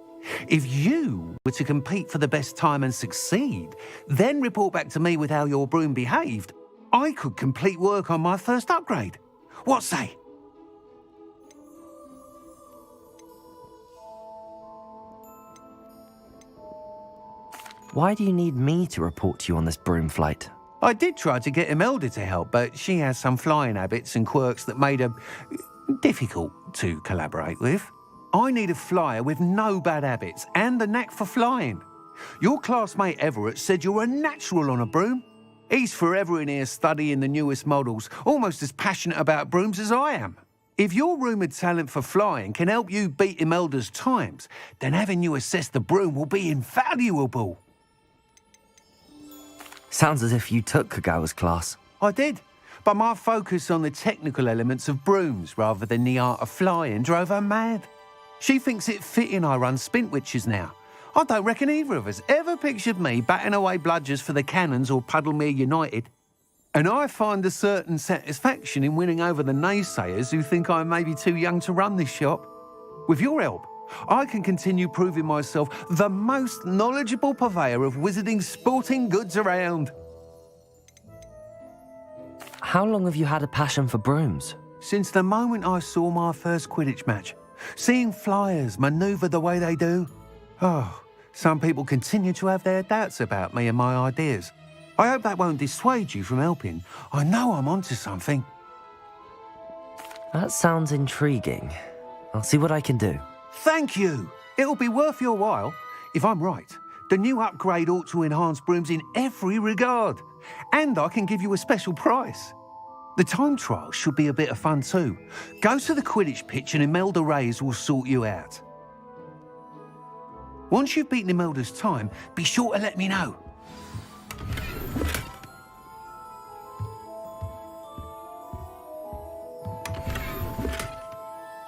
If you were to compete for the best time and succeed, then report back to me with how your broom behaved, I could complete work on my first upgrade. What say? Why do you need me to report to you on this broom flight? I did try to get Imelda to help, but she has some flying habits and quirks that made her difficult to collaborate with. I need a flyer with no bad habits and the knack for flying. Your classmate Everett said you're a natural on a broom. He's forever in here studying the newest models, almost as passionate about brooms as I am. If your rumoured talent for flying can help you beat Imelda's times, then having you assess the broom will be invaluable. Sounds as if you took Kagawa's class. I did, but my focus on the technical elements of brooms rather than the art of flying drove her mad. She thinks it fitting I run Spintwitches now. I don't reckon either of us ever pictured me batting away bludgers for the Cannons or Puddlemere United. And I find a certain satisfaction in winning over the naysayers who think I may be too young to run this shop. With your help, I can continue proving myself the most knowledgeable purveyor of wizarding sporting goods around. How long have you had a passion for brooms? Since the moment I saw my first Quidditch match. Seeing flyers manoeuvre the way they do. Oh, some people continue to have their doubts about me and my ideas. I hope that won't dissuade you from helping. I know I'm onto something. That sounds intriguing. I'll see what I can do. Thank you. It'll be worth your while. If I'm right, the new upgrade ought to enhance brooms in every regard. And I can give you a special price. The time trial should be a bit of fun too. Go to the Quidditch pitch and Imelda Reyes will sort you out. Once you've beaten Imelda's time, be sure to let me know.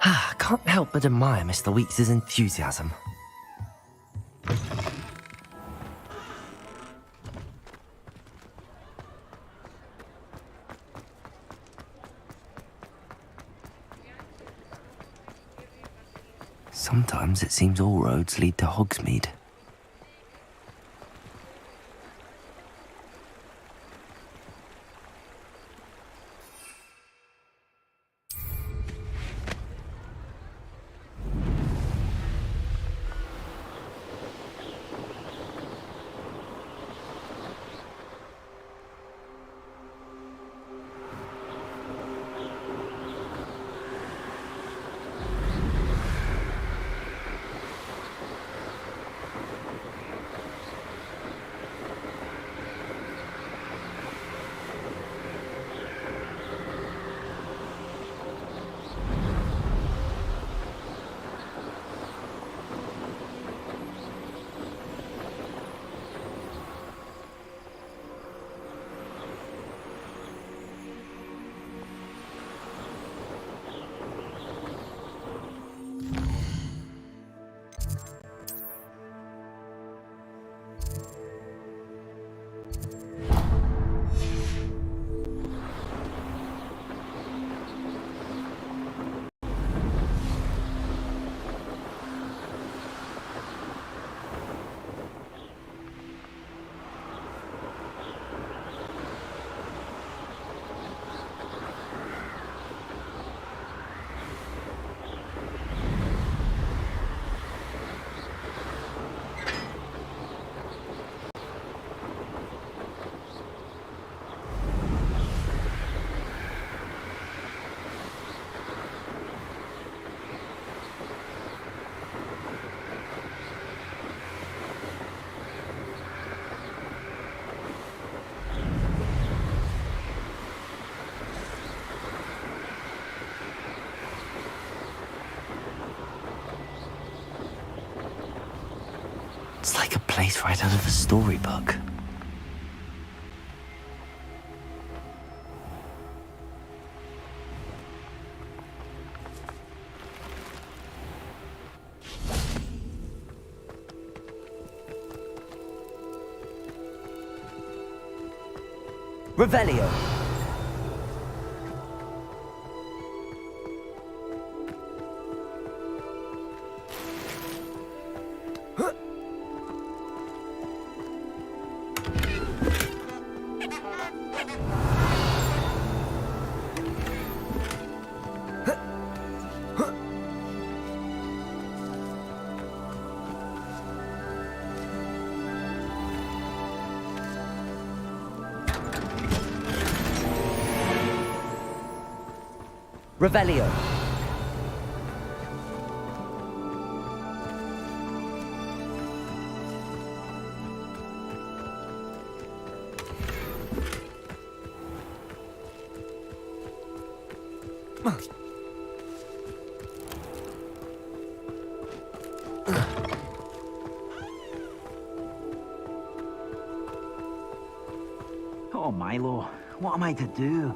I can't help but admire Mr. Weeks' enthusiasm. Sometimes it seems all roads lead to Hogsmeade. face right out of a storybook. Revelio. Revelio. Oh, Milo, what am I to do?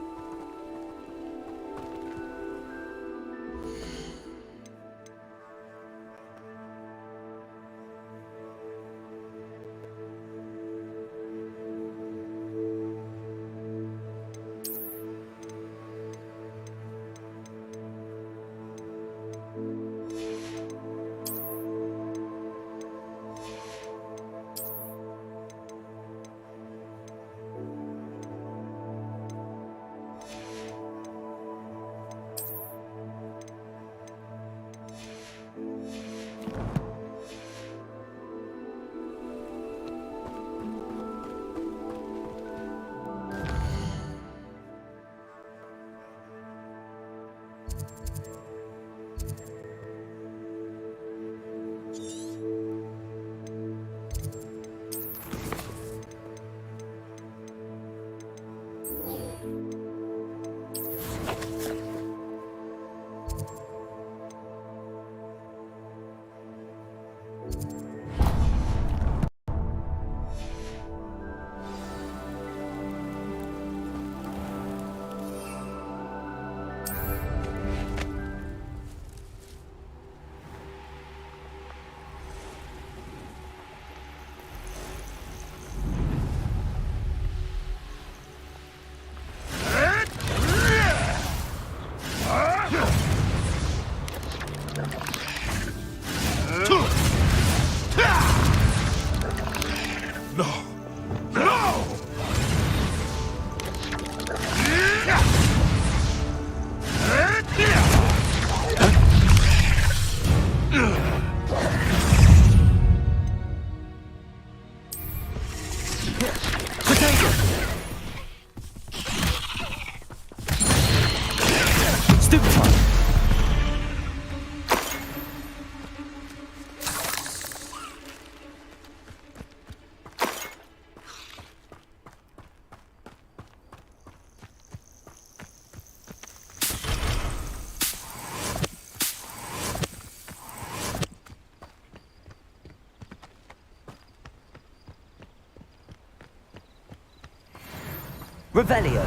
Revelio.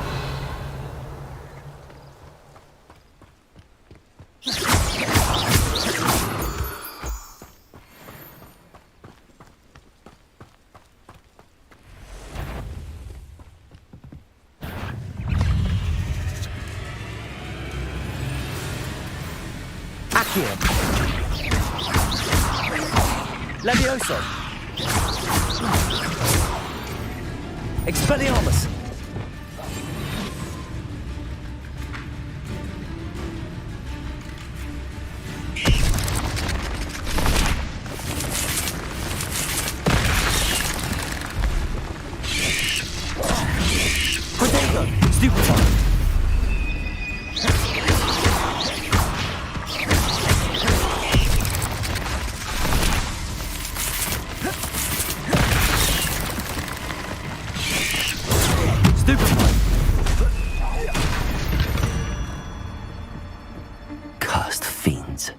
Accio. Levioso. Expelliarmus. Cursed fiends.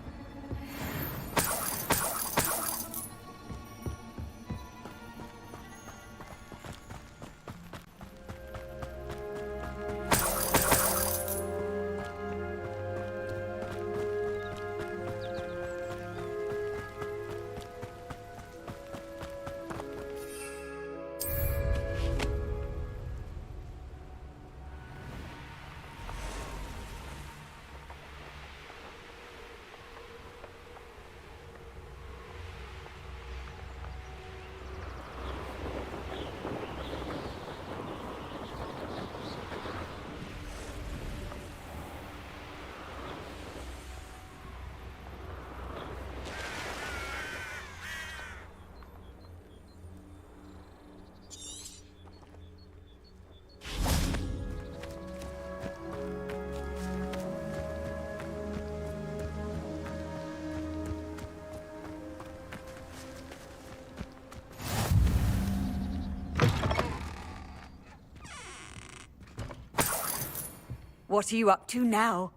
What are you up to now?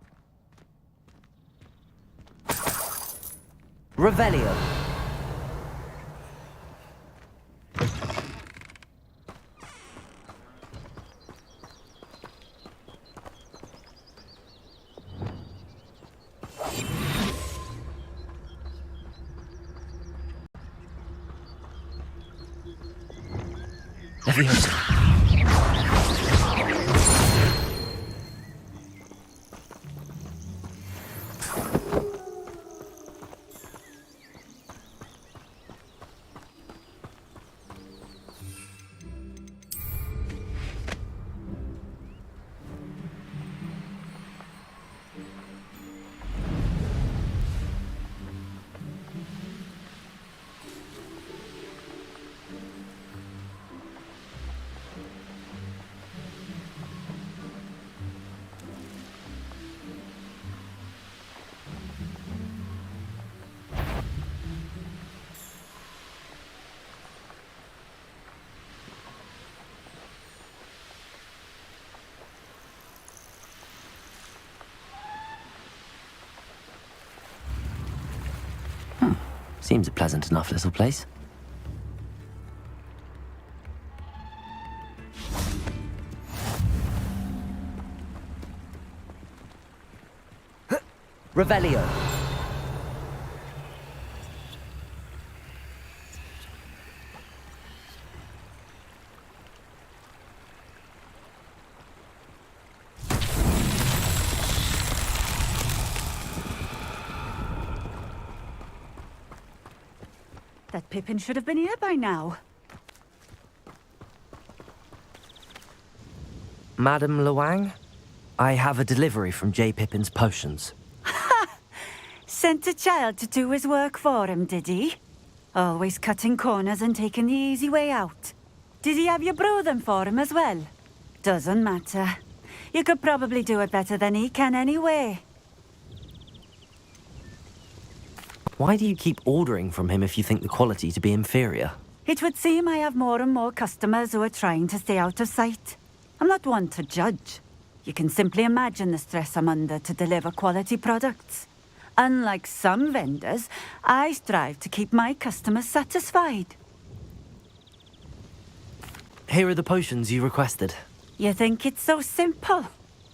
Revelio. Leviosa. Seems a pleasant enough little place. Revelio. That Pippin should have been here by now. Madam Luang, I have a delivery from J. Pippin's potions. Sent a child to do his work for him, did he? Always cutting corners and taking the easy way out. Did he have you brew them for him as well? Doesn't matter. You could probably do it better than he can anyway. Why do you keep ordering from him if you think the quality to be inferior? It would seem I have more and more customers who are trying to stay out of sight. I'm not one to judge. You can simply imagine the stress I'm under to deliver quality products. Unlike some vendors, I strive to keep my customers satisfied. Here are the potions you requested. You think it's so simple?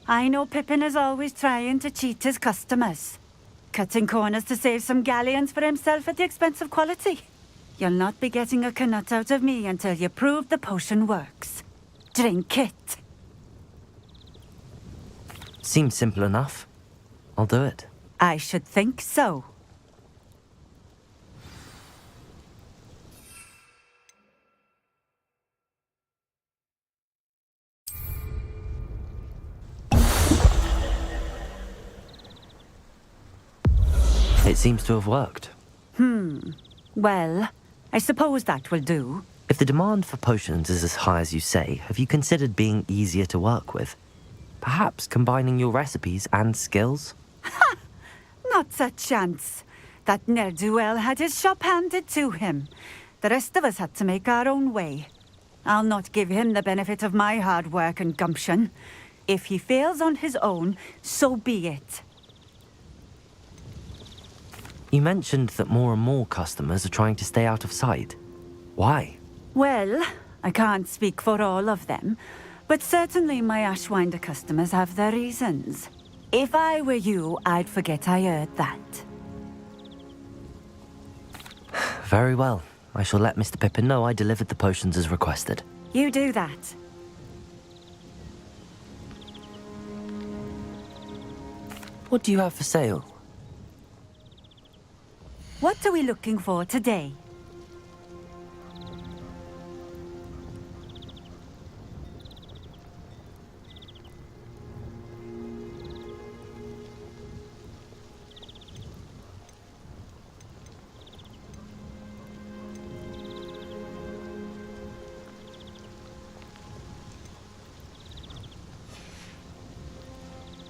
I know Pippin is always trying to cheat his customers. Cutting corners to save some galleons for himself at the expense of quality. You'll not be getting a canut out of me until you prove the potion works. Drink it. Seems simple enough. I'll do it. I should think so. It seems to have worked. Well, I suppose that will do. If the demand for potions is as high as you say, have you considered being easier to work with? Perhaps combining your recipes and skills? Not a chance. That ne'er-do-well had his shop handed to him. The rest of us had to make our own way. I'll not give him the benefit of my hard work and gumption. If he fails on his own, so be it. You mentioned that more and more customers are trying to stay out of sight. Why? Well, I can't speak for all of them, but certainly my Ashwinder customers have their reasons. If I were you, I'd forget I heard that. Very well. I shall let Mr. Pippin know I delivered the potions as requested. You do that. What do you have for sale? What are we looking for today?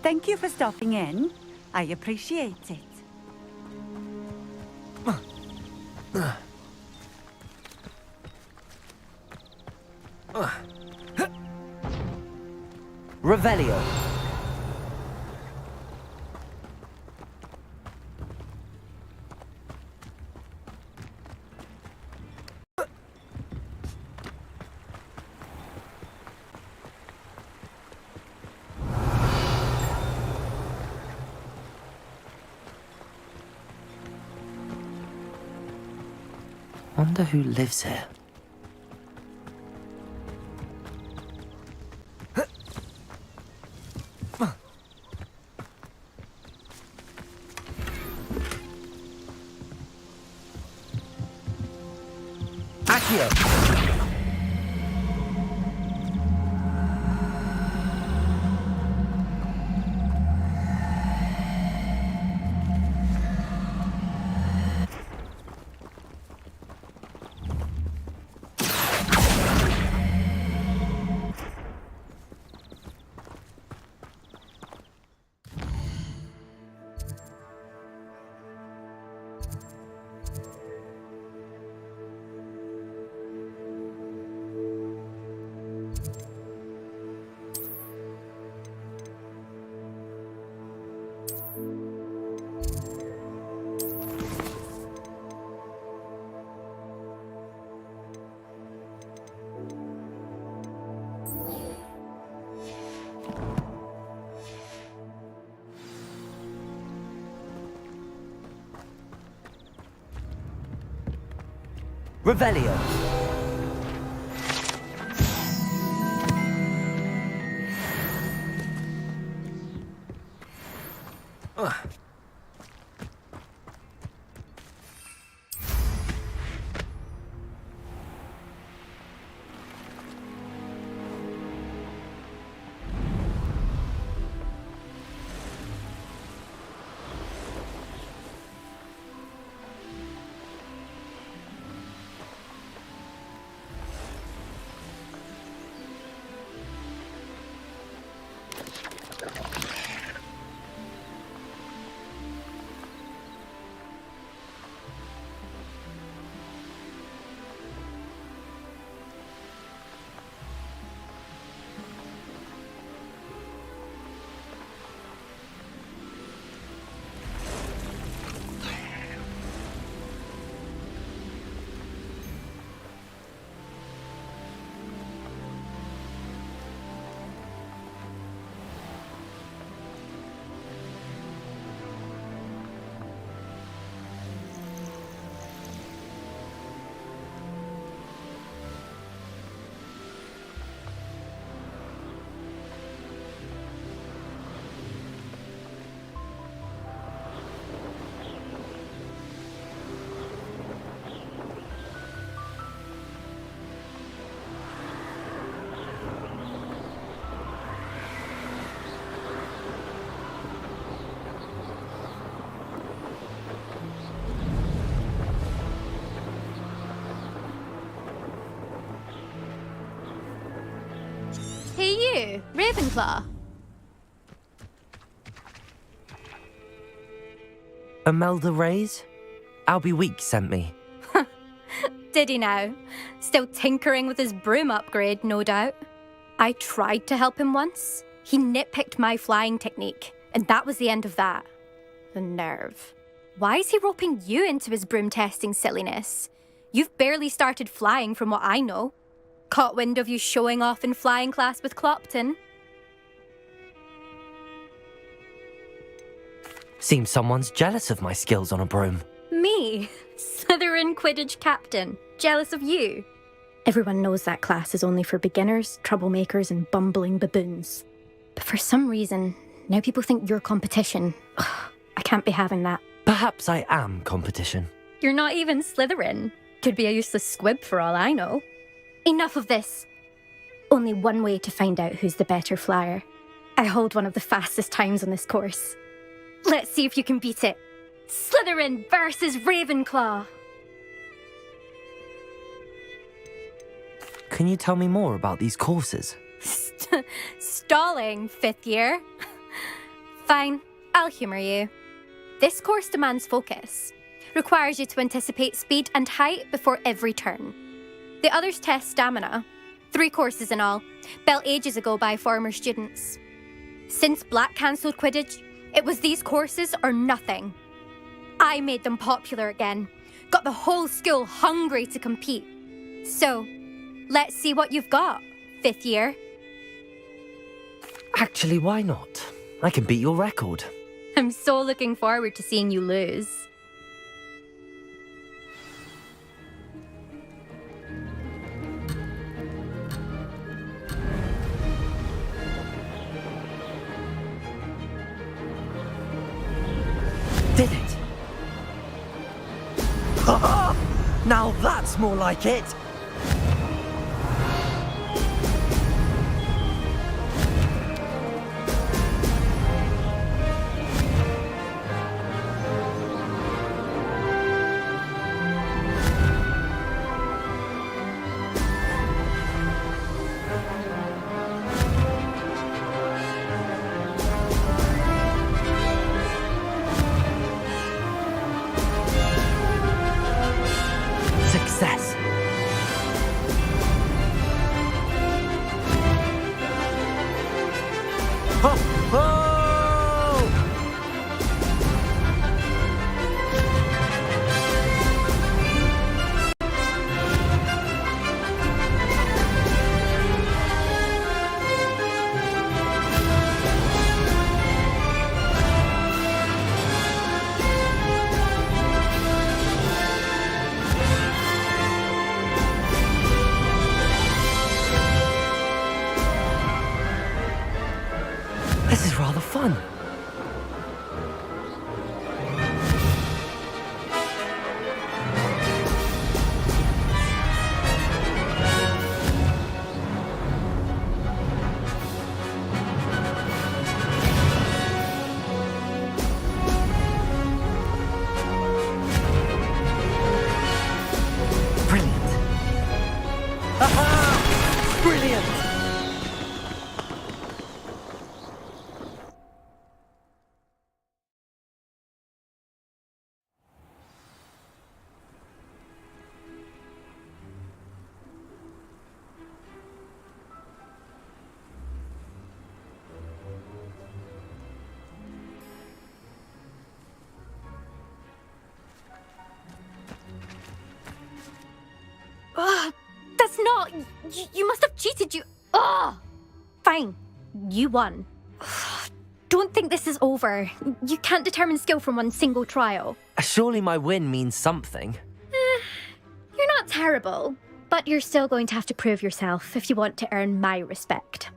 Thank you for stopping in. I appreciate it. Revelio. Wonder who lives here. Accio! Revelio. Hey you, Ravenclaw. Imelda Reyes? Albie Weeks sent me. Did he now? Still tinkering with his broom upgrade, no doubt. I tried to help him once. He nitpicked my flying technique, and that was the end of that. The nerve. Why is he roping you into his broom testing silliness? You've barely started flying from what I know. Caught wind of you showing off in flying class with Clopton. Seems someone's jealous of my skills on a broom. Me? Slytherin Quidditch captain. Jealous of you? Everyone knows that class is only for beginners, troublemakers, and bumbling baboons. But for some reason, now people think you're competition. Ugh, I can't be having that. Perhaps I am competition. You're not even Slytherin. Could be a useless squib for all I know. Enough of this. Only one way to find out who's the better flyer. I hold one of the fastest times on this course. Let's see if you can beat it. Slytherin versus Ravenclaw. Can you tell me more about these courses? Stalling, 5th year. Fine, I'll humour you. This course demands focus. Requires you to anticipate speed and height before every turn. The others test stamina. 3 courses in all, built ages ago by former students. Since Black cancelled Quidditch, it was these courses or nothing. I made them popular again. Got the whole school hungry to compete. So, let's see what you've got, 5th year. Actually, why not? I can beat your record. I'm so looking forward to seeing you lose. Did it? Now that's more like it! Success! Ho! Ho! This is rather fun. Brilliant. Aha! Brilliant! Ugh, that's not. You must have cheated. Ugh! Fine. You won. Don't think this is over. You can't determine skill from one single trial. Surely my win means something. You're not terrible, but you're still going to have to prove yourself if you want to earn my respect.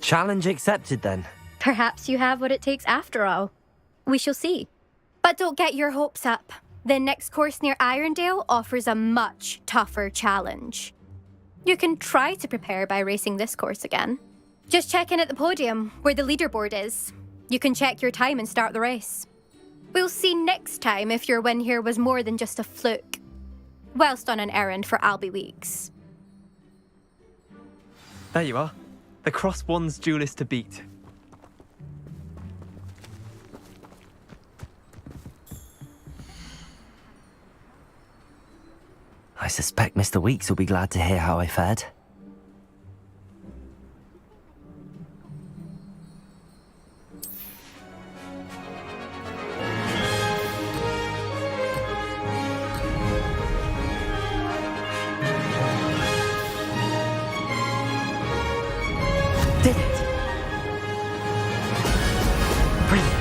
Challenge accepted then. Perhaps you have what it takes after all. We shall see. But don't get your hopes up. The next course near Irondale offers a much tougher challenge. You can try to prepare by racing this course again. Just check in at the podium, where the leaderboard is. You can check your time and start the race. We'll see next time if your win here was more than just a fluke, whilst on an errand for Albie Weeks. There you are. The Cross Wands duelist to beat. I suspect Mr. Weeks will be glad to hear how I fared. Did it? Brilliant.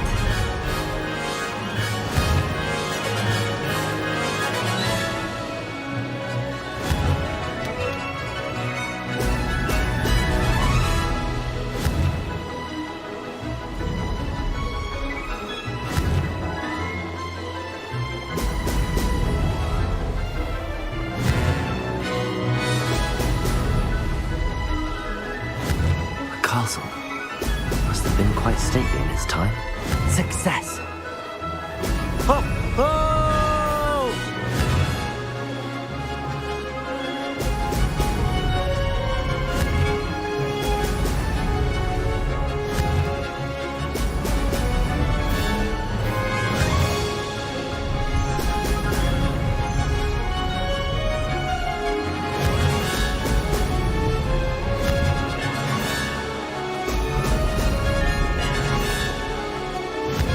Castle must have been quite stately in its time. Success! Ho! Ho!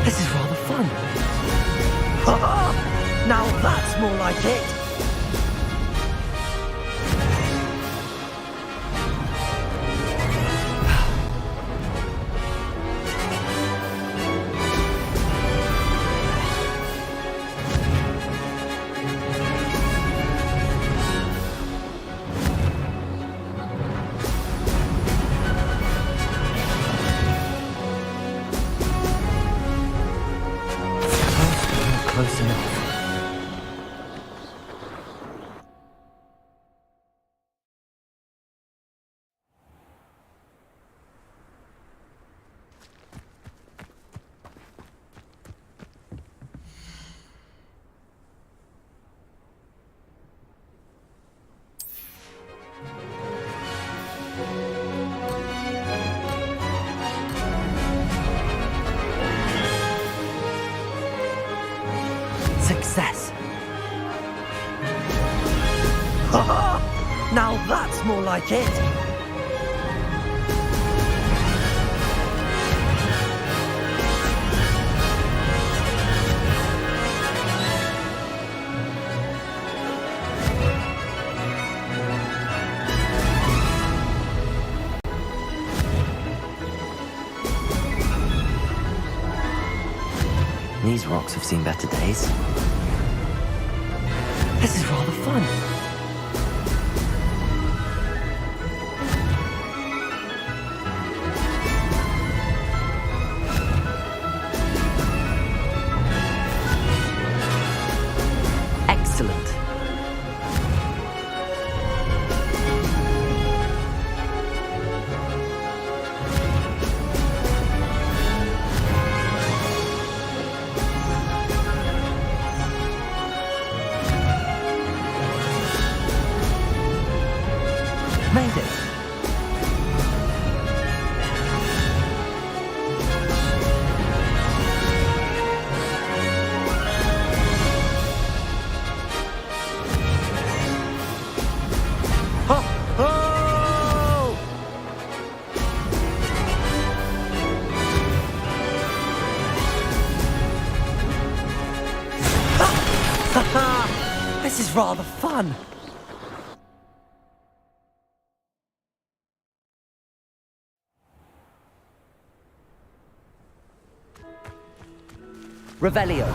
This is rather fun. Now that's more like it. like it. These rocks have seen better days. This is rather fun. Excellent. Made it. This is rather fun. Revelio.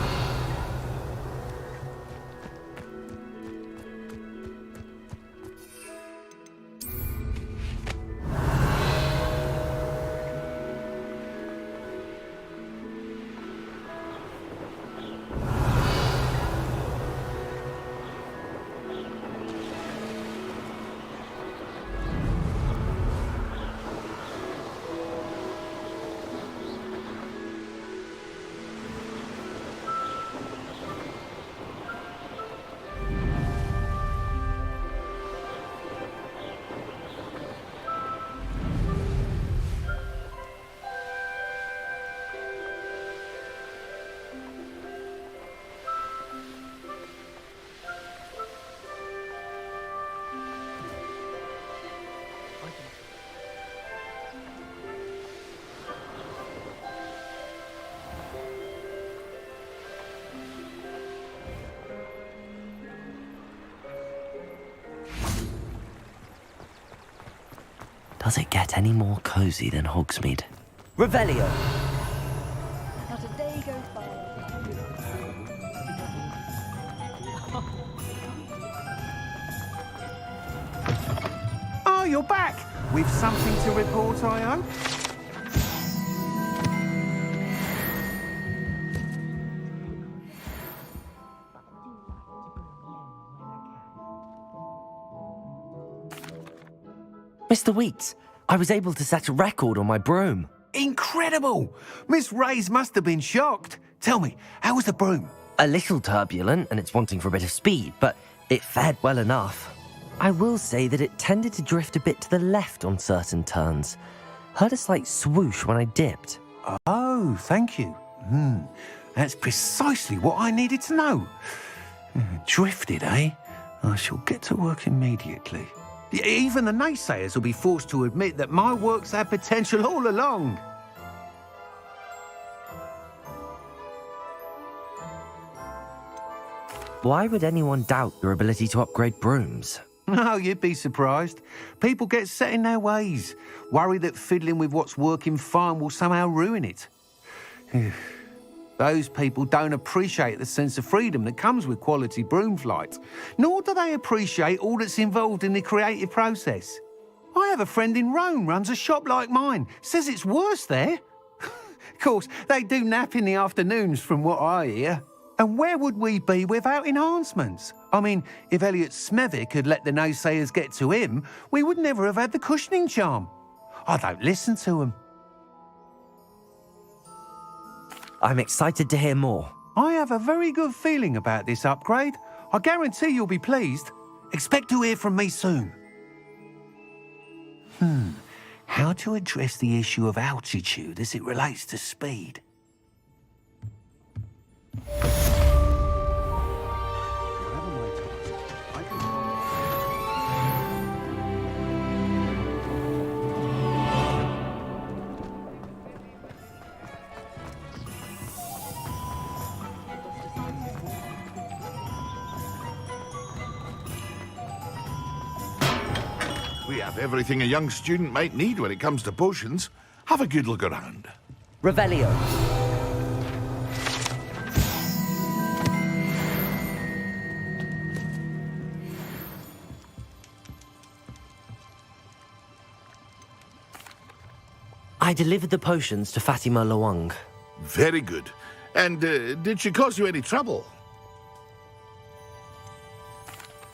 Does it get any more cozy than Hogsmeade? Revelio. Not a day goes by. Oh, you're back! With something to report, I hope? Mr. Weeks, I was able to set a record on my broom. Incredible! Miss Reyes must have been shocked. Tell me, how was the broom? A little turbulent, and it's wanting for a bit of speed, but it fared well enough. I will say that it tended to drift a bit to the left on certain turns. Heard a slight swoosh when I dipped. Oh, thank you. That's precisely what I needed to know. Drifted, eh? I shall get to work immediately. Even the naysayers will be forced to admit that my work's had potential all along. Why would anyone doubt your ability to upgrade brooms? No, you'd be surprised. People get set in their ways, worry that fiddling with what's working fine will somehow ruin it. Those people don't appreciate the sense of freedom that comes with quality broom flight, nor do they appreciate all that's involved in the creative process. I have a friend in Rome runs a shop like mine, says it's worse there. Of course, they do nap in the afternoons from what I hear. And where would we be without enhancements? I mean, if Elliot Smethwick had let the naysayers get to him, we would never have had the cushioning charm. I don't listen to them. I'm excited to hear more. I have a very good feeling about this upgrade. I guarantee you'll be pleased. Expect to hear from me soon. How to address the issue of altitude as it relates to speed? have everything a young student might need when it comes to potions. Have a good look around. Revelio. I delivered the potions to Fatima Lawang. Very good. And did she cause you any trouble?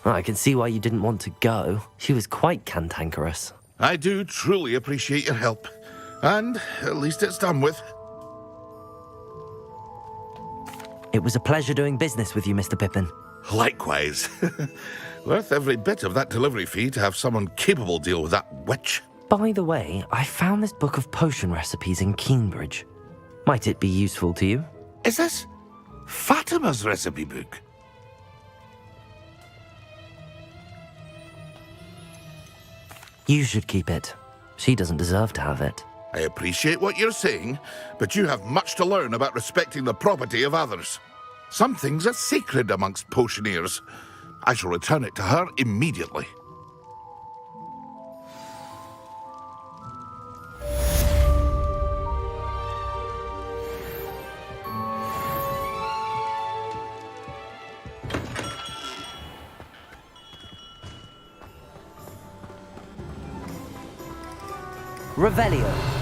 I can see why you didn't want to go. She was quite cantankerous. I do truly appreciate your help. And at least it's done with. It was a pleasure doing business with you, Mr. Pippin. Likewise. Worth every bit of that delivery fee to have someone capable deal with that witch. By the way, I found this book of potion recipes in Keenbridge. Might it be useful to you? Is this Fatima's recipe book? You should keep it. She doesn't deserve to have it. I appreciate what you're saying, but you have much to learn about respecting the property of others. Some things are sacred amongst potioneers. I shall return it to her immediately. Revelio.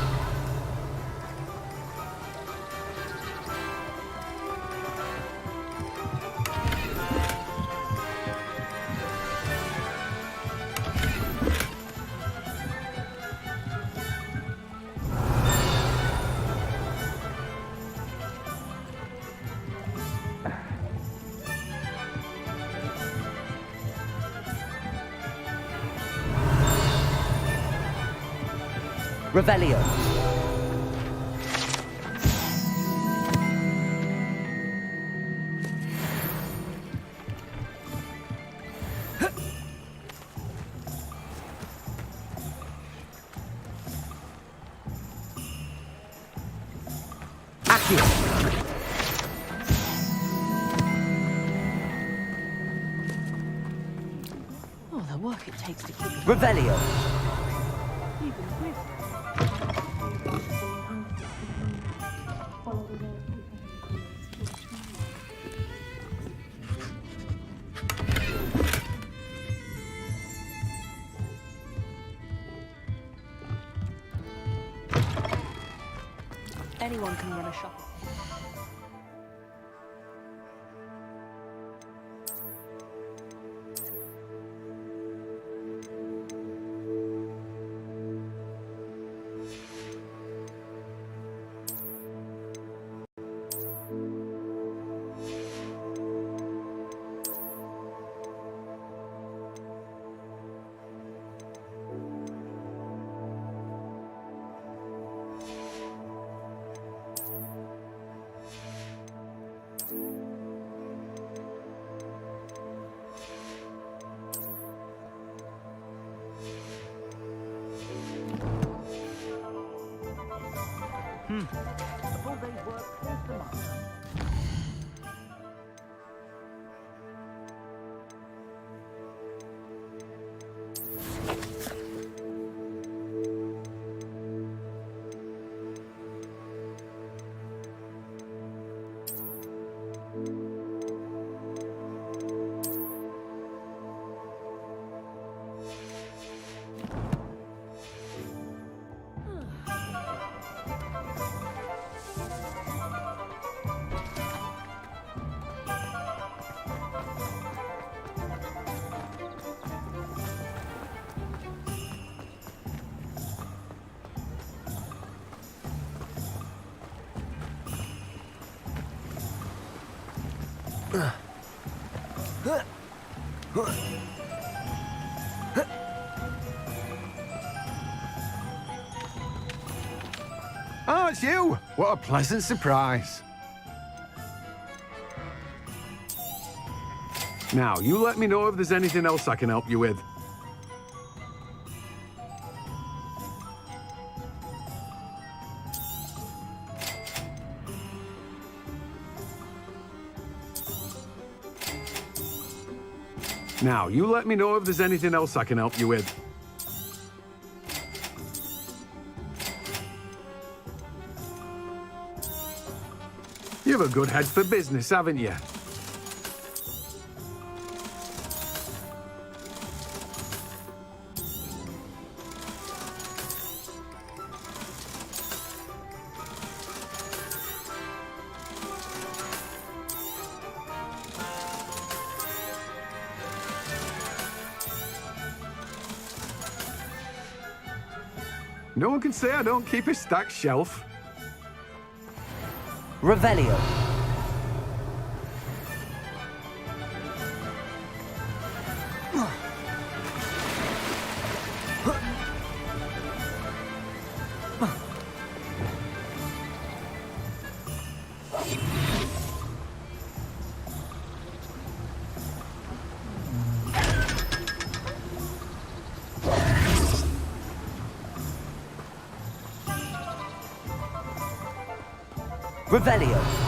Revelio. Accio. Oh, the work it takes to keep it. Revelio. Anyone can run a shop. A full day's work is the month. Oh, it's you! What a pleasant surprise. Now, you let me know if there's anything else I can help you with. Now, you let me know if there's anything else I can help you with. You've a good head for business, haven't you? No one can say I don't keep a stacked shelf. Revelio. Revelio.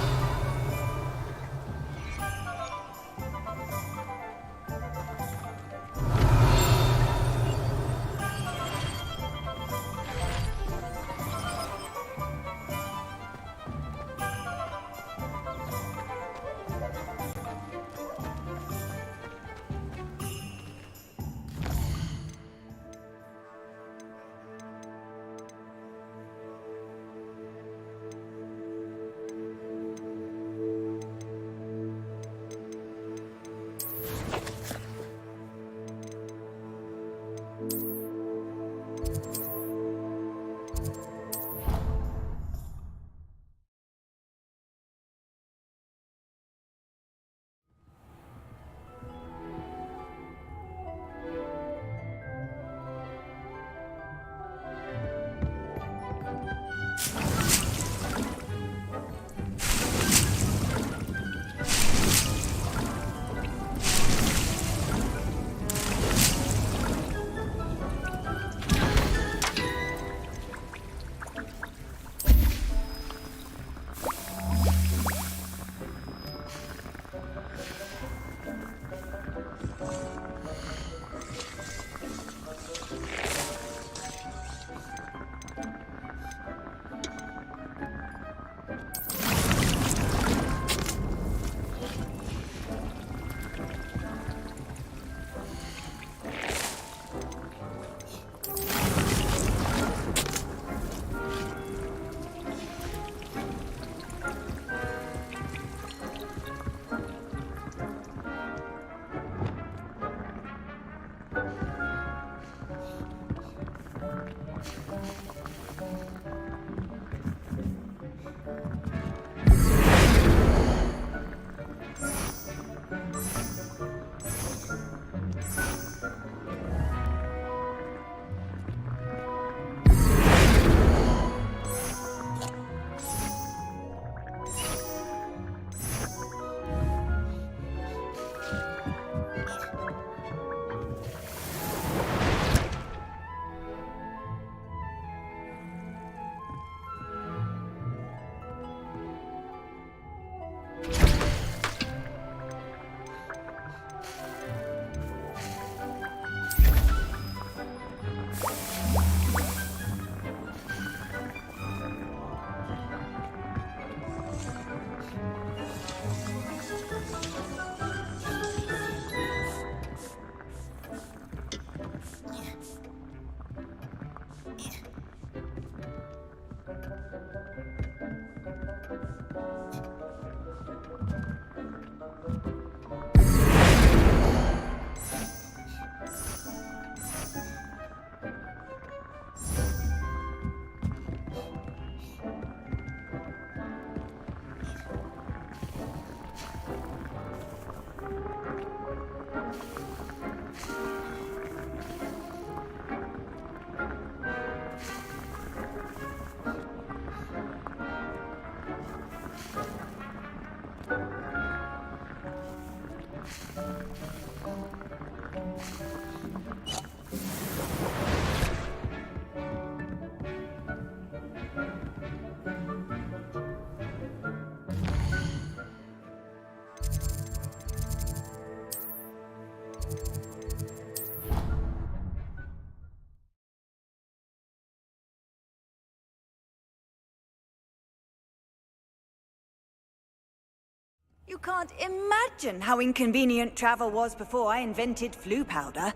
You can't imagine how inconvenient travel was before I invented flu powder.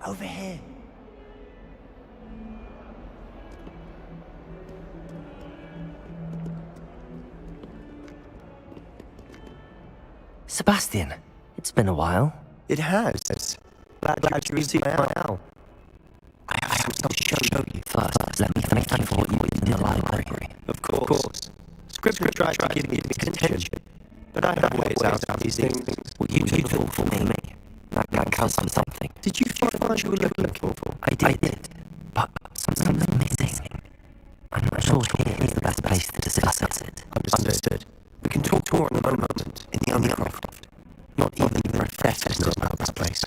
Over here. Sebastian, it's been a while. It has. Glad you received my owl. I have something to show you. First, let me thank you for what you did in the library. Of course. Scribbler tried to give me his attention, but I have ways out of these things. What you did for me. That counts for something. Did you find what you were looking for? I did, but something missing. I'm not sure here is the best place to discuss it. Understood. We can talk more in a moment in the Undercroft. Not even the professors know about this place.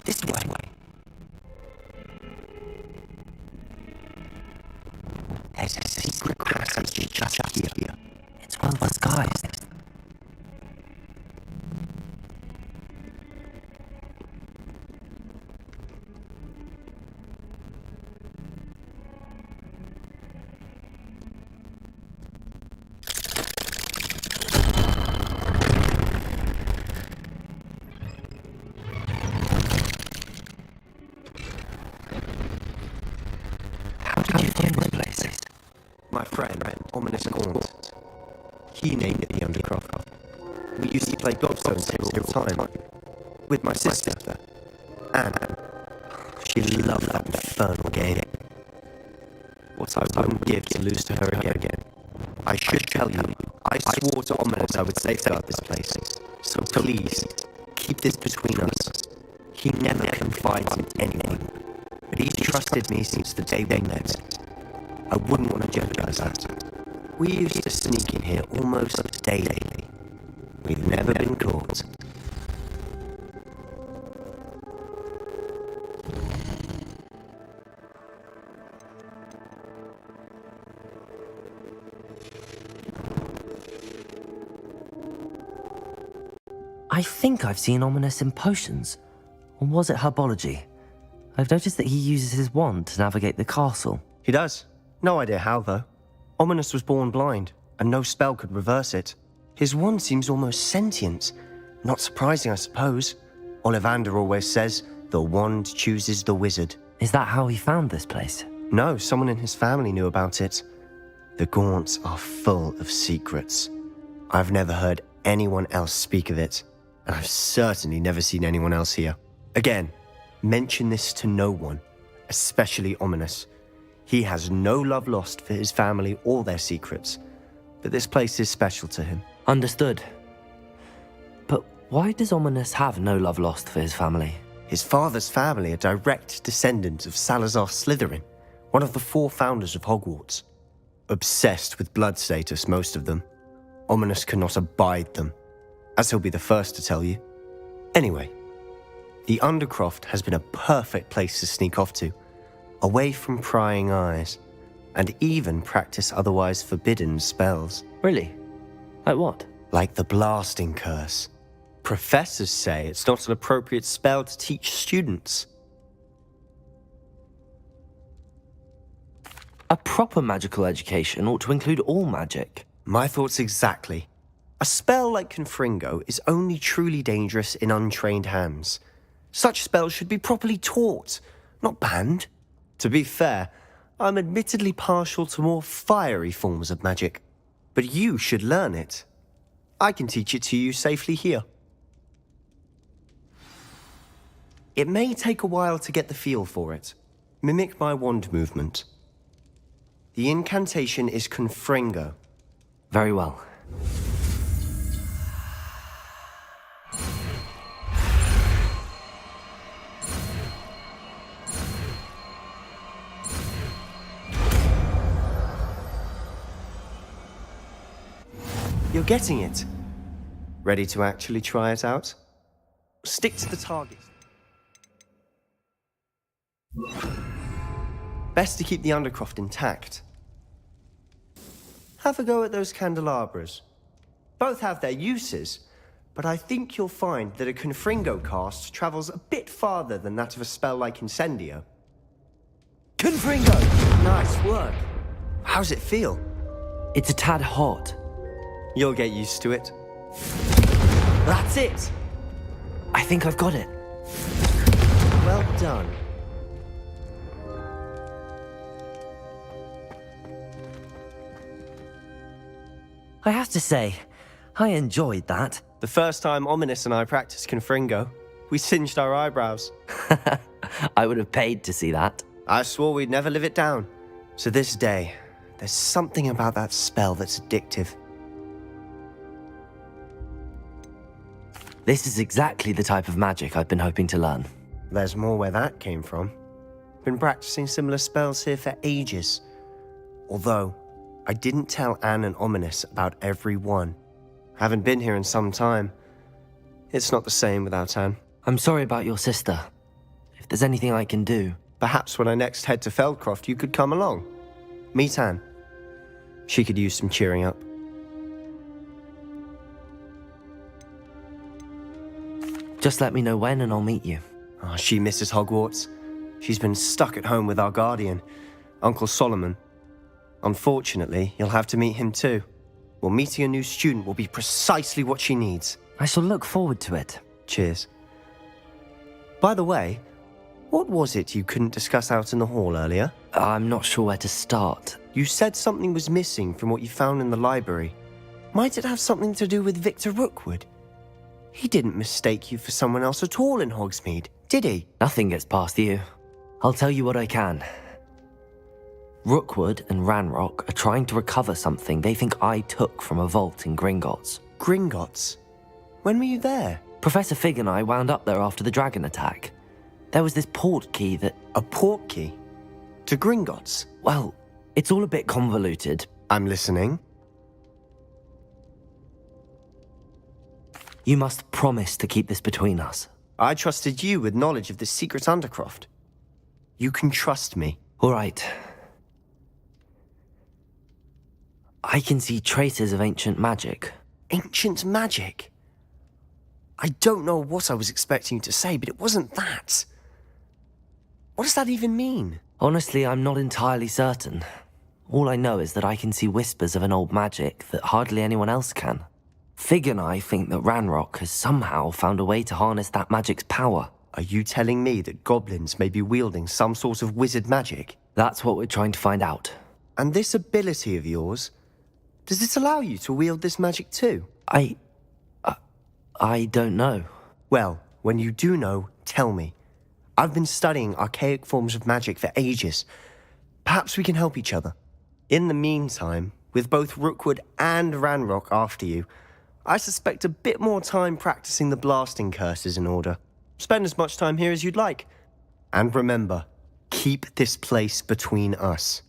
This way. There's a secret passage just here. It's well disguised. My friend, Ominous Gaunt. He named it the Undercroft. We used to play gobstones here all the time. With my sister, Anne. She loved that infernal game. What I wouldn't give to lose to her again. I should tell you, I swore to Ominous I would safeguard this place. So please, keep this between us. He never confides in anyone. But he's trusted me since the day we met. I wouldn't want to jeopardize that. We used to sneak in here almost daily. We've never been caught. I think I've seen Ominous in potions. Or was it herbology? I've noticed that he uses his wand to navigate the castle. He does. No idea how, though. Ominous was born blind, and no spell could reverse it. His wand seems almost sentient. Not surprising, I suppose. Ollivander always says, the wand chooses the wizard. Is that how he found this place? No, someone in his family knew about it. The Gaunts are full of secrets. I've never heard anyone else speak of it, and I've certainly never seen anyone else here. Again, mention this to no one, especially Ominous. He has no love lost for his family or their secrets, but this place is special to him. Understood. But why does Ominous have no love lost for his family? His father's family are direct descendants of Salazar Slytherin, one of the 4 founders of Hogwarts. Obsessed with blood status, most of them. Ominous cannot abide them, as he'll be the first to tell you. Anyway, the Undercroft has been a perfect place to sneak off to, away from prying eyes, and even practice otherwise forbidden spells. Really? Like what? Like the blasting curse. Professors say it's not an appropriate spell to teach students. A proper magical education ought to include all magic. My thoughts exactly. A spell like Confringo is only truly dangerous in untrained hands. Such spells should be properly taught, not banned. To be fair, I'm admittedly partial to more fiery forms of magic, but you should learn it. I can teach it to you safely here. It may take a while to get the feel for it. Mimic my wand movement. The incantation is Confringo. Very well. You're getting it. Ready to actually try it out? Stick to the target. Best to keep the Undercroft intact. Have a go at those candelabras. Both have their uses, but I think you'll find that a Confringo cast travels a bit farther than that of a spell like Incendio. Confringo! Nice work. How's it feel? It's a tad hot. You'll get used to it. That's it! I think I've got it. Well done. I have to say, I enjoyed that. The first time Ominous and I practiced Confringo, we singed our eyebrows. I would have paid to see that. I swore we'd never live it down. So this day, there's something about that spell that's addictive. This is exactly the type of magic I've been hoping to learn. There's more where that came from. Been practicing similar spells here for ages. Although, I didn't tell Anne and Ominous about every one. Haven't been here in some time. It's not the same without Anne. I'm sorry about your sister. If there's anything I can do... Perhaps when I next head to Feldcroft, you could come along. Meet Anne. She could use some cheering up. Just let me know when and I'll meet you. Oh, she misses Hogwarts. She's been stuck at home with our guardian, Uncle Solomon. Unfortunately, you'll have to meet him too. Well, meeting a new student will be precisely what she needs. I shall look forward to it. Cheers. By the way, what was it you couldn't discuss out in the hall earlier? I'm not sure where to start. You said something was missing from what you found in the library. Might it have something to do with Victor Rookwood? He didn't mistake you for someone else at all in Hogsmeade, did he? Nothing gets past you. I'll tell you what I can. Rookwood and Ranrock are trying to recover something they think I took from a vault in Gringotts. Gringotts? When were you there? Professor Fig and I wound up there after the dragon attack. There was this port key that... A port key? To Gringotts? Well, it's all a bit convoluted. I'm listening. You must promise to keep this between us. I trusted you with knowledge of this secret undercroft. You can trust me. All right. I can see traces of ancient magic. Ancient magic? I don't know what I was expecting you to say, but it wasn't that. What does that even mean? Honestly, I'm not entirely certain. All I know is that I can see whispers of an old magic that hardly anyone else can. Fig and I think that Ranrock has somehow found a way to harness that magic's power. Are you telling me that goblins may be wielding some sort of wizard magic? That's what we're trying to find out. And this ability of yours, does it allow you to wield this magic too? I don't know. Well, when you do know, tell me. I've been studying archaic forms of magic for ages. Perhaps we can help each other. In the meantime, with both Rookwood and Ranrock after you, I suspect a bit more time practicing the blasting curse is in order. Spend as much time here as you'd like. And remember, keep this place between us.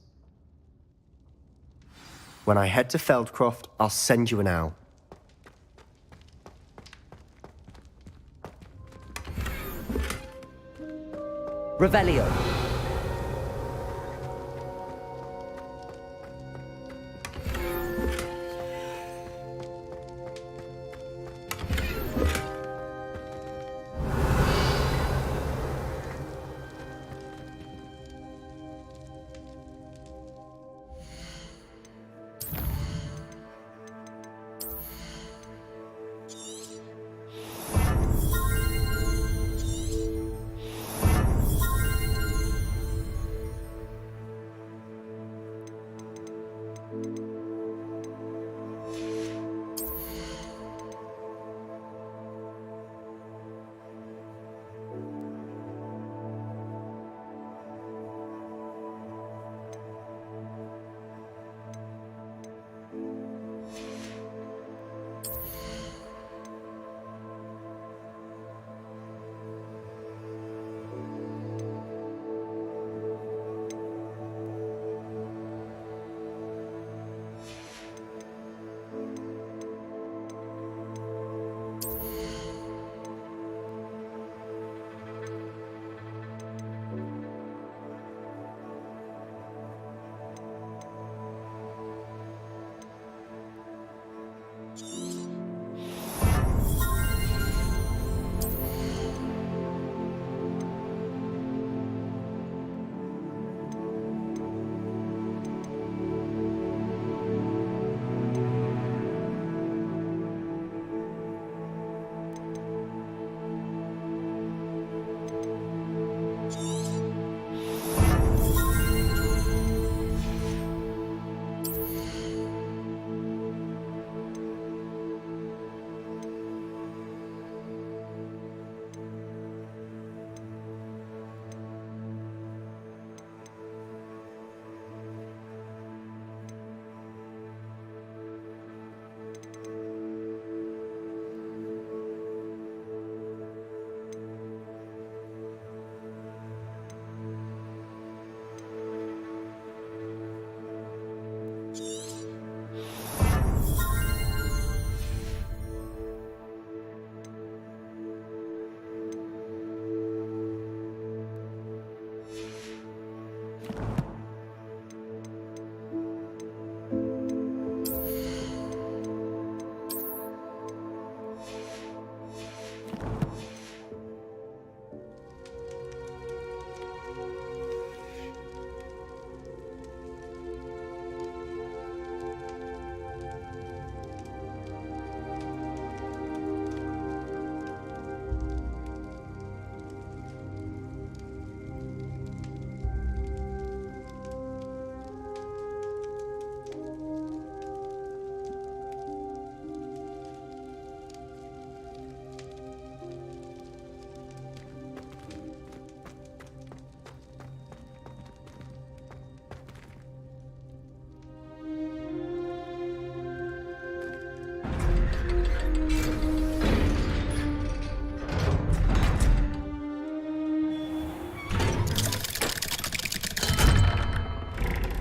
When I head to Feldcroft, I'll send you an owl. Revelio.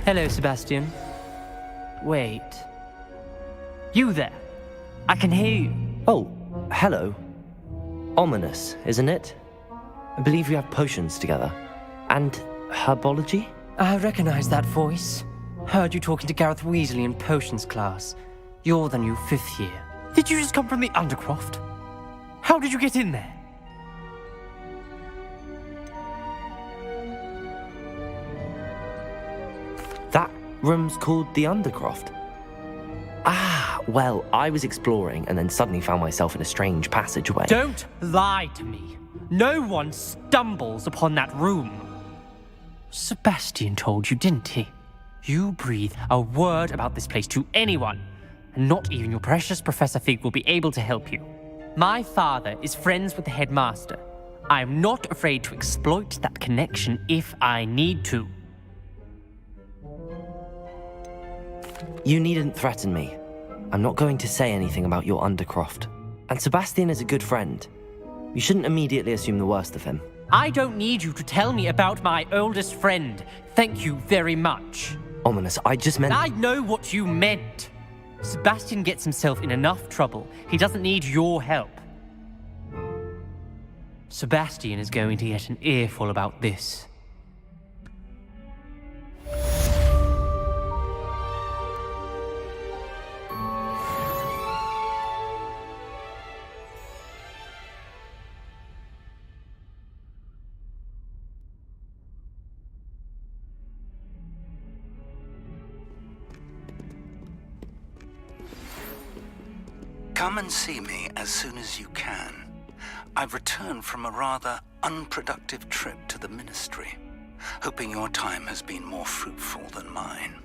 Hello, Sebastian. Wait. You there? I can hear you. Oh, hello. Ominous, isn't it? I believe we have potions together. And herbology? I recognize that voice. Heard you talking to Gareth Weasley in potions class. You're the new 5th year. Did you just come from the Undercroft? How did you get in there? That room's called the Undercroft. Ah, well, I was exploring and then suddenly found myself in a strange passageway. Don't lie to me. No one stumbles upon that room. Sebastian told you, didn't he? You breathe a word about this place to anyone, and not even your precious Professor Fig will be able to help you. My father is friends with the headmaster. I am not afraid to exploit that connection if I need to. You needn't threaten me. I'm not going to say anything about your Undercroft. And Sebastian is a good friend. You shouldn't immediately assume the worst of him. I don't need you to tell me about my oldest friend. Thank you very much. Ominous, I just meant... I know what you meant. Sebastian gets himself in enough trouble. He doesn't need your help. Sebastian is going to get an earful about this. Come and see me as soon as you can. I've returned from a rather unproductive trip to the Ministry, hoping your time has been more fruitful than mine.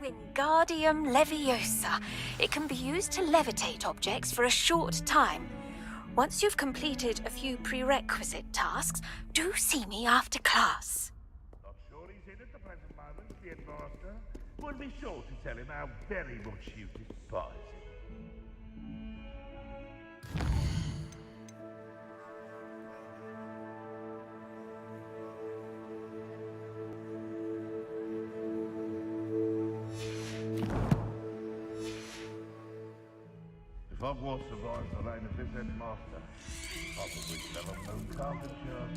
Wingardium Leviosa. It can be used to levitate objects for a short time. Once you've completed a few prerequisite tasks, do see me after class. Not sure he's in at the present moment, the headmaster. We'll be sure to tell him how very much you despise him. If Hogwarts survives the reign of this headmaster, possibly never known Carpenter.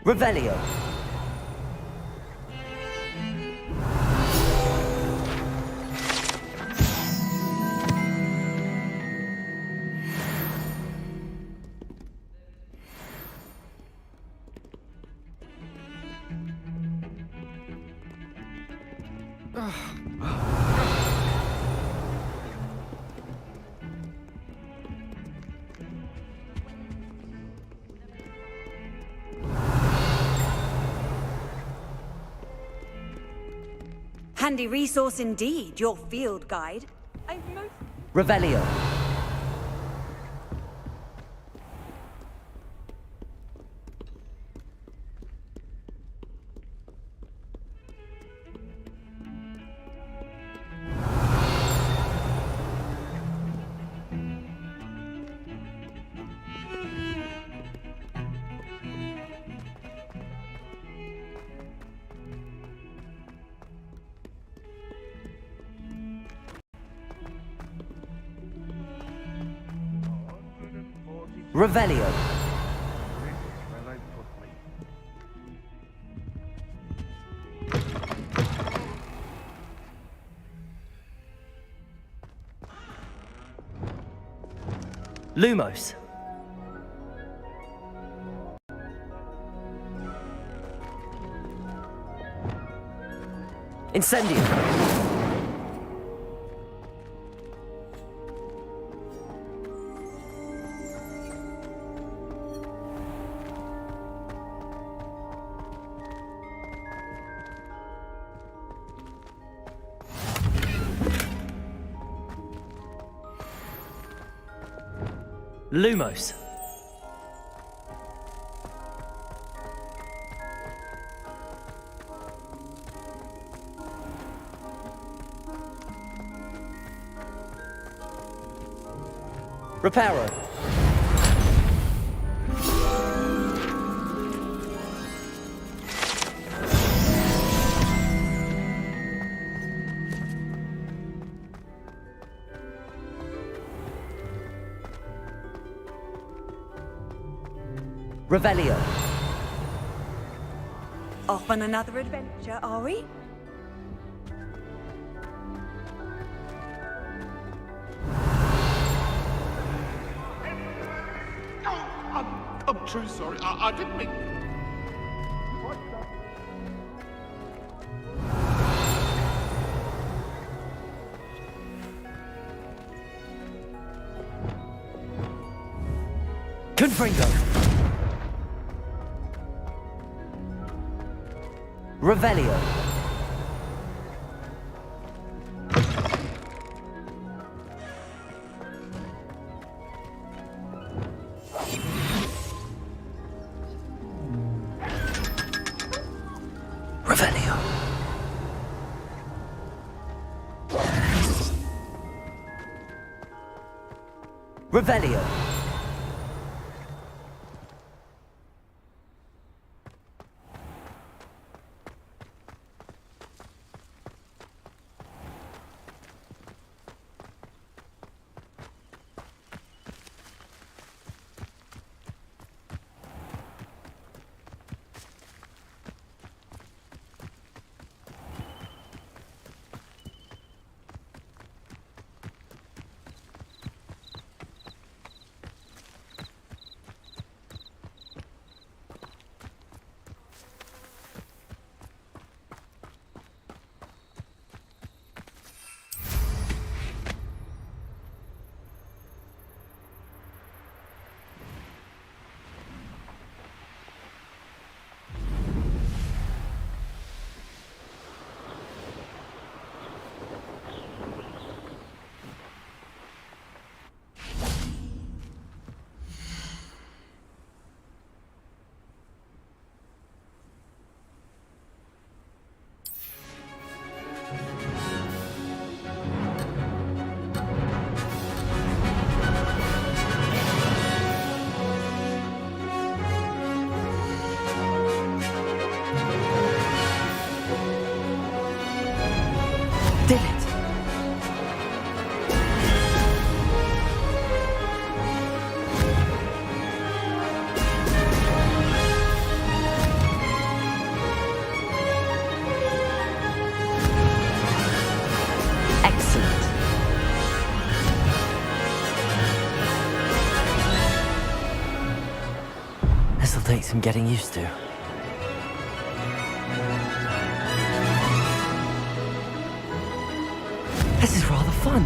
Revelio. Handy resource indeed, your field guide. Revelio. Revelio. Lumos. Incendio. Lumos. Reparo. Revelio. Off on another adventure, are we? I'm truly sorry. I didn't mean... Confringo. Revelio. Revelio. Revelio. Did it! Excellent. This'll take some getting used to. This is rather fun.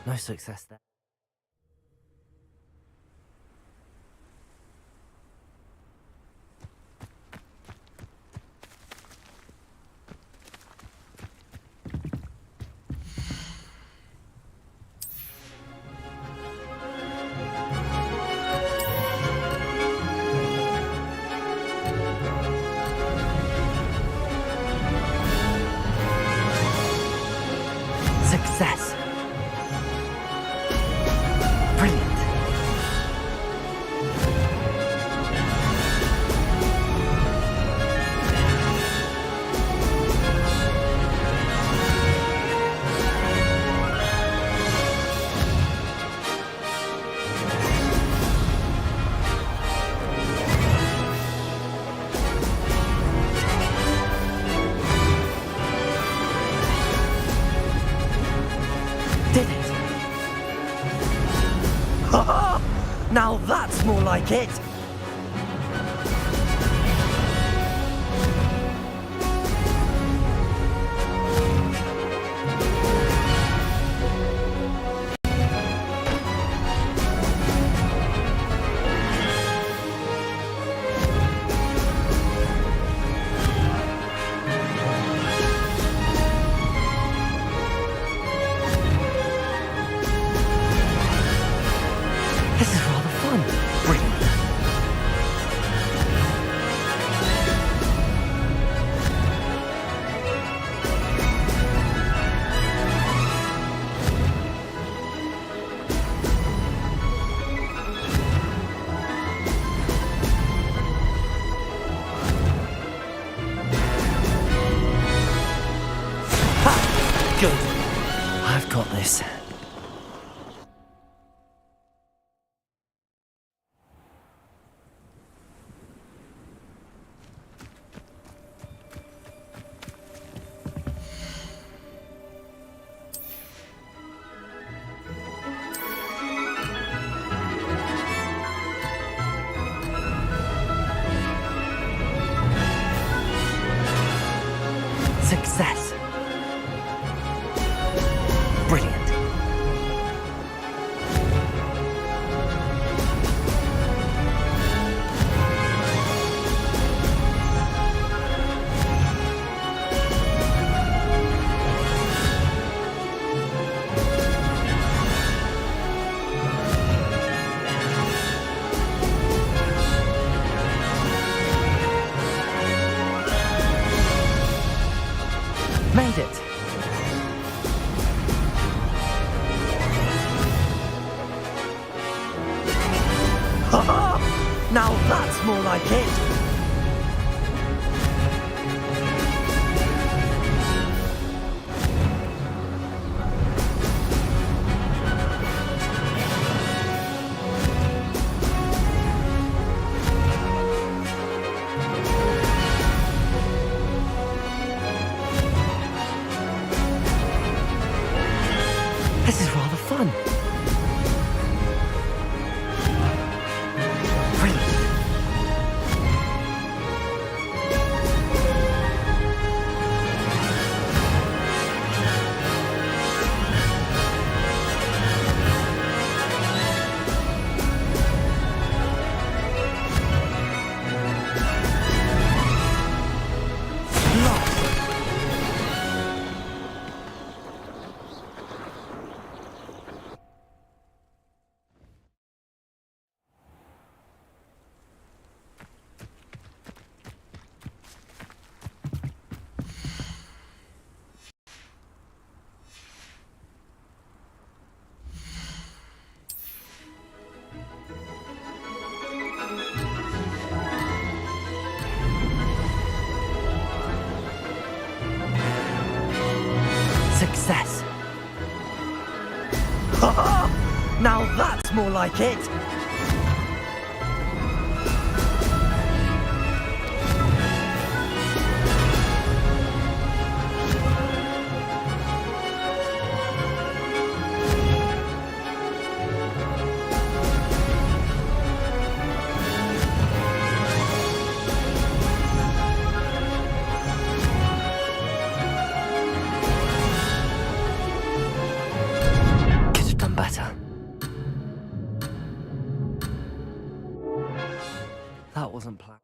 No success there. Success. like it! This is rather fun. Brilliant. Ha! Good. I've got this. Success. Brilliant. Made it. Ha-ha! Now that's more like it. This is rather fun. Brilliant. Success. Ha-ha! Now that's more like it. Could have done better. That wasn't planned.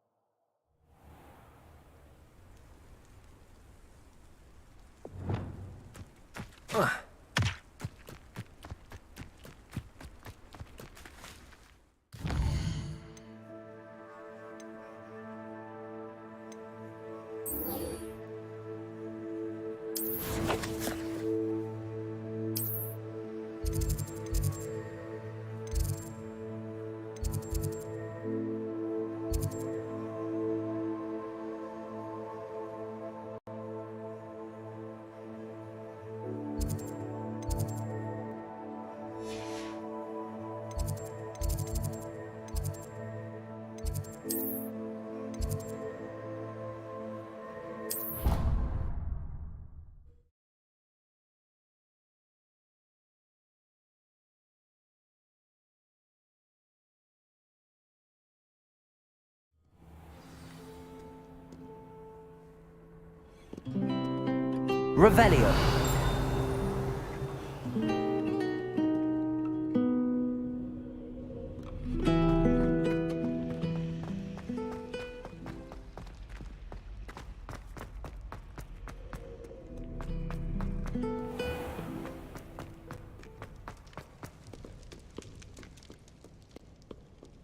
Revelio.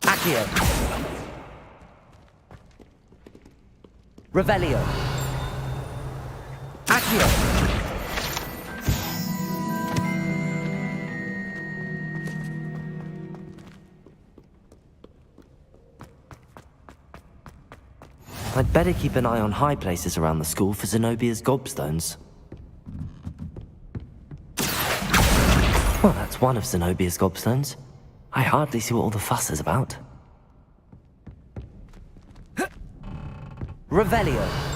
Accio. Revelio. Accio. I'd better keep an eye on high places around the school for Zenobia's gobstones. Well, that's one of Zenobia's gobstones. I hardly see what all the fuss is about. Revelio.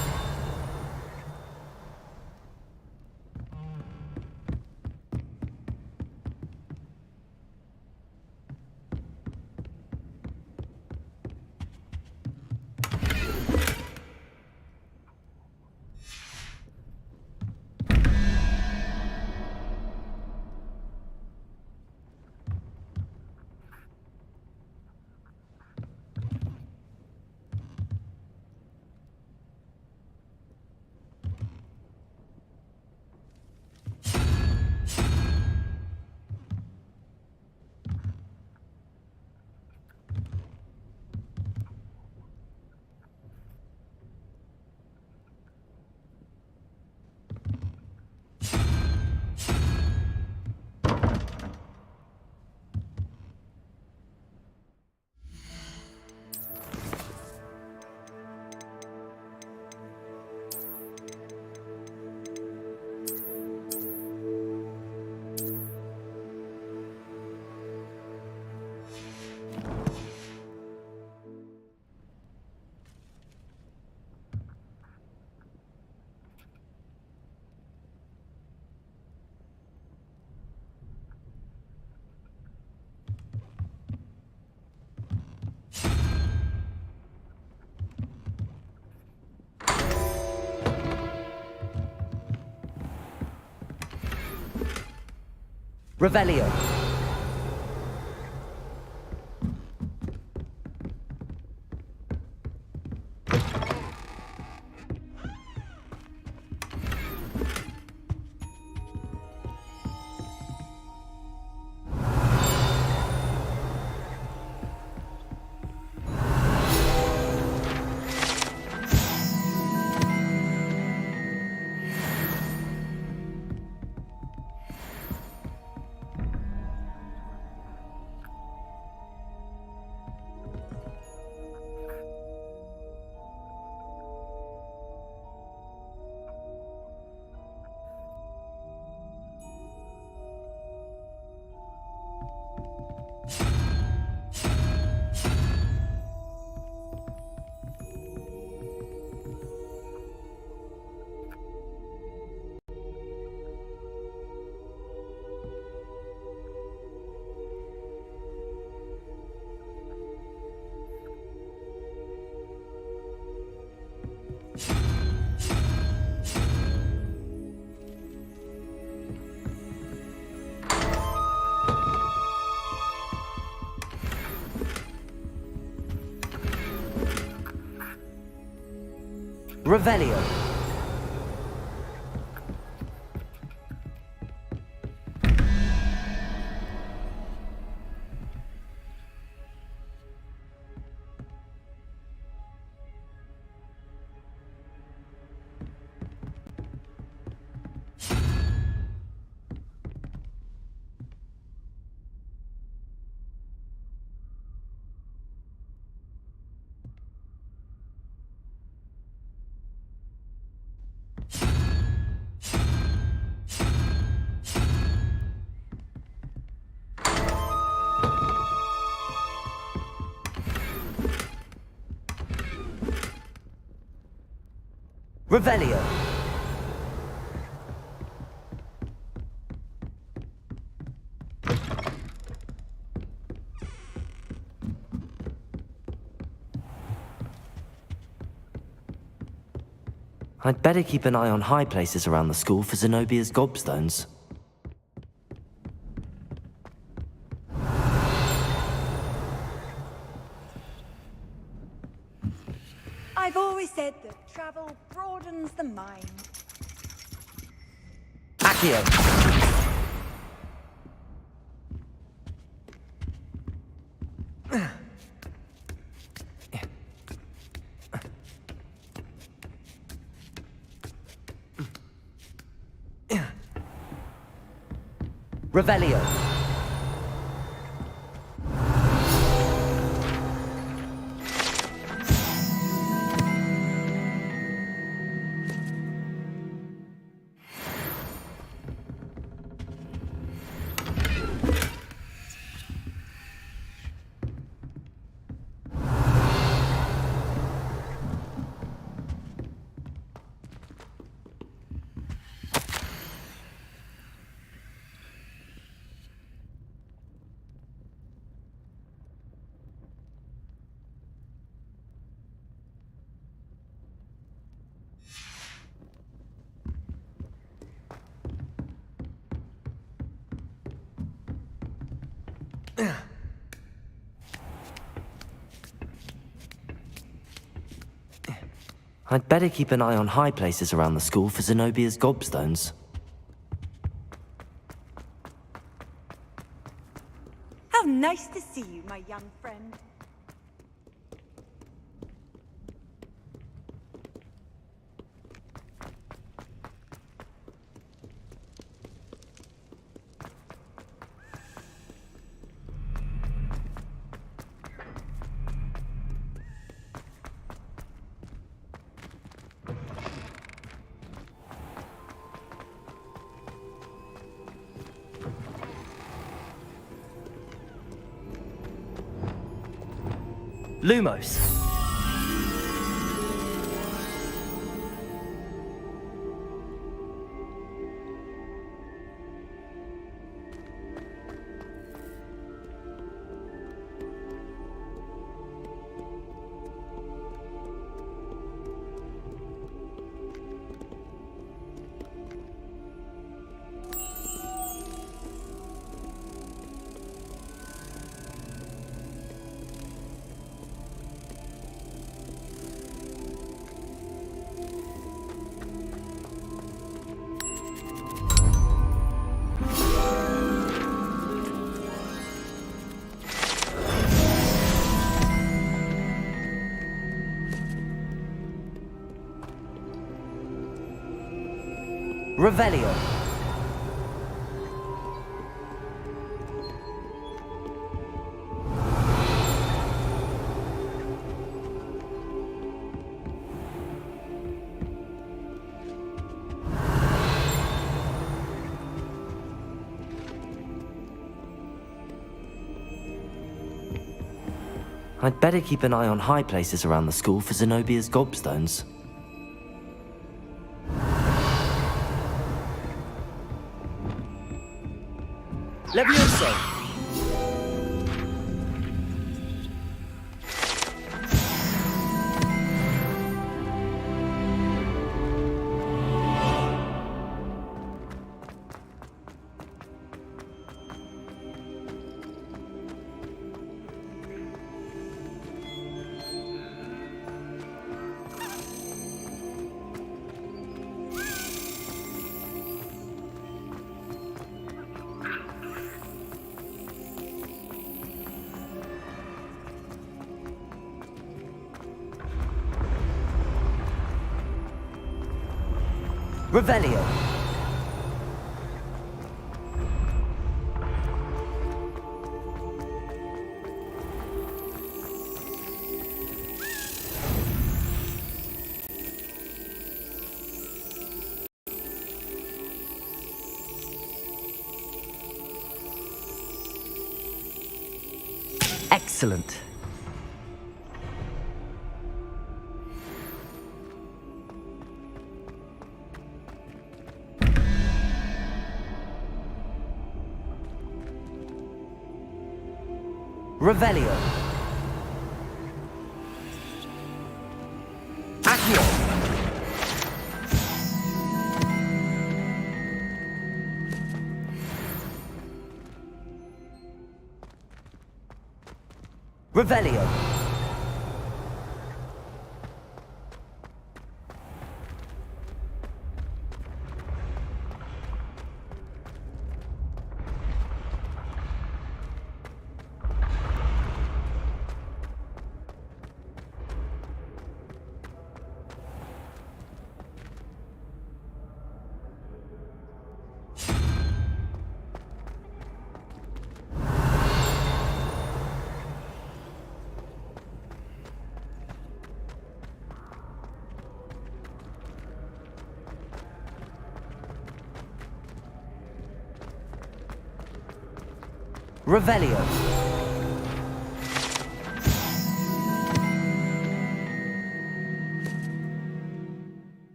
Revelio. Revelio. Revelio. I'd better keep an eye on high places around the school for Zenobia's gobstones. I've always said that travel broadens the mind. Accio! Revelio. I'd better keep an eye on high places around the school for Zenobia's gobstones. How nice to see you, my young friend. Lumos. Revelio. I'd better keep an eye on high places around the school for Zenobia's gobstones. Levioso! Revelio. Excellent. Revelio. Accio. Revelio. Revelio.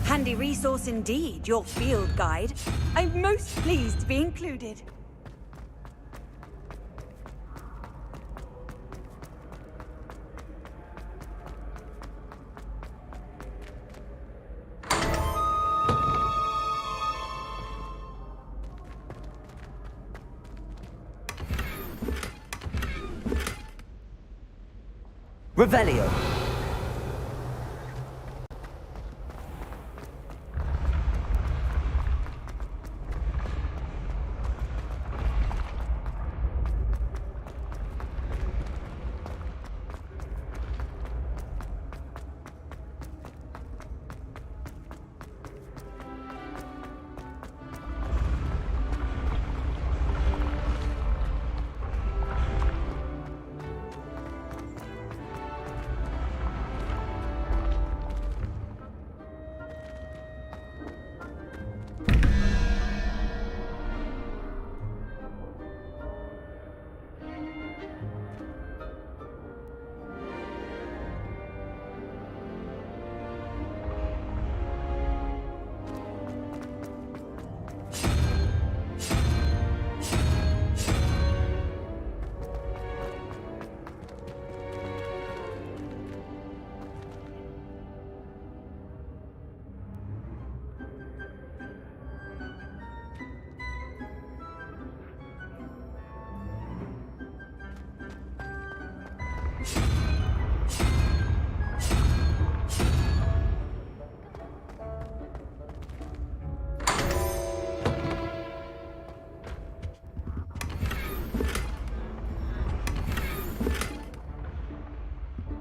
Handy resource indeed, your field guide. I'm most pleased to be included. Revelio.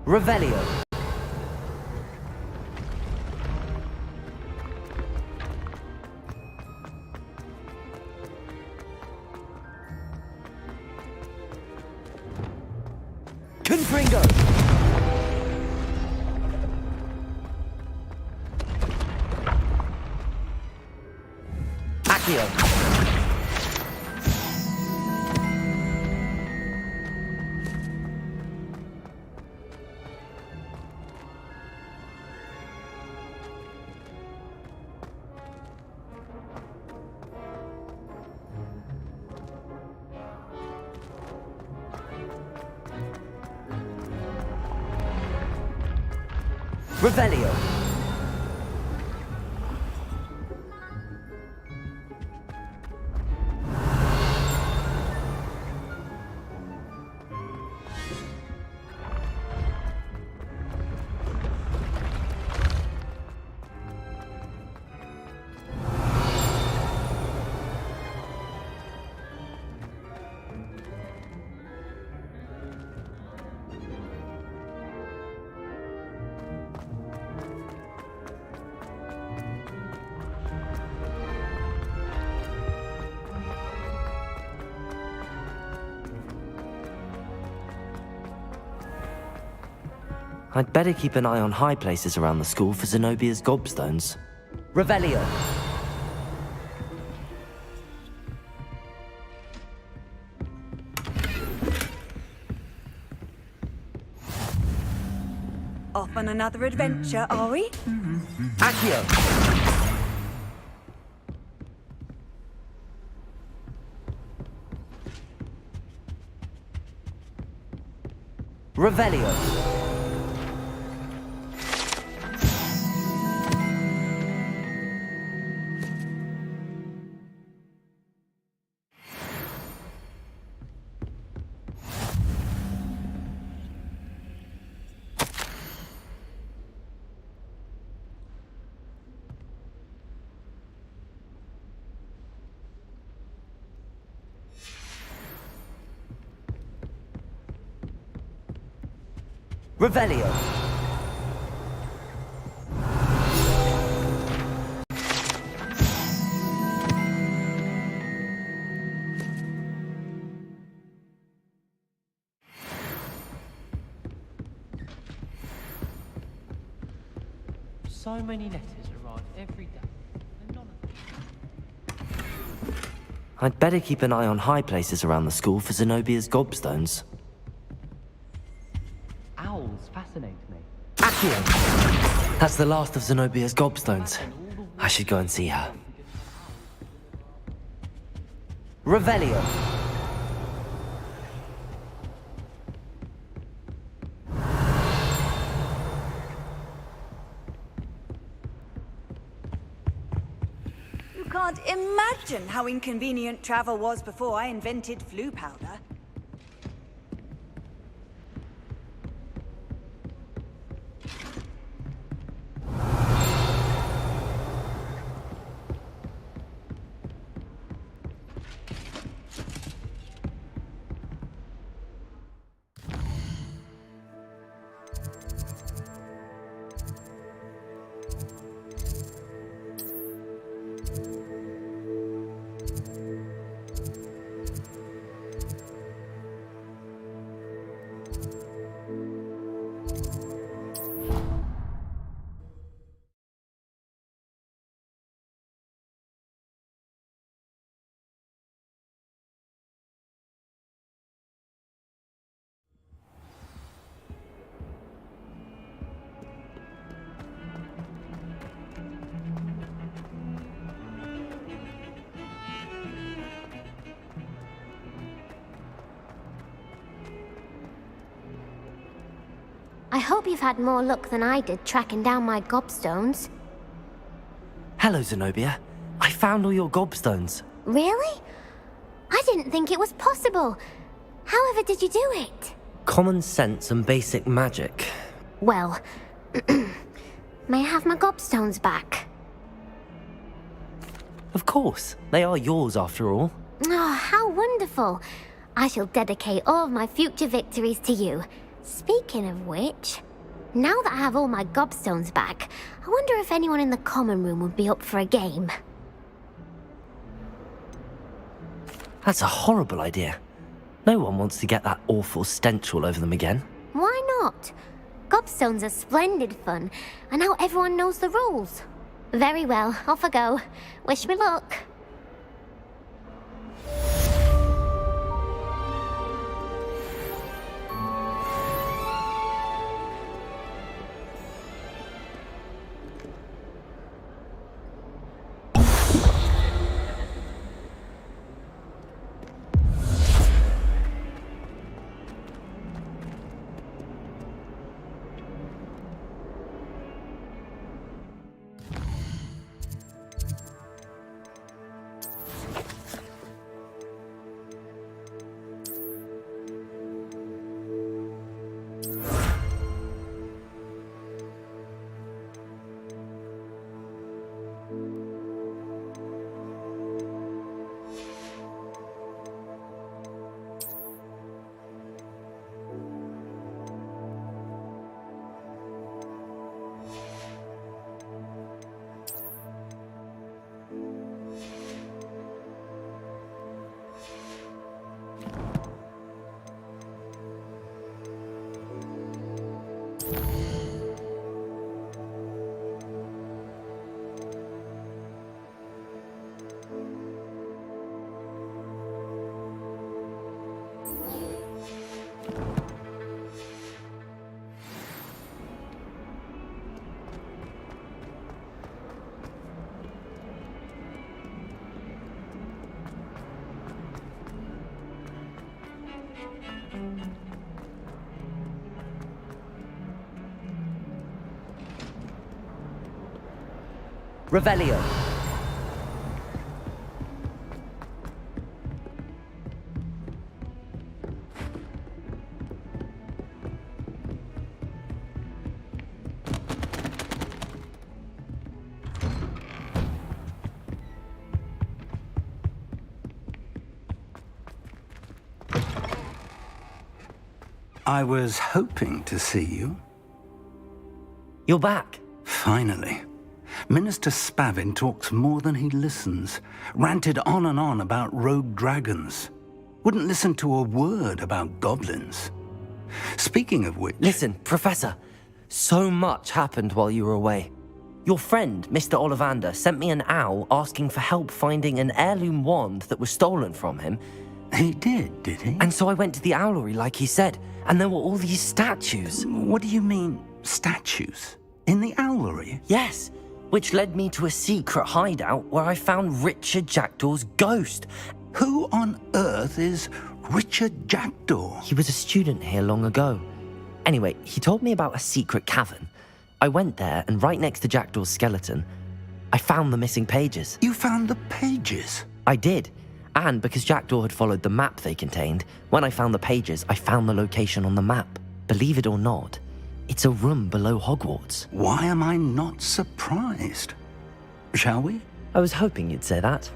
Revelio. Confringo. Accio. Revelio. I'd better keep an eye on high places around the school for Zenobia's gobstones. Revelio. on another adventure, are we? Accio! Revelio. Revelio. So many letters arrive every day, and none of them. I'd better keep an eye on high places around the school for Zenobia's gobstones. Owls fascinate me. Accio! That's the last of Zenobia's gobstones. I should go and see her. Revelio. You can't imagine how inconvenient travel was before I invented flu powder. I hope you've had more luck than I did tracking down my gobstones. Hello, Zenobia. I found all your gobstones. Really? I didn't think it was possible. However did you do it? Common sense and basic magic. Well, may I have my gobstones back? Of course. They are yours after all. Oh, how wonderful. I shall dedicate all of my future victories to you. Speaking of which, now that I have all my gobstones back, I wonder if anyone in the common room would be up for a game. That's a horrible idea. No one wants to get that awful stench all over them again. Why not? Gobstones are splendid fun, and now everyone knows the rules. Very well, off I go. Wish me luck. Revelio. I was hoping to see you. You're back. Finally. Minister Spavin talks more than he listens. Ranted on and on about rogue dragons. Wouldn't listen to a word about goblins. Speaking of which... Listen, Professor. So much happened while you were away. Your friend, Mr. Ollivander, sent me an owl asking for help finding an heirloom wand that was stolen from him. He did he? And so I went to the owlery like he said, and there were all these statues. What do you mean, statues? In the owlery? Yes, which led me to a secret hideout where I found Richard Jackdaw's ghost. Who on earth is Richard Jackdaw? He was a student here long ago. Anyway, he told me about a secret cavern. I went there, and right next to Jackdaw's skeleton, I found the missing pages. You found the pages? I did. And because Jackdaw had followed the map they contained, when I found the pages, I found the location on the map. Believe it or not, it's a room below Hogwarts. Why am I not surprised? Shall we? I was hoping you'd say that.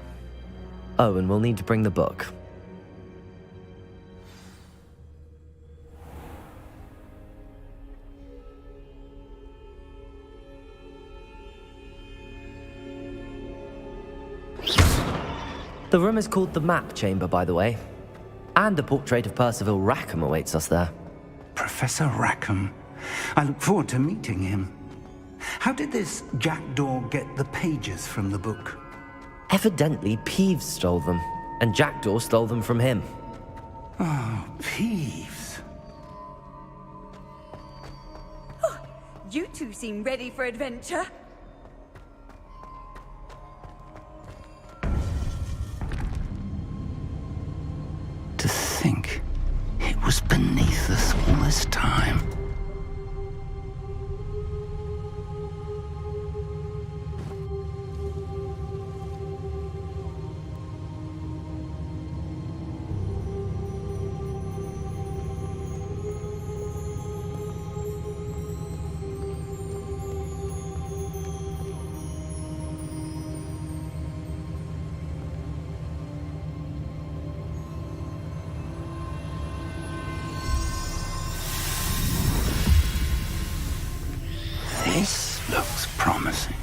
Oh, and we'll need to bring the book. The room is called the Map Chamber, by the way. And a portrait of Percival Rackham awaits us there. Professor Rackham. I look forward to meeting him. How did this Jackdaw get the pages from the book? Evidently, Peeves stole them, and Jackdaw stole them from him. Oh, Peeves. Oh, you two seem ready for adventure. To think it was beneath us all this time. This looks promising.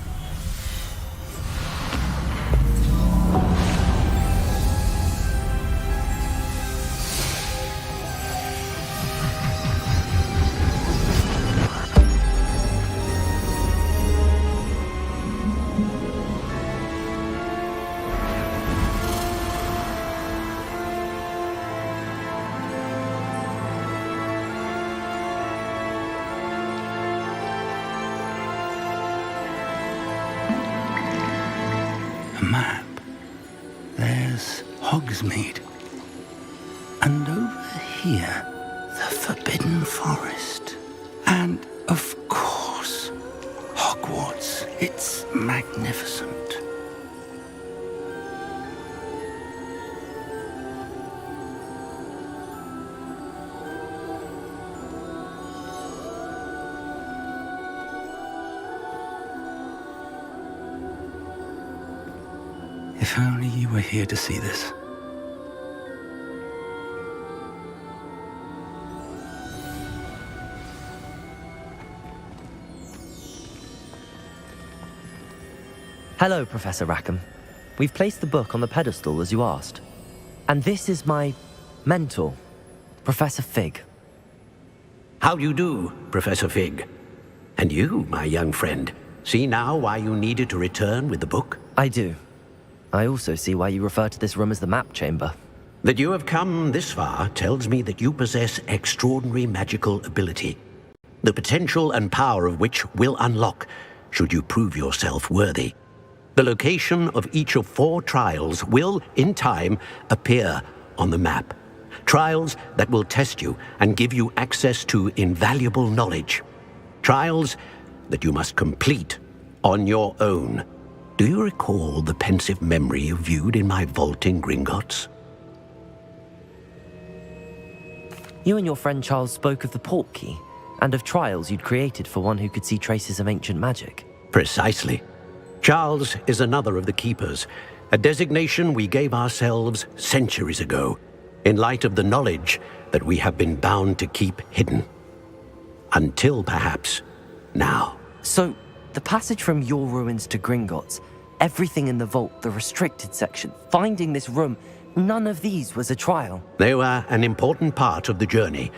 A map. There's Hogsmeade. And over here, the Forbidden Forest. And, of course, Hogwarts. It's magnificent. If only you were here to see this. Hello, Professor Rackham. We've placed the book on the pedestal as you asked. And this is my mentor, Professor Fig. How do you do, Professor Fig? And you, my young friend, see now why you needed to return with the book? I do. I also see why you refer to this room as the Map Chamber. That you have come this far tells me that you possess extraordinary magical ability, the potential and power of which will unlock should you prove yourself worthy. The location of each of 4 trials will, in time, appear on the map. Trials that will test you and give you access to invaluable knowledge. Trials that you must complete on your own. Do you recall the pensive memory you viewed in my vault in Gringotts? You and your friend Charles spoke of the port key, and of trials you'd created for one who could see traces of ancient magic. Precisely. Charles is another of the keepers, a designation we gave ourselves centuries ago, in light of the knowledge that we have been bound to keep hidden. Until, perhaps, now. So, the passage from your ruins to Gringotts, everything in the vault, the restricted section, finding this room, none of these was a trial. They were an important part of the journey,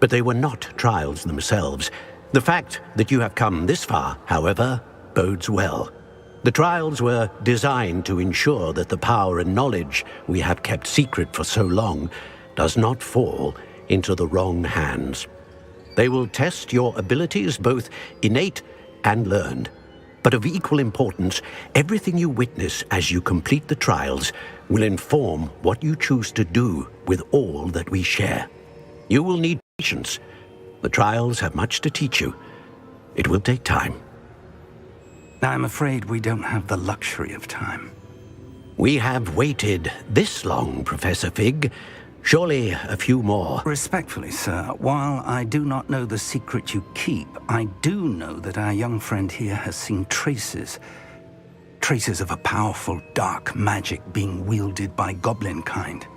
but they were not trials themselves. The fact that you have come this far, however, bodes well. The trials were designed to ensure that the power and knowledge we have kept secret for so long does not fall into the wrong hands. They will test your abilities, both innate and learned. But of equal importance, everything you witness as you complete the trials will inform what you choose to do with all that we share. You will need patience. The trials have much to teach you. It will take time. I'm afraid we don't have the luxury of time. We have waited this long, Professor Fig. Surely a few more. Respectfully, sir, while I do not know the secret you keep, I do know that our young friend here has seen traces of a powerful dark magic being wielded by goblin kind.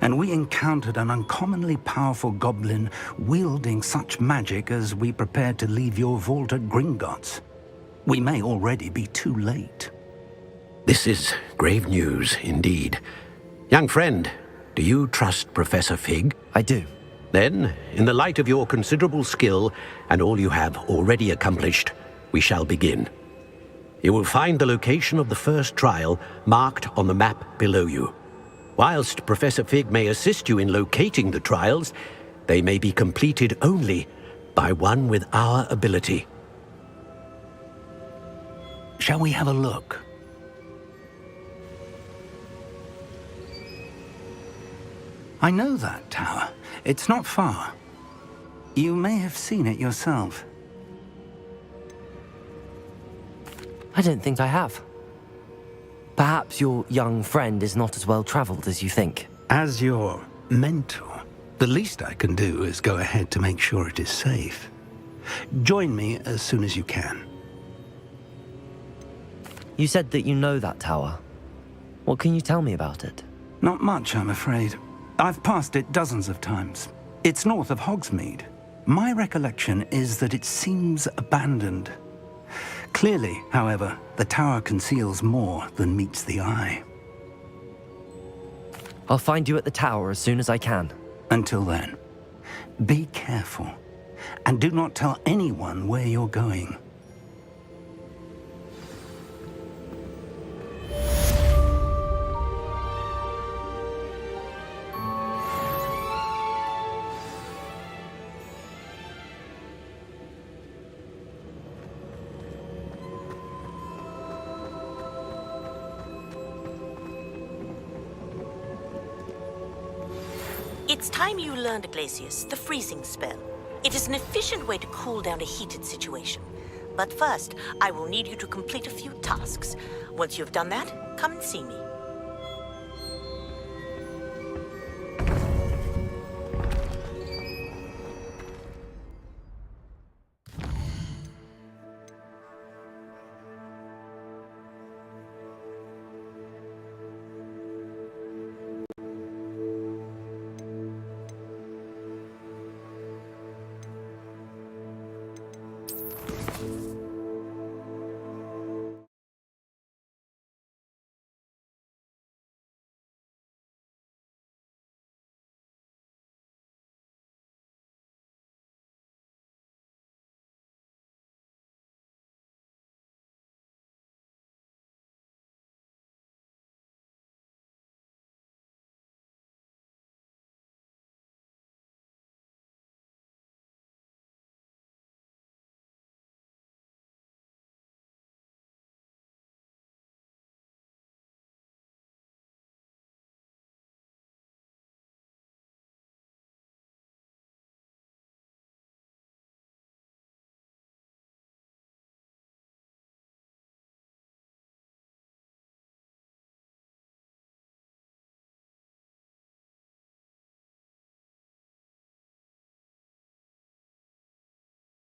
And we encountered an uncommonly powerful goblin wielding such magic as we prepared to leave your vault at Gringotts. We may already be too late. This is grave news indeed. Young friend, do you trust Professor Fig? I do. Then, in the light of your considerable skill and all you have already accomplished, we shall begin. You will find the location of the first trial marked on the map below you. Whilst Professor Fig may assist you in locating the trials, they may be completed only by one with our ability. Shall we have a look? I know that tower. It's not far. You may have seen it yourself. I don't think I have. Perhaps your young friend is not as well traveled as you think. As your mentor, the least I can do is go ahead to make sure it is safe. Join me as soon as you can. You said that you know that tower. What can you tell me about it? Not much, I'm afraid. I've passed it dozens of times. It's north of Hogsmeade. My recollection is that it seems abandoned. Clearly, however, the tower conceals more than meets the eye. I'll find you at the tower as soon as I can. Until then, be careful, and do not tell anyone where you're going. It's time you learned, Glacius, the freezing spell. It is an efficient way to cool down a heated situation. But first, I will need you to complete a few tasks. Once you've done that, come and see me.